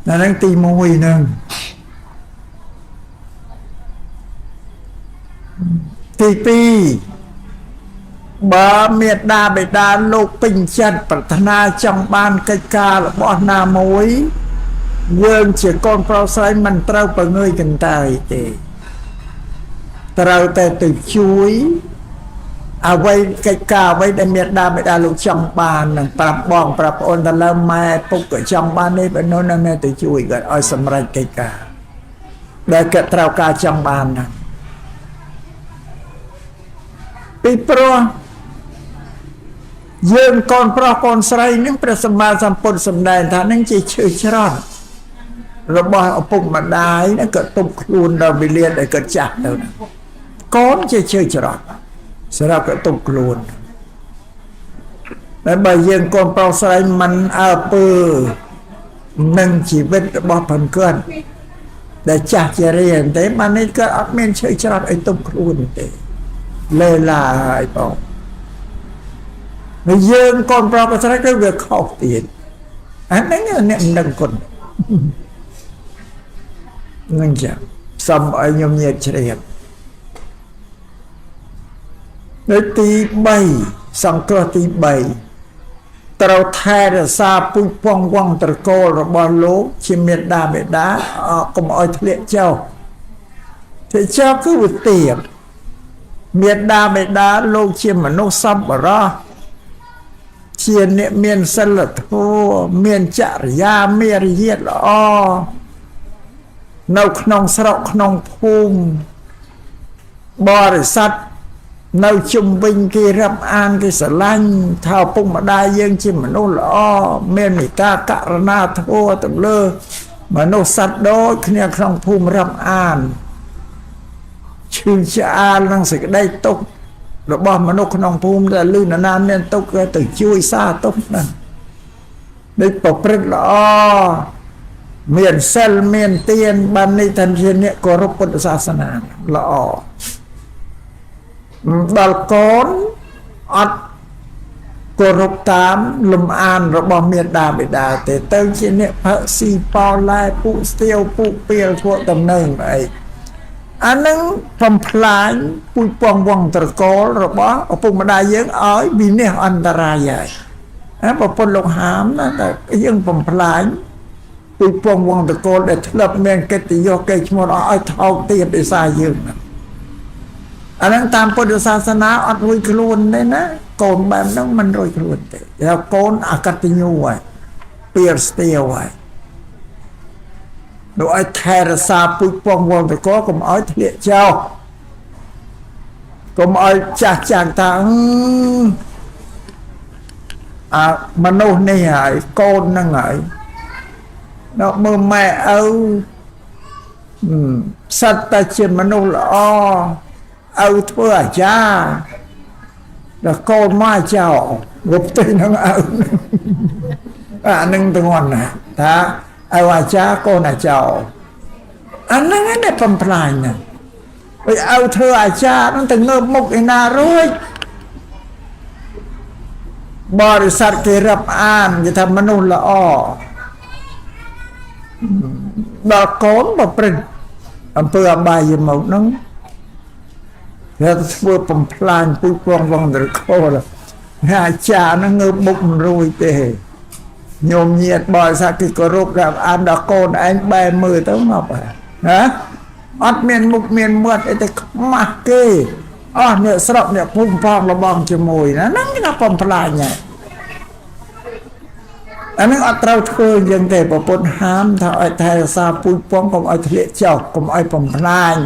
ហ្នឹងទី1ហ្នឹងទី2បើមេត្តាបិតាលោកពេញចិត្តប្រាថ្នាចង់បានកិច្ចការរបស់ណាមួយយើងជាកូនប្រុសស្រីមិនត្រូវប្រងើយកន្តើយទេត្រូវតែទៅជួយអ្វីកិច្ចការអ្វីដែលមេត្តាបិតាលោកចង់បាននឹងប្រាប់បងប្រាប់ប្អូនទៅលើម៉ែពុកក៏ចង់បាននេះបើនោះនឹងទៅជួយគាត់ឲ្យសម្រេចកិច្ចការ ដែលគេត្រូវការចង់បានណាពីព្រោះយើងកូនប្រុសកូនស្រីនឹងព្រះសម្មាសម្ពុទ្ធសម្ដែងថានឹងជាឈឺច្រត់របស់ឪពុកម្ដាយនឹងក៏ទុកខ្លួនដល់វេលាដែលគាត់ចាស់ទៅកូនជាឈឺច្រត់សម្រាប់ក៏ទុកខ្លួនតែបើយើងកូនប្រុសស្រីមិនអើពើនឹងជីវិតរបស់ផងគាត់ដែលចាស់ជារៀនទេបាននេះគាត់អត់មានឈឺច្រត់ឲ្យទុកខ្លួនទេលេឡាហើយបងយើងកូនប្រុសកូនស្រីគឺវាខុសទៀតអាហ្នឹងអ្នកនឹងគុណនឹងចាសុំឲ្យខ្ញុំញាតជ្រាបនៅទី3សង្គ្រោះទី3ត្រូវថែរក្សាពុជពងវងត្រកូលរបស់លោកជាមេត្តាបិតាកុំឲ្យធ្លាក់ចុះធ្លាក់ចុះគឺវិទាបមេត្តាបិតាលោកជាមនុស្សសប្បុរសជាអ្នកមានសិលធម៌មានចរិយាមារយាទល្អនៅក្នុងស្រុកក្នុងភូមិបរិស័ទនៅជុំវិញគេរាប់អានគេស្រឡាញ់ថាឪពុកម្ដាយយើងជាមនុស្សល្អមានមេត្តាករុណាធម៌ទៅលើមនុស្សសត្វដូចគ្នាក្នុងភូមិរាប់អានឈឺឆ្អាលនឹងសេចក្តីទុក្ខរបស់មនុស្សក្នុងភូមិដែលលឺនរណាមានទុក្ខគេទៅជួយសាទុក្ខហ្នឹងដូចប្រព្រឹត្តល្អមានសិលមានទានបាននេះថាជាអ្នកគោរពពុទ្ធសាសនាល្អដល់កូនអត់គោរពតាមលំអានរបស់មេត្តាបិតាទេទៅជាអ្នកផឹកស៊ីប៉ោឡែពុស្ទាវពុពីលធ្វើដំណើរអីអានឹងបំផ្លាញពុជពងវងត្រកូលរបស់ឪពុកម្ដាយយើងឲ្យវិនិច្ឆ័យអន្តរាយហើយប្រពន្ធលោកហាមណាតែយើងបំផ្លាញពុជពងវងត្រកូលដែលធ្លាប់មានកិត្តិយសកេរ្តិ៍ឈ្មោះឲ្យថោកទាបដោយសារយើងណាអានឹងតាមពុទ្ធសាសនាអត់រួចខ្លួនទេណាកូនបែបហ្នឹងមិនរួចខ្លួនទេតែកូនអកតញ្ញូហើយពីរស្ទាវហើយនោះឲ្យថែរក្សាពុជពងវងត្រកូលកុំឲ្យធ្លាក់ចោលកុំឲ្យចាស់ចាំងថាមនុស្សនេះហើយកូនហ្នឹងហើយដល់មើលម៉ែឪសត្វតែជាមនុស្សល្អឪធ្វើអាចារ្យដល់កូនមកចោលរົບទៅនឹងឪអានឹងទាំងអស់ណាថាឪអាចារ្យកូនអាចោលអានឹងឯងបំផ្លាញណាឲ្យឪធ្វើអាចារ្យនឹងទៅងើបមុខឯណារួចបរិស័ទគេរាប់អានគេថាមនុស្សល្អដល់កូនប្រព្រឹត្តអំពើអបាយមុខហ្នឹងគេធ្វើបំផ្លាញពុជពងវងត្រកូលអាចារ្យហ្នឹងងើបមុខមិនរួចទេញោមញាតបរិស័ទគេគោរពរាប់អានដល់កូនឯងបែរមើលទៅមកណាអត់មានមុខមានមាត់អីទៅខ្មាស់គេអស់អ្នកស្រុកអ្នកភូមិផងលបងជាមួយណាហ្នឹងគេថាបំផ្លាញហ្នឹងអានឹងអត់ត្រូវធ្វើយ៉ាងទេប្រពុតហាមថាឲ្យថែរក្សាពុជពងកុំឲ្យធ្លាក់ចុះកុំឲ្យបំផ្លាញ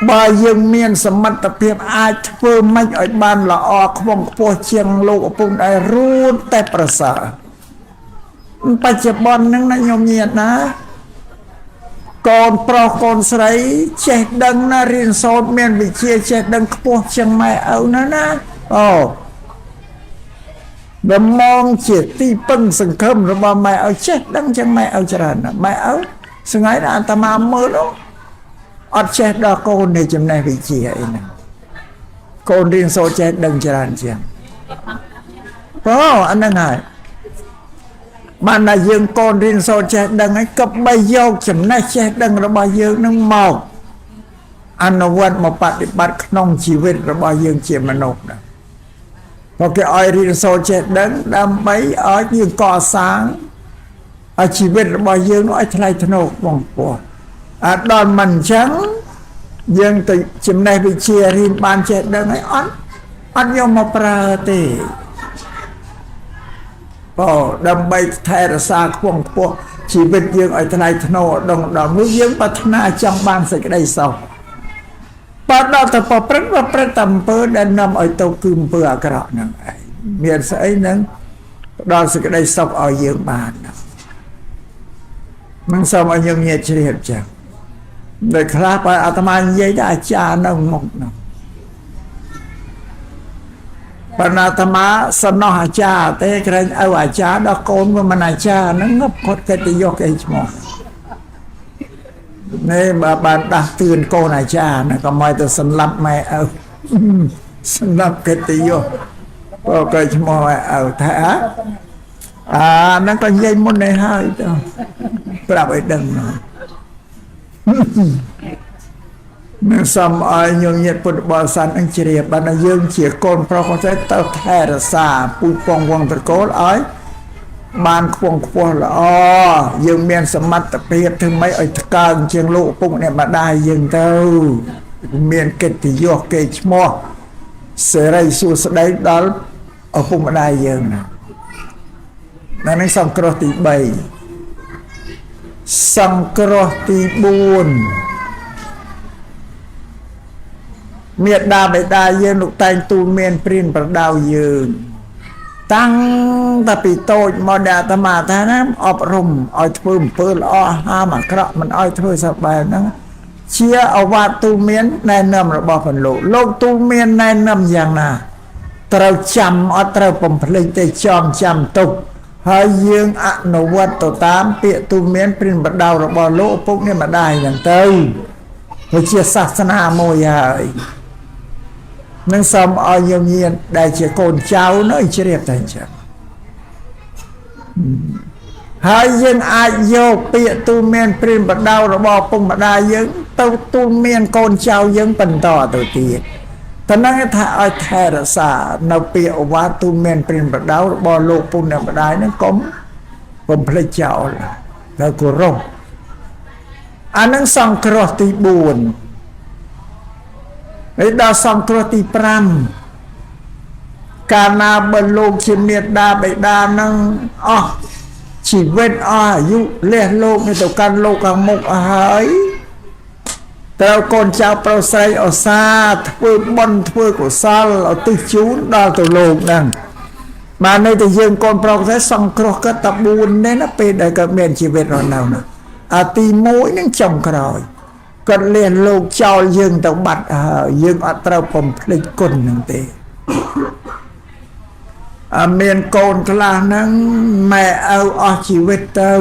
បើយើងមានសមត្ថភាពអាចធ្វើម៉េចឲ្យបានល្អខ្ពង់ខ្ពស់ជាងលោកឪពុកម្ដាយរួចតែប្រសើរបច្ចុប្បន្នហ្នឹងណាញោមញាតណាកូនប្រុសកូនស្រីចេះដឹងណារៀនសូត្រមានវិជ្ជាចេះដឹងខ្ពស់ជាងម៉ែឪណាអូដំណងជាទីពឹងសង្ឃឹមរបស់ម៉ែឪចេះដឹងជាងម៉ែឪច្រើនណាម៉ែឪស្ងាយណាអាត្មាមើលអត់ចេះដល់កូននៃចំណេះវិជ្ជាអីហ្នឹងកូនរៀនសូត្រចេះដឹងច្រើនជាងអូអាហ្នឹងហើយបានតែយើងកូនរៀនសូត្រចេះដឹងហើយក៏បីយកចំណេះចេះដឹងរបស់យើងនឹងមកអនុវត្តមកបប្រតិបត្តិក្នុងជីវិតរបស់យើងជាមនុស្សដែរព្រោះគេឲ្យរៀនសូត្រចេះដឹងដើម្បីឲ្យយើងកសាងឲ្យជីវិតរបស់យើងនោះឲ្យថ្លៃថ្នូរបងប្អូនដល់មិនអញ្ចឹងយើងទៅចំណេះវិជ្ជារៀនបានចេះដឹងហើយអត់យកមកប្រើទេ บ่ដើម្បីថែរក្សាខ្ពង់ខ្ពស់ជីវិតយើងឲ្យថ្លៃថ្នូរដងដល់នោះយើងប្រាថ្នាចង់បានសេចក្តីសុខបើដល់ទៅប្រព្រឹត្តតាមអំពើដែលនាំឲ្យទៅគឺអំពើអាក្រក់ហ្នឹងឯងមានស្អីហ្នឹងផ្ដល់សេចក្តីសុខឲ្យយើងបានមិនសូមឲ្យយើងញាតជ្រាបចឹងដោយខ្លះបើអាត្មានិយាយដល់អាចារ្យនៅមុខហ្នឹងបណ្ណាអាត្មាសំណោះអាចារ្យទេក្រែងឲ្យអាចារ្យដល់កូនមិនអាចារ្យហ្នឹងងឹបគាត់កិត្តិយសគេឈ្មោះនេះបើបានដាស់តឿនកូនអាចារ្យណាក៏មកទៅសម្លាប់ម៉ែឪសម្លាប់កិត្តិយសបើគេឈ្មោះម៉ែឪថាហ្នឹងក៏និយាយមុននេះហើយទៅប្រាប់ឲ្យដឹងនឹងសំឲ្យញញញាតពុទ្ធបរិស័ទនឹងជ្រាបបានយើងជាកូនប្រុសក៏ទៅថែរក្សាពូជពងវង្សត្រកូលឲ្យបានខ្ពង់ខ្ពស់ល្អយើងមានសមត្ថភាពធ្វើម៉េចឲ្យថ្កើងជាងលោកឪពុកអ្នកម្ដាយយើងទៅមានកិត្តិយសគេឈ្មោះសេរីសួស្តីដល់ឪពុកម្ដាយយើងណានេះសង្គ្រោះទី3សង្គ្រោះទី4មេដាបេដាយើងលោកតែងទូលមានព្រានប្រដៅយើងតាំងតែពីតូចមកដល់អាត្មាថាណាអប់រំឲ្យធ្វើអំពើល្អហាមអាក្រក់មិនឲ្យធ្វើសបែបហ្នឹងជាអវាទទូលមានណែនាំរបស់ព្រះលោកទូលមានណែនាំយ៉ាងណាត្រូវចាំអត់ត្រូវបំភ្លេចទេចងចាំទុកហើយយើងអនុវត្តទៅតាមពាក្យទូលមានព្រានប្រដៅរបស់លោកឪពុកនេះម្ដាយហ្នឹងទៅវាជាសាសនាមួយហើយនឹងសូមឲ្យយើងញាតដែលជាកូនចៅនៅជ្រាបតែអញ្ចឹងហើយយើងអាចយកពាក្យទូលមានព្រានប្រដៅរបស់ពុកម្ដាយយើងទៅទូលមានកូនចៅយើងបន្តទៅទៀតតែនឹងថាឲ្យថែរក្សានៅពាក្យអវាទទូលមានព្រានប្រដៅរបស់លោកពុកម្ដាយហ្នឹងកុំបំភ្លេចចោលទៅគោរពអានឹងសង្គ្រោះទី4ហើយដល់សង្គ្រោះទី5កាលណាបើលោកជាមេដាបេដានឹងអស់ជីវិតអស់អាយុលះលោកនេះទៅកាន់លោកខាងមុខហើយត្រូវកូនចៅប្រុសស្រីឧស្សាហ៍ធ្វើបុណ្យធ្វើកុសលឧទ្ទិសជូនដល់ទៅលោកហ្នឹងបានន័យថាយើងកូនប្រុសស្រីសង្គ្រោះគាត់តែ4នេះណាពេលដែលគាត់មានជីវិតរស់នៅណាអាទី1នឹងចុងក្រោយគាត់លះលោកចោលយើងទៅបាត់ហើយយើងអត់ត្រូវបំភ្លេចគុណនឹងទេមានកូនខ្លះហ្នឹងម៉ែឪអស់ជីវិតទៅ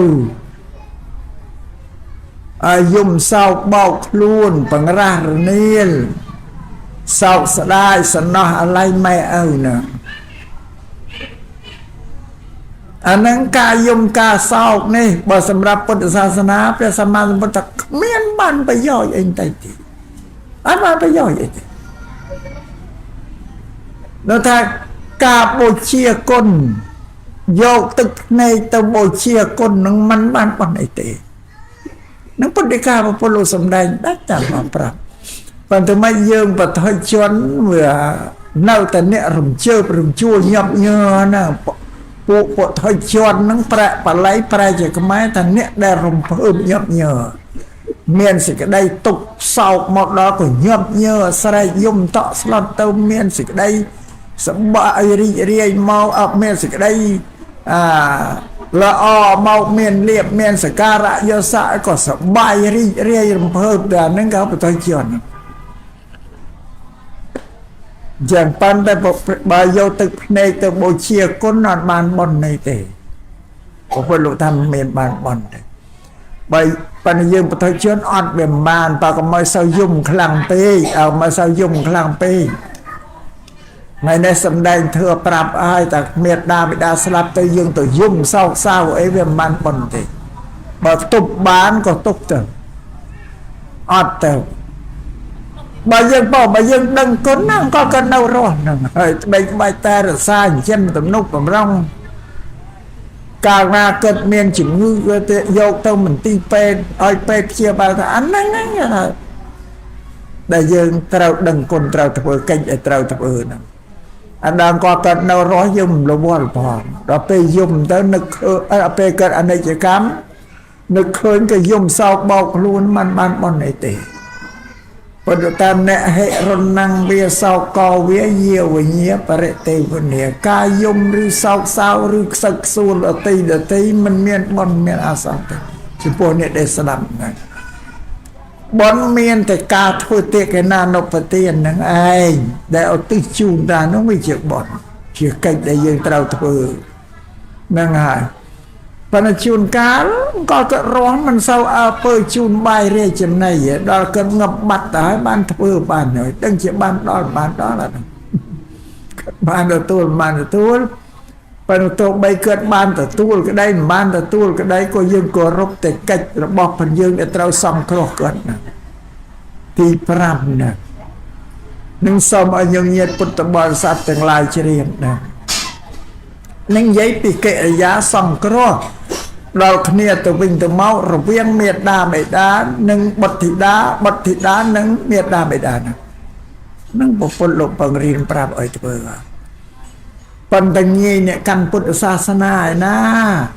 យំសោកបោកខ្លួនបង្រាស់រនាលសោកស្ដាយសំណោះអាល័យម៉ែឪហ្នឹងអានឹងការយំការសោកនេះបើសម្រាប់ពុទ្ធសាសនាព្រះសម្មាសម្ពុទ្ធថាគ្មានបានប្រយោជន៍អីទេអត់បានប្រយោជន៍អីទេដល់ថាការបូជាគុណយកទឹកភ្នែកទៅបូជាគុណនឹងមិនបានបន់អីទេនឹងពុទ្ធដីកាព្រះពុទ្ធលោកសម្ដែងដាច់តាមមកប្រាប់ប៉ុន្តែមិនយើងបទិជនវានៅតែអ្នករំជើបរំជួលញាប់ញ័រណាពួកពុទ្ធជននឹងប្រៈបល័យប្រែជាខ្មែរថាអ្នកដែលរំភើបញាប់ញ័រមានសេចក្តីទុក្ខសោកមកដល់ក៏ញាប់ញ័រស្រែកយំតក់ស្លុតទៅមានសេចក្តីសម្បត្តិរីករាយមកអត់មានសេចក្តីល្អមកមានលៀបមានសក្ការៈយស័ក្តិក៏សប្បាយរីករាយរំភើបតែហ្នឹងក៏ពុទ្ធជនយ៉ាងប៉ុន្តែបើយកទឹកភ្នែកទៅបូជាគុណអត់បានបុណ្យនេះទេព្រះពុទ្ធលោកថាមានបានបុណ្យទេបើប៉ុន្តែយើងពុទ្ធជនអត់វាបានបើក៏មិនសូវយំខ្លាំងពេកមិនសូវយំខ្លាំងពេកថ្ងៃនេះសំដែងធ្វើប្រាប់ឲ្យតែមេត្តាបិតាស្លាប់ទៅយើងទៅយំសោកសៅអីវាមិនបានបុណ្យទេបើទប់បានក៏ទប់ទៅអត់ទៅបើយើងដឹងគុណហ្នឹងក៏នៅរស់ហ្នឹងហើយត្បិតបាច់តែរសាចិញ្ចឹមទំនុកបំរុងកាលណាកើតមានជំងឺវាទៅយកទៅមន្ទីរពេទ្យឲ្យពេទ្យព្យាបាលថាអាហ្នឹងដែលយើងត្រូវដឹងគុណត្រូវធ្វើកិច្ចឲ្យត្រូវធ្វើហ្នឹង anh đang có cần đâu rói dùng là vô phòng đó bây dùng tới nực bây cần anh ấy chỉ cắm nực khơi cái dùng sau bọc luôn man ban bọn này tỉ phần tam nè hệ rôn năng bia sau co vía nhiều với nhía và rệ tì vườn nè ca dùng rư sau sau rư sạc xu là tì mình miên bọn miên à sao tì chứ bộ nè để sẵn này bọn miên thì ca thôi tì cái nà nộp và tiền nâng ai để ở tư chùn ra nó mới chịu bọn chỉ cách để dương trao thử nâng hài và nó chùn cá có cái rón mình sau bơi chùn bay ra chừng này đó cần ngập bạch ở ban thưa bàn rồi đừng chỉ ban đó là ban được tuôn và nó tôi bay cất ban từ tuôn cái đây ban từ tuôn cái đấy có dương cổ rốc để cách nó bọc phần dương để trao xong khổ cất thì pram nè nhưng xong ở những nhiệt bút tập bò sát từng lai chỉ riêng nè nhưng giấy bị kệ giá xong khổ đào khnia từ vinh từ máu rồi viên miệt đá nâng bật thị đá nâng miệt đá nâng bộ phận lục bằng riêng prab ở từ bờ phần tình nhi nè căn phật sa sana na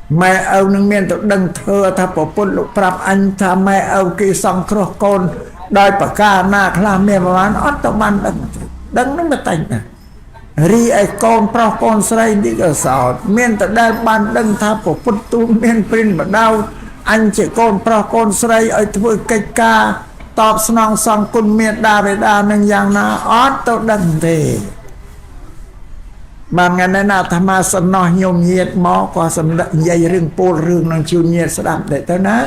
mẹ ông nâng miền tự đăng thơ thà bộ phận lục prab anh thà mẹ ông kỳ xong khổ con đòi bà ca na khla mẹ mà bán ót tao ban đăng nó mà tành nè ri ai con pro con sray đi ở sọ miền tự đai ban đăng thà bộ phận tu miền prin mà đau anh chỉ con pro con sray ở thôi cây ca tọp song song quân miền đa về đa nâng giang na ót tao đăng thì bạn ngày nay nào tham gia sân nói nhôm nhiệt mó qua sân dây rừng pol rừng năng chiêu nhiệt sẽ làm để tới nó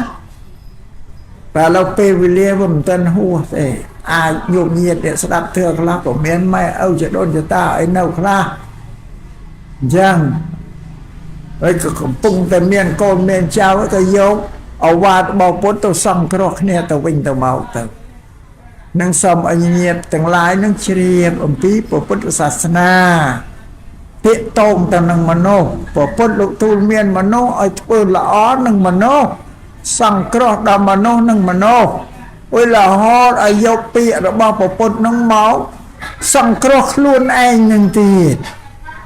và lâu pe vilia vùng tân hua để ai nhôm nhiệt để sẽ làm thường là của miền mai âu sẽ đôn cho ta ở đâu ra rằng ấy cái bung từ miền cồn miền trao cái dấu ở qua bao bốn tàu sông cái rock này tàu vinh tàu màu tàu năng sông ở nhiệt từng lái năng chia ẩm tí của Phật sát na tiện tông tầng nâng mà nô và phật lục tu miên mà nô ở phương là ó nâng mà nô sang krok đà mà nô nâng mà nô ôi là ho ở dâu bịa đó bao của phật nâng máu sang krok luôn anh nâng tiền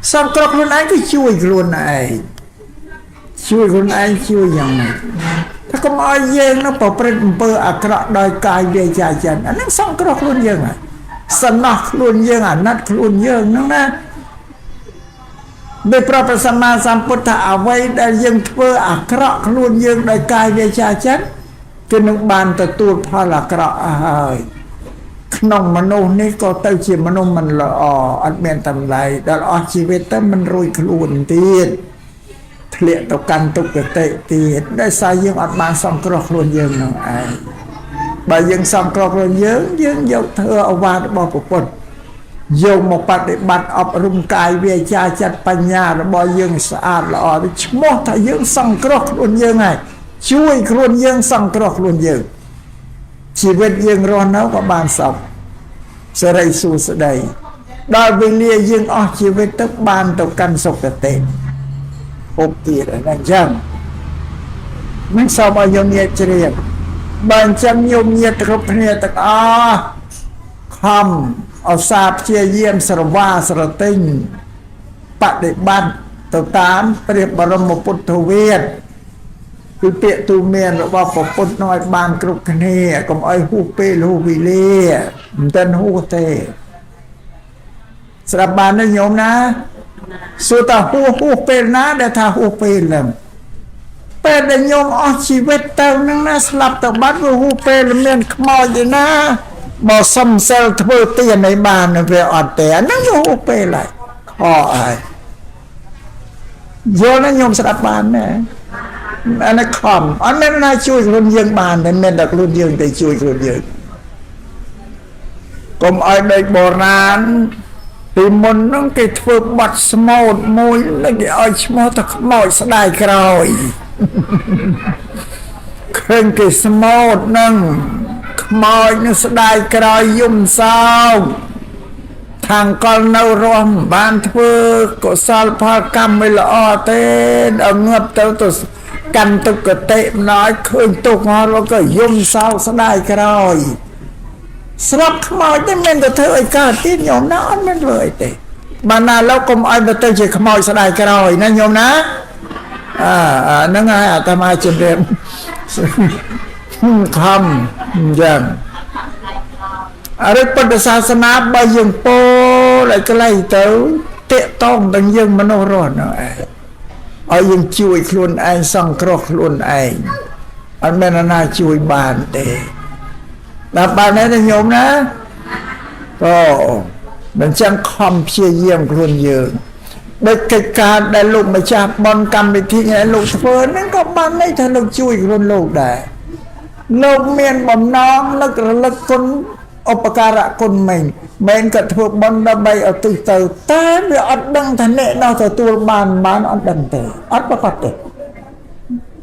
sang krok luôn anh cái chui luôn anh chuiอย่างnàyถ้าก็มาเย็นนะพอเป็นเปิดอักระโดยกายเดียใจจันอันนั้นsang krok luônยังไงสนักluônยังอ่ะนัดluônยังนั่นนะโดยพระประสัมมาสัมพุทธะเอาไว้ได้ยังเพื่ออักระล้วนยังได้กายได้ชาชัดจนนึกบานแต่ตัวพระละกระหายขนมมโนนี่ก็เต้าเชี่ยมโนมันละอ่ออันเมียนตำไรแต่อ่อชีวิตแต่มันรวยขลุ่นตีดเทเลตกันตุกเตะตีดได้สายยังอัดบานสองกระล้วนยังน้องไอ้ใบยังสองกระล้วนยังยกเธอเอาวาดบอกปุปdùng một bát để bắt ấp rung cài về cha chặt bánh nhà là bao dương sạch là ở đây một thằng dương sang krok luôn dương này chui luôn dương sang krok luôn dương chỉ biết dương ron nấu có bàn sọc sẽ đây su sẽ đây đòi về lia dương ở chỉ biết tức bàn tàu căn sọc cái tên hộp tiền ở đằng chân mình sao bao nhiêu nhiệt chơi bàn chân nhiều nhiệt rụp nhiệt tất không ở xa chia diêm sờ va sờ tinh bát để ban tàu tám приемบรมពុទ្ធវេទគឺពាក្យទូមានរបស់ព្រះពុទ្ធnóiបានគ្រប់គ្នាកុំឲ្យហួសពេលហួសវេលាមិនទាន់ហួសទេស្រាប់បានទេញោមណាសួរថាហួសពេលណាដែលថាហួសពេលហ្នឹងពេលដែលញោមអស់ជីវិតទៅហ្នឹងណាស្លាប់ទៅបាត់វាហួសពេលមានខ្មោចទេណាមកសំសិលធ្វើទានឲ្យបានវាអត់ទេអាហ្នឹងវាហួសពេលហើយខអើយយល់ណាញោមស្ដាប់បានណាអានេះខំអត់មានណាជួយខ្លួនយើងបានតែមានតែខ្លួនយើងទៅជួយខ្លួនយើងកុំឲ្យដូចបុរាណពីមុនហ្នឹងគេធ្វើបាត់ស្មូតមួយនឹងគេឲ្យឈ្មោះថាខ្មោចស្ដាយក្រោយឃើញគេស្មូតហ្នឹងខ្មោចនឹងស្ដាយក្រោយយំសោកខាងកលនៅរស់បានធ្វើកុសលផលកម្មមិនល្អទេដល់ងាប់ទៅកាន់ទុគតិម្ដងឃើញទុកមកលោកក៏យំសោកស្ដាយក្រោយស្រាប់ខ្មោចទេមិនទៅធ្វើឲ្យកើតទៀតញោមណាអត់មានធ្វើអីទេ បានណាលោកកុំឲ្យទៅជាខ្មោចស្ដាយក្រោយណាញោមណាហ្នឹងហើយអាត្មាជំរាបខំយ៉ាងអរិយពុទ្ធសាសនាបើយើងពោលឲ្យខ្លីទៅតេតងទាំងយើងមនុស្សរស់នោះឯងឲ្យយើងជួយខ្លួនឯងសង្គ្រោះខ្លួនឯងអត់មានណាជួយបានទេដល់បានទេញោមណាក៏មិនចឹងខំព្យាយាមខ្លួនយើងដូចកិច្ចការដែលលោកម្ចាស់បនកម្មវិធីដែលលោកធ្វើហ្នឹងក៏បានន័យថាលោកជួយខ្លួនលោកដែរលោកមានបំណងនឹករលឹកគុណឧបការៈគុណមិនក៏ធ្វើបនដើម្បីឧទ្ទិសទៅតែវាអត់ដឹងថាអ្នកនោះទទួលបានអត់ដឹងទេអត់ប្រកបទេ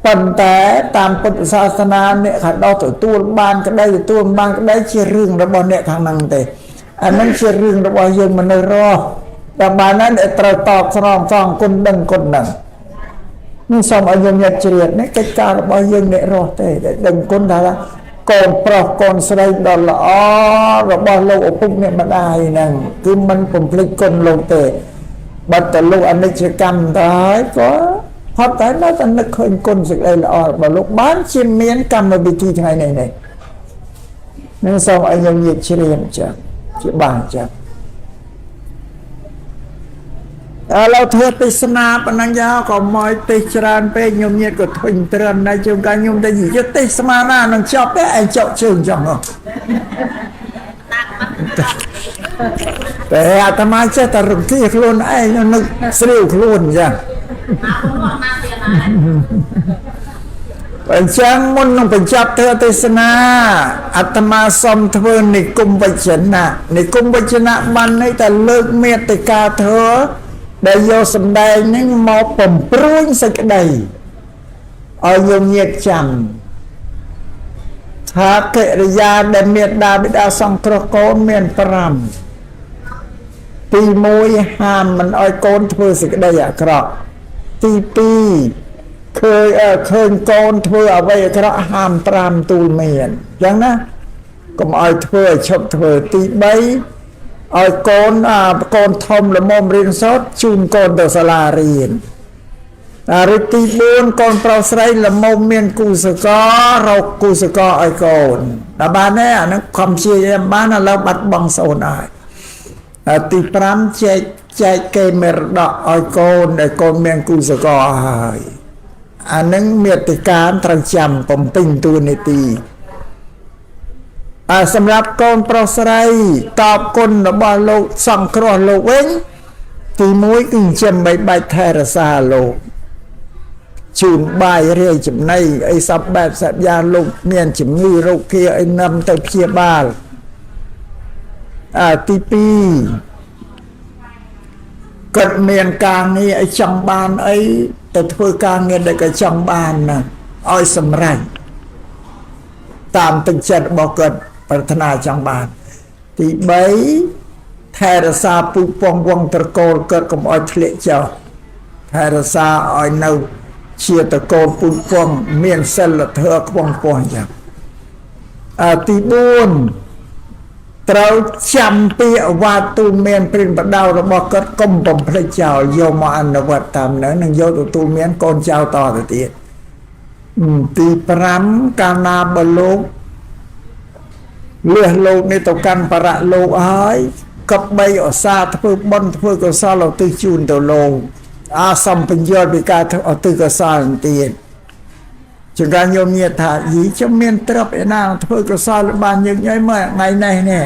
ប៉ុន្តែតាមពុទ្ធសាសនាអ្នកខាងដោះទទួលបានក្តីទទួលបានក្តីជារឿងរបស់អ្នកខាងហ្នឹងទេអានឹងជារឿងរបស់យើងមនុស្សរស់តែបានណាអ្នកត្រូវតបស្នងសងគុណដឹងគុណហ្នឹងនេះសូមឲ្យយើងញាត់ជ្រាបនេះកិច្ចការរបស់យើងអ្នករស់ទេដែលដឹងគុណថាកូនប្រុសកូនស្រីដ៏ល្អរបស់លោកឪពុកអ្នកម្ដាយហ្នឹងគឺមិនបំភ្លេចគុណលោកទេបើតើលោកអនិច្ចកម្មទៅហើយក៏ហត់តែនៅតែនឹកឃើញគុណសេចក្តីល្អរបស់លោកបានជាមានកម្មវិធីថ្ងៃនេះនឹងសូមឲ្យយើងញាត់ជ្រាបចា៎ជាបានចា៎ឥឡូវធ្វើទេសនាប៉ុណ្ណឹងយកក៏មកទេសច្រើនពេកខ្ញុំញាតក៏ធុញទ្រាំដែរជួនកាលខ្ញុំទៅនិយាយទេសនាណានឹងចប់ទេឯងចកជើងចង់តែអាត្មាចេះតែរំគាខ្លួនឯងនឹកស្រីវខ្លួនចឹងបើចឹងមុននឹងបញ្ចប់ធ្វើទេសនាអាត្មាសូមធ្វើនិគមវចនៈនិគមវចនៈបានន័យថាលើកមេត្តាធ្វើដែលយកសម្ដែងនឹងមកបំព្រួញសេចក្តីឲ្យយើងញាតចាំថាកិរិយាដែលមេត្តាបិតាសង្គ្រោះកូនមាន5ទី1ហាមមិនឲ្យកូនធ្វើសេចក្តីអាក្រក់ទី2ឃើញកូនធ្វើអ្វីអាក្រក់ហាម5ទូលមានអញ្ចឹងណាកុំឲ្យធ្វើឲ្យឈប់ធ្វើទី3ឲ្យកូនធំល្មមរៀនសូត្រជូនកូនទៅសាលារៀនឬទី4កូនប្រុសស្រីល្មមមានគូសករកគូសករឲ្យកូនដល់បានទេអានឹងខំព្យាយាមបានឥឡូវបាត់បង់សូនហើយទី5ចែកគេមរតកឲ្យកូនដែលកូនមានគូសករហើយអានឹងមេត្តាត្រូវចាំបំពេញតួនាទីសម្រាប់កូនប្រុសស្រីតបគុណរបស់លោកសង្គ្រោះលោកវិញទី1គឺចិញ្ចឹមបីបាច់ថែរក្សាលោកជូនបាយរាយចំណីអីសពបែបសត្វយ៉ាងលោកមានជំងឺរោគគាអីនាំទៅព្យាបាលទី2គាត់មានការងារឲ្យចង់បានអីទៅធ្វើការងារដែលគាត់ចង់បានណាឲ្យសម្រេចតាមទឹកចិត្តរបស់គាត់ប្រាថ្នាចង់បានទី3ថែរក្សាពូជពងវងត្រកូលគាត់កុំឲ្យធ្លាក់ចុះថែរក្សាឲ្យនៅជាត្រកូលពូជពងមានសិលធម៌ខ្ពង់ខ្ពស់អញ្ចឹងទី4ត្រូវចាំពាក្យវាទូលមានព្រិនបដៅរបស់គាត់កុំបំភ្លេចចោលយកមកអនុវត្តតាមនឹងយកទទួលមានកូនចៅតទៅទៀតទី5កាលណាបើលោកលះលោកនេះទៅកាន់បរៈលោកហើយកបីឧស្សាហ៍ធ្វើបុណ្យធ្វើកុសលឧទ្ទិសជូនទៅលោកសំបញ្ញល់ពីការឧទ្ទិសកុសលទៀតចង្កាញោមញាតថាយីចាំមានទ្រព្យឯណាធ្វើកុសលបានយើងញ៉ៃមើលថ្ងៃនេះនេះ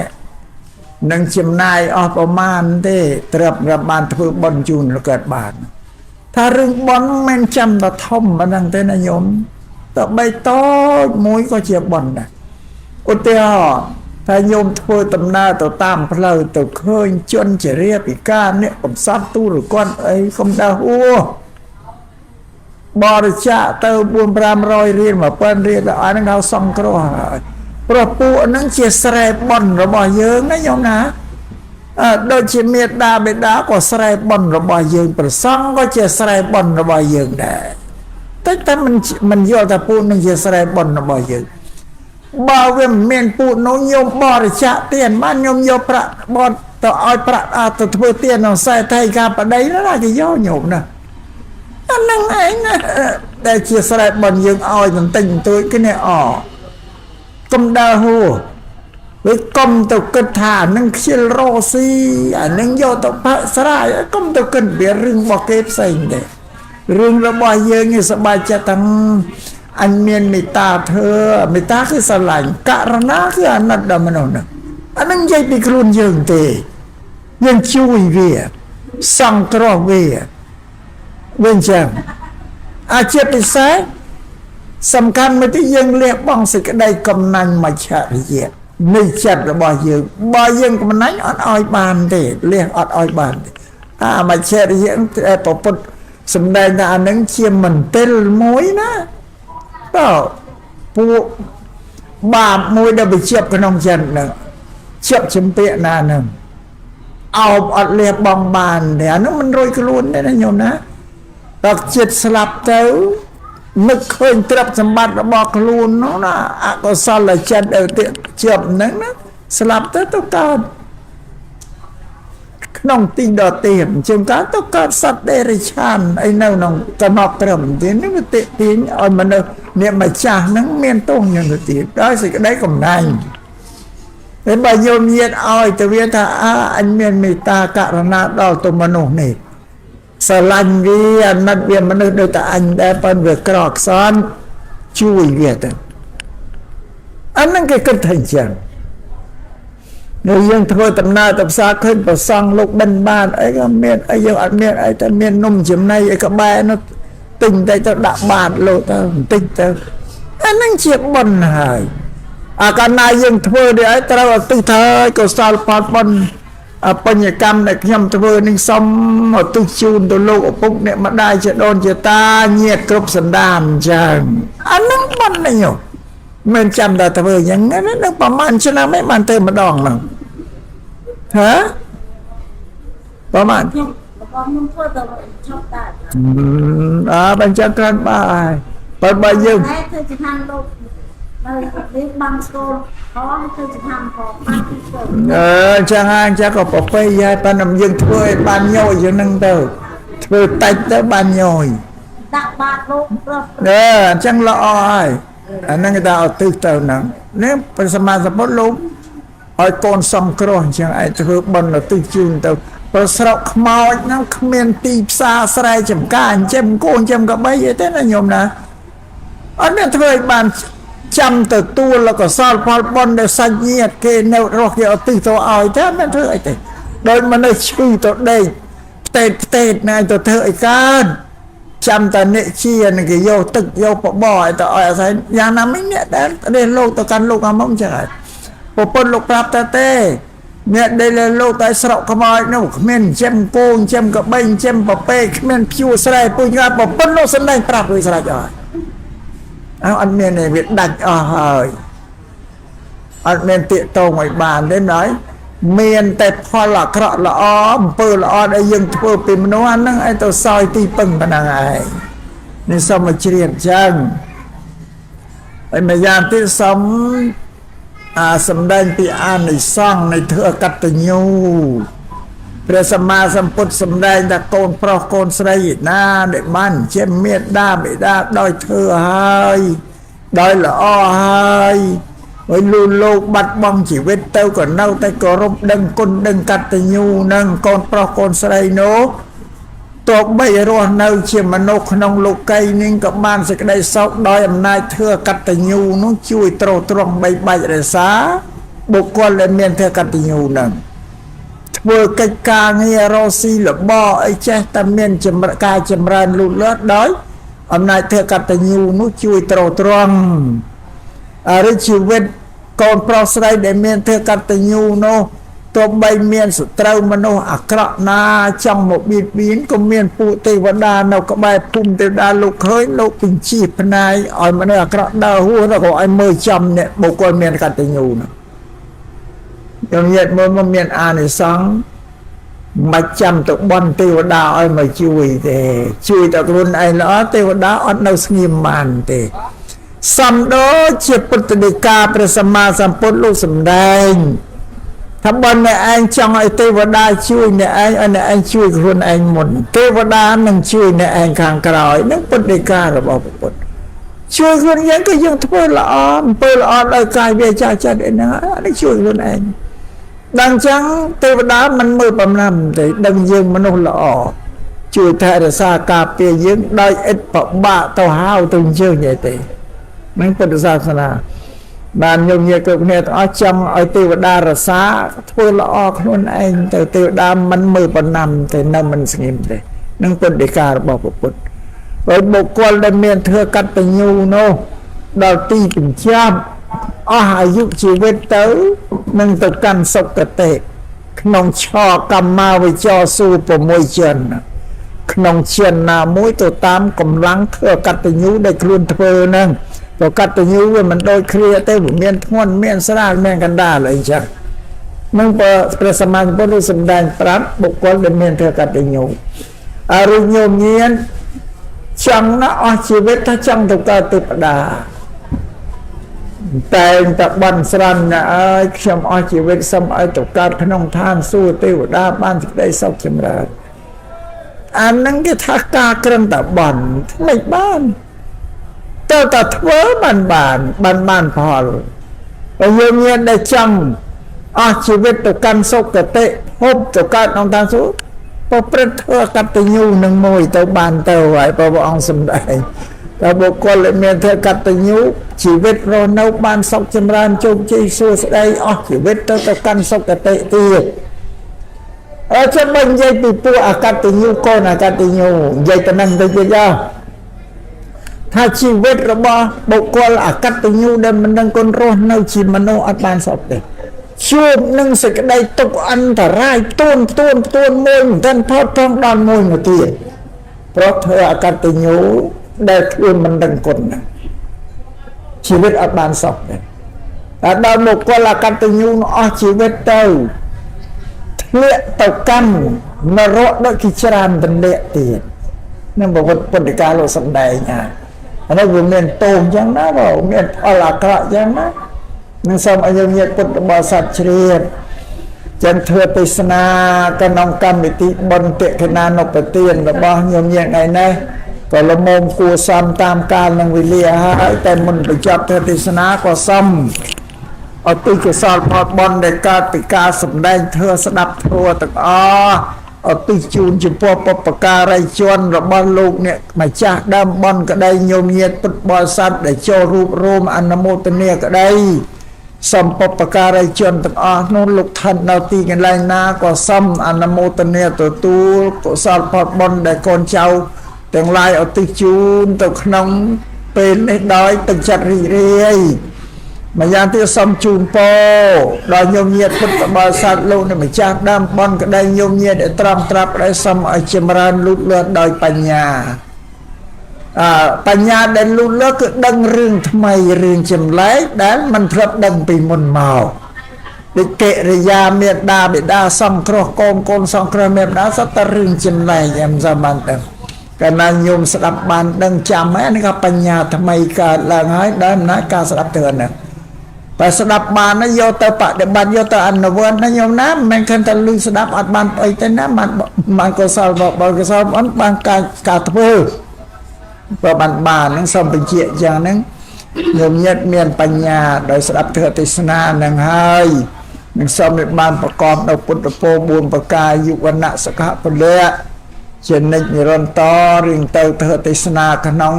នឹងចំណាយអស់ប្រមាណទេទ្រព្យរាប់បានធ្វើបុណ្យជូនកើតបានថារឿងបុណ្យមិនចាំតែធំប៉ុណ្ណឹងទេណាញោមតែបីតូចមួយក៏ជាបុណ្យដែរឧទាហរណ៍ថាញោមធ្វើដំណើរទៅតាមផ្លូវទៅឃើញជនជារាពិការអ្នកកំសត់ទូរគាត់អីកុំដើរបរិច្ចាគទៅ4-500រៀល1000រៀលដល់អានឹងហៅសង្គ្រោះហើយព្រោះពួកហ្នឹងជាស្រែបុណ្យរបស់យើងណាញោមណាដូចជាមេត្តាបិតាក៏ស្រែបុណ្យរបស់យើងប្រសង់ក៏ជាស្រែបុណ្យរបស់យើងដែរតែមិនយល់ថាពួកនឹងជាស្រែបុណ្យរបស់យើង បើវាមិនមានពូនោះញោមបរិច្ចាគទានបានញោមយកប្រាក់បត់ទៅឲ្យប្រាក់ទៅធ្វើទានក្នុងខ្សែថៃកាបដីណាគេយកញោមណាអានឹងឯងណាដែលជាស្រែបនយើងឲ្យបន្តិចបន្តួចគ្នាកុំដើរហួរវាកុំទៅគិតថានឹងខ្ជិលរស់ស៊ីអានឹងយកទៅផឹកស្រាយកុំទៅគិតវារឿងរបស់គេផ្សេងទេរឿងរបស់យើងនេះសប្បាយចិត្តទាំងអញមានមេត្តាធ្វើមេត្តាគឺស្រឡាញ់ករណាគឺអាណិតដល់មនុស្សហ្នឹងអានឹងនិយាយពីខ្លួនយើងទេយើងជួយវាសង្គ្រោះវាវិញចឹងអាជាពិសេសសំខាន់មួយទីយើងលះបង់សេចក្តីកំណាញ់មច្ឆរិយៈនៃចិត្តរបស់យើងបើយើងកំណាញ់អត់ឲ្យបានទេលះអត់ឲ្យបានទេមច្ឆរិយៈប្រពុតសម្ដែងថាអានឹងជាមន្ទិលមួយណាដល់ពួកបាបមួយដែលបញ្ជាប់ក្នុងចិត្តហ្នឹងជាប់ជំពាក់ណាហ្នឹងអោបអត់លះបង់បានទេអានោះមិនរួយខ្លួនទេណាញោមណាដល់ចិត្តស្លាប់ទៅនឹកឃើញទ្រព្យសម្បត្តិរបស់ខ្លួននោះណាអកុសលចិត្តដែលជាប់ហ្នឹងណាស្លាប់ទៅកើតក្នុងទីដទៃអញ្ចឹងទៅកើតសត្វដេរិឆានអីនៅក្នុងកំណត់ត្រឹមទៀតនេះវាទាក់ទាញឲ្យមនុស្សអ្នកម្ចាស់ហ្នឹងមានទោសយ៉ាងទៅទៀតដោយសេចក្តីកំណាញ់តែបើយល់ញាតឲ្យទៅវាថាអញមានមេត្តាករណាដល់ទៅមនុស្សនេះស្រឡាញ់វាអាណិតវាមនុស្សដូចតែអញដែរប៉ុន្តែវាក្រខ្សត់ជួយវាទៅអាហ្នឹងគេគិតថាអញ្ចឹងនៅយើងធ្វើដំណើរទៅផ្សារឃើញប្រសង់លោកបិណ្ឌបាតអីក៏មានអីយើងអត់មានអីតែមាននំចំណីអីក៏បែរនោះទិញតែទៅដាក់បាតលោកទៅបន្តិចទៅអាហ្នឹងជាបុណ្យហើយអាកាលណាយើងធ្វើនេះឲ្យត្រូវឧទ្ទិសទៅកុសលផលបុណ្យបញ្ញកម្មដែលខ្ញុំធ្វើនឹងសូមឧទ្ទិសជូនទៅលោកឪពុកអ្នកម្ដាយជាដូនជាតាញាតិគ្រប់សន្តានអញ្ចឹងអាហ្នឹងបុណ្យណាញោមមិនចាំតែធ្វើយ៉ាងហ្នឹងនឹងប្រហែលឆ្នាំឯងបានទៅម្ដងហ្នឹងប្រហែលខ្ញុំធ្វើទៅឈប់ដែរបញ្ចាំក្រានបាយបើយើងធ្វើជាខាងលោកនៅនេះបានស្គាល់ផងធ្វើជាខាងផងចឹងហើយចឹងក៏ប្រពៃហើយប៉ុន្តែយើងធ្វើឲ្យបានញយយ៉ាងហ្នឹងទៅធ្វើតិចទៅបានញយដាក់បាតលោកអញ្ចឹងល្អហើយអាហ្នឹងគេថាឧទ្ទិសទៅហ្នឹងនេះព្រះសម្មាសម្ពុទ្ធលោកឲ្យកូនសំគ្រោះអញ្ចឹងឯងធ្វើបុណ្យឧទ្ទិសជូនទៅព្រោះស្រុកខ្មោចហ្នឹងគ្មានទីផ្សារស្រែចម្ការអញ្ចឹងគោអញ្ចឹងក៏បីទេណាញោមណាអត់មានធ្វើឲ្យបានចាំទទួលកុសលផលបុណ្យដែលសាច់ញាតិគេនៅរស់គេឧទ្ទិសទៅឲ្យតែមិនធ្វើអីទេដោយមនុស្សឈឺទៅដេកផ្ទេតណាទៅធ្វើអីកើតចាំតែអ្នកជានឹងគេយកទឹកយកបបរឲ្យទៅឲ្យអាស្រ័យយ៉ាងណាមិញអ្នកដែលលោកទៅកាន់លោកអាមកចឹងហើយប្រពន្ធលោកប្រាប់តែទេអ្នកដែលលោកតែស្រុកខ្មោចនោះគ្មានចិញ្ចឹមគោចិញ្ចឹមកបីចិញ្ចឹមប្រពេកគ្មានភួស្រែពុញងាប្រពន្ធលោកសម្ដែងប្រាប់រួចស្រេចអស់អត់មានទេវាដាច់អស់ហើយអត់មានតាកតងឲ្យបានទេណ៎មានតែផលអាក្រក់ល្អអំពើល្អដែលយើងធ្វើពីមនុស្សអាហ្នឹងឲ្យទៅសោយទីពឹងប៉ុណ្ណឹងឯងនេះសូមមកជ្រាបចឹងហើយម្យ៉ាងទៀតសូមសម្ដែងពីអានិសង្ឃនៃធ្វើកតញ្ញូព្រះសម្មាសម្ពុទ្ធសម្ដែងថាកូនប្រុសកូនស្រីណាដែលបានជាមេត្តាបិតាដោយធ្វើហើយដោយល្អហើយហើយលូលោកបាត់បង់ជីវិតទៅក៏នៅតែគោរពដឹងគុណដឹងកតញ្ញូនឹងកូនប្រុសកូនស្រីនោះទោះបីរស់នៅជាមនុស្សក្នុងលោកីយ៍នេះក៏បានសេចក្តីសុខដោយអំណាចធ្វើកតញ្ញូនោះជួយទ្រទ្រង់បីបាច់រក្សាបុគ្គលដែលមានធ្វើកតញ្ញូនឹងធ្វើកិច្ចការងាររស់ស៊ីលបអីចេះតែមានការចម្រើនលូតលាស់ដោយអំណាចធ្វើកតញ្ញូនោះជួយទ្រទ្រង់ឬជីវិតកូនប្រុសស្រីដែលមានធ្វើកតញ្ញូនោះទោះបីមានសត្រូវមនុស្សអាក្រក់ណាចង់មកបៀតបៀនក៏មានពួកទេវតានៅក្បែរភូមិទេវតាលោកឃើញលោកពញ្ជីផ្នាយឲ្យមនុស្សអាក្រក់ដើរហួសទៅក៏ឲ្យមើលចំអ្នកបុគ្គលមានកតញ្ញូនោះយើងនិយាយមើលមានអានិសង្ឃមិនចាំទៅបន់ទេវតាឲ្យមកជួយទេជួយតែខ្លួនឯងល្អទេវតាអត់នៅស្ងៀមបានទេ សំដូចជាពុទ្ធដីកាព្រះសម្មាសម្ពុទ្ធលោកសម្ដែងថាបើអ្នកឯងចង់ឲ្យទេវតាជួយអ្នកឯងឲ្យអ្នកឯងជួយខ្លួនឯងមុនទេវតានឹងជួយអ្នកឯងខាងក្រោយនឹងពុទ្ធដីការបស់ពុទ្ធជួយខ្លួនយើងគឺយើងធ្វើល្អអំពើល្អដោយកាយវាចាចិត្តឯហ្នឹងនេះជួយខ្លួនឯងដល់អញ្ចឹងទេវតាមិនមើលបំណាំទេដឹងយើងមនុស្សល្អជួយថែរក្សាការពារយើងដោយឥតពិបាកទៅហៅទៅយើងទេនឹងពុទ្ធសាសនាបានញោមញាតិគ្រប់គ្នាទាំងអស់ចង់ឲ្យទេវតារក្សាធ្វើល្អខ្លួនឯងទៅទេវតាមិនមើលបំណាំទេនៅមិនស្ងៀមទេនឹងពុទ្ធដីការបស់ពុទ្ធហើយបុគ្គលដែលមានធ្វើកតញ្ញូនោះដល់ទីបញ្ចប់អស់អាយុជីវិតទៅនឹងទៅកាន់សុគតិក្នុងឆកម្មាវិចរសួរ6ចិនក្នុងចិនណាមួយទៅតាមកម្លាំងធ្វើកតញ្ញូដែលខ្លួនធ្វើហ្នឹងទៅកតញ្ញូវាមិនដូចគ្នាទេវាមានធ្ងន់មានស្រាលមានកណ្ដាលអីចឹងនឹងព្រះសម្មាសម្ពុទ្ធសម្ដែងប្រាប់បុគ្គលដែលមានធ្វើកតញ្ញូអរិញោមញាណចង់ណាអស់ជីវិតថាចង់ទៅកើតទេវតាតែងតែបន់ស្រន់ណាអើយខ្ញុំអស់ជីវិតសូមឲ្យទៅកើតក្នុងឋានសួគ៌ទេវតាបានសេចក្តីសុខចម្រើនអានឹងគេថាការក្រឹមតែបន់មិនបានតើតែធ្វើបានផលហើយយើងមានតែចង់អស់ជីវិតទៅកាន់សុគតិភពទៅកើតក្នុងឋានសួគ៌ប្រព្រឹត្តធ្វើកតញ្ញូនឹងមួយទៅបានទៅហើយព្រះអង្គសម្ដែងតែបុគ្គលដែលមានធ្វើកតញ្ញូជីវិតរស់នៅបានសុខចម្រើនជោគជ័យសួស្តីអស់ជីវិតទៅកាន់សុគតិទៀតចាំបើនិយាយពីពួកអកតញ្ញូកូនអកតញ្ញូនិយាយទៅនឹងទៅទៀតថាជីវិតរបស់បុគ្គលអកតញ្ញូដែលមិនដឹងគុណរស់នៅជាមនុស្សអត់បានសុខទេជួបនឹងសេចក្តីទុក្ខអន្តរាយទួនមួយមិនទាន់ផុតផងដល់មួយមកទៀតព្រោះធ្វើអកតញ្ញូដែលខ្លួនមិនដឹងគុណជីវិតអត់បានសុខទេតែដល់បុគ្គលអកតញ្ញូអស់ជីវិតទៅធ្លាក់ទៅកាន់នរកដូចជាច្រើនទន្លាក់ទៀតនឹងពុទ្ធដីកាលោកសម្ដែងអានេះវាមានទោសអញ្ចឹងណាបងមានផលអាក្រក់អញ្ចឹងណានឹងសូមឲ្យយើងញាតិពុទ្ធបរិស័ទជ្រាបចឹងធ្វើទេសនាក្នុងកម្មវិធីបុណ្យតិខណានុប្រទានរបស់ញោមញាតិថ្ងៃនេះក៏លំមគួរសមតាមកាលនិងវេលាហើយតែមុនបញ្ចប់ធ្វើទេសនាក៏សូមអទុកុសលផលបុណ្យដែលកើតពីការសម្ដែងធ្វើស្ដាប់ធម៌ទាំងអស់អទុជូនចំពោះបុព្វការីជនរបស់លោកអ្នកម្ចាស់ដើមបុណ្យក្តីញោមញាតិពុទ្ធបរិស័ទដែលចូលរួបរวมអនុមោទនាក្តីសំបុព្វការីជនទាំងអស់នោះលោកឋាននៅទីកន្លែងណាក៏សូមអនុមោទនាទទួលកុសលផលបុណ្យដែលកូនចៅទាំងឡាយឧទ្ទិសជូនទៅក្នុងពេលនេះដោយទឹកចិត្តរីករាយម្យ៉ាងទៀតសូមជូនពរដល់ញោមញាតិពុទ្ធបរិស័ទលោកអ្នកម្ចាស់ដើមបុណ្យក្តីញោមញាតិឲ្យត្រាប់ក្តីសូមឲ្យចម្រើនលូតលាស់ដោយបញ្ញាបញ្ញាដែលលូតលាស់គឺដឹងរឿងថ្មីរឿងចម្លែកដែលមិនធ្លាប់ដឹងពីមុនមកដូចកិរិយាមេត្តាបិតាសង្គ្រោះកូនសង្គ្រោះមេត្តាសត្វតែរឿងចម្លែកemសាបានដឹងកាលណាញោមស្ដាប់បានដឹងចាំហើយនេះក៏បញ្ញាថ្មីកើតឡើងហើយដោយអំណាចការស្ដាប់ទៅហ្នឹងតែស្ដាប់បានណាយកទៅបដិបត្តិយកទៅអនុវត្តណាញោមណាមិនមែនគ្រាន់តែឮស្ដាប់អត់បានអីទេណាបានកុសលបរិកុសលបានការធ្វើបើបានហ្នឹងសូមបញ្ជាក់យ៉ាងហ្នឹងញោមញាតិមានបញ្ញាដោយស្ដាប់ធម៌ទេសនានឹងហើយនឹងសូមបានប្រកបដោយពុទ្ធពរ4ប្រការយុវណៈសកពលៈជានិច្ចនិរន្តរ៍រៀងទៅធម៌ទេសនាក្នុង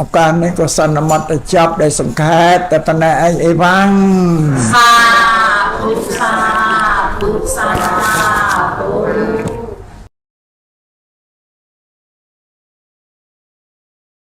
ឱកាសនេះក៏សន្មតទៅចប់ដោយសង្ខេបតែប៉ុណ្ណេះឯងអីវ៉ាំងសាធុសាធុសាធុ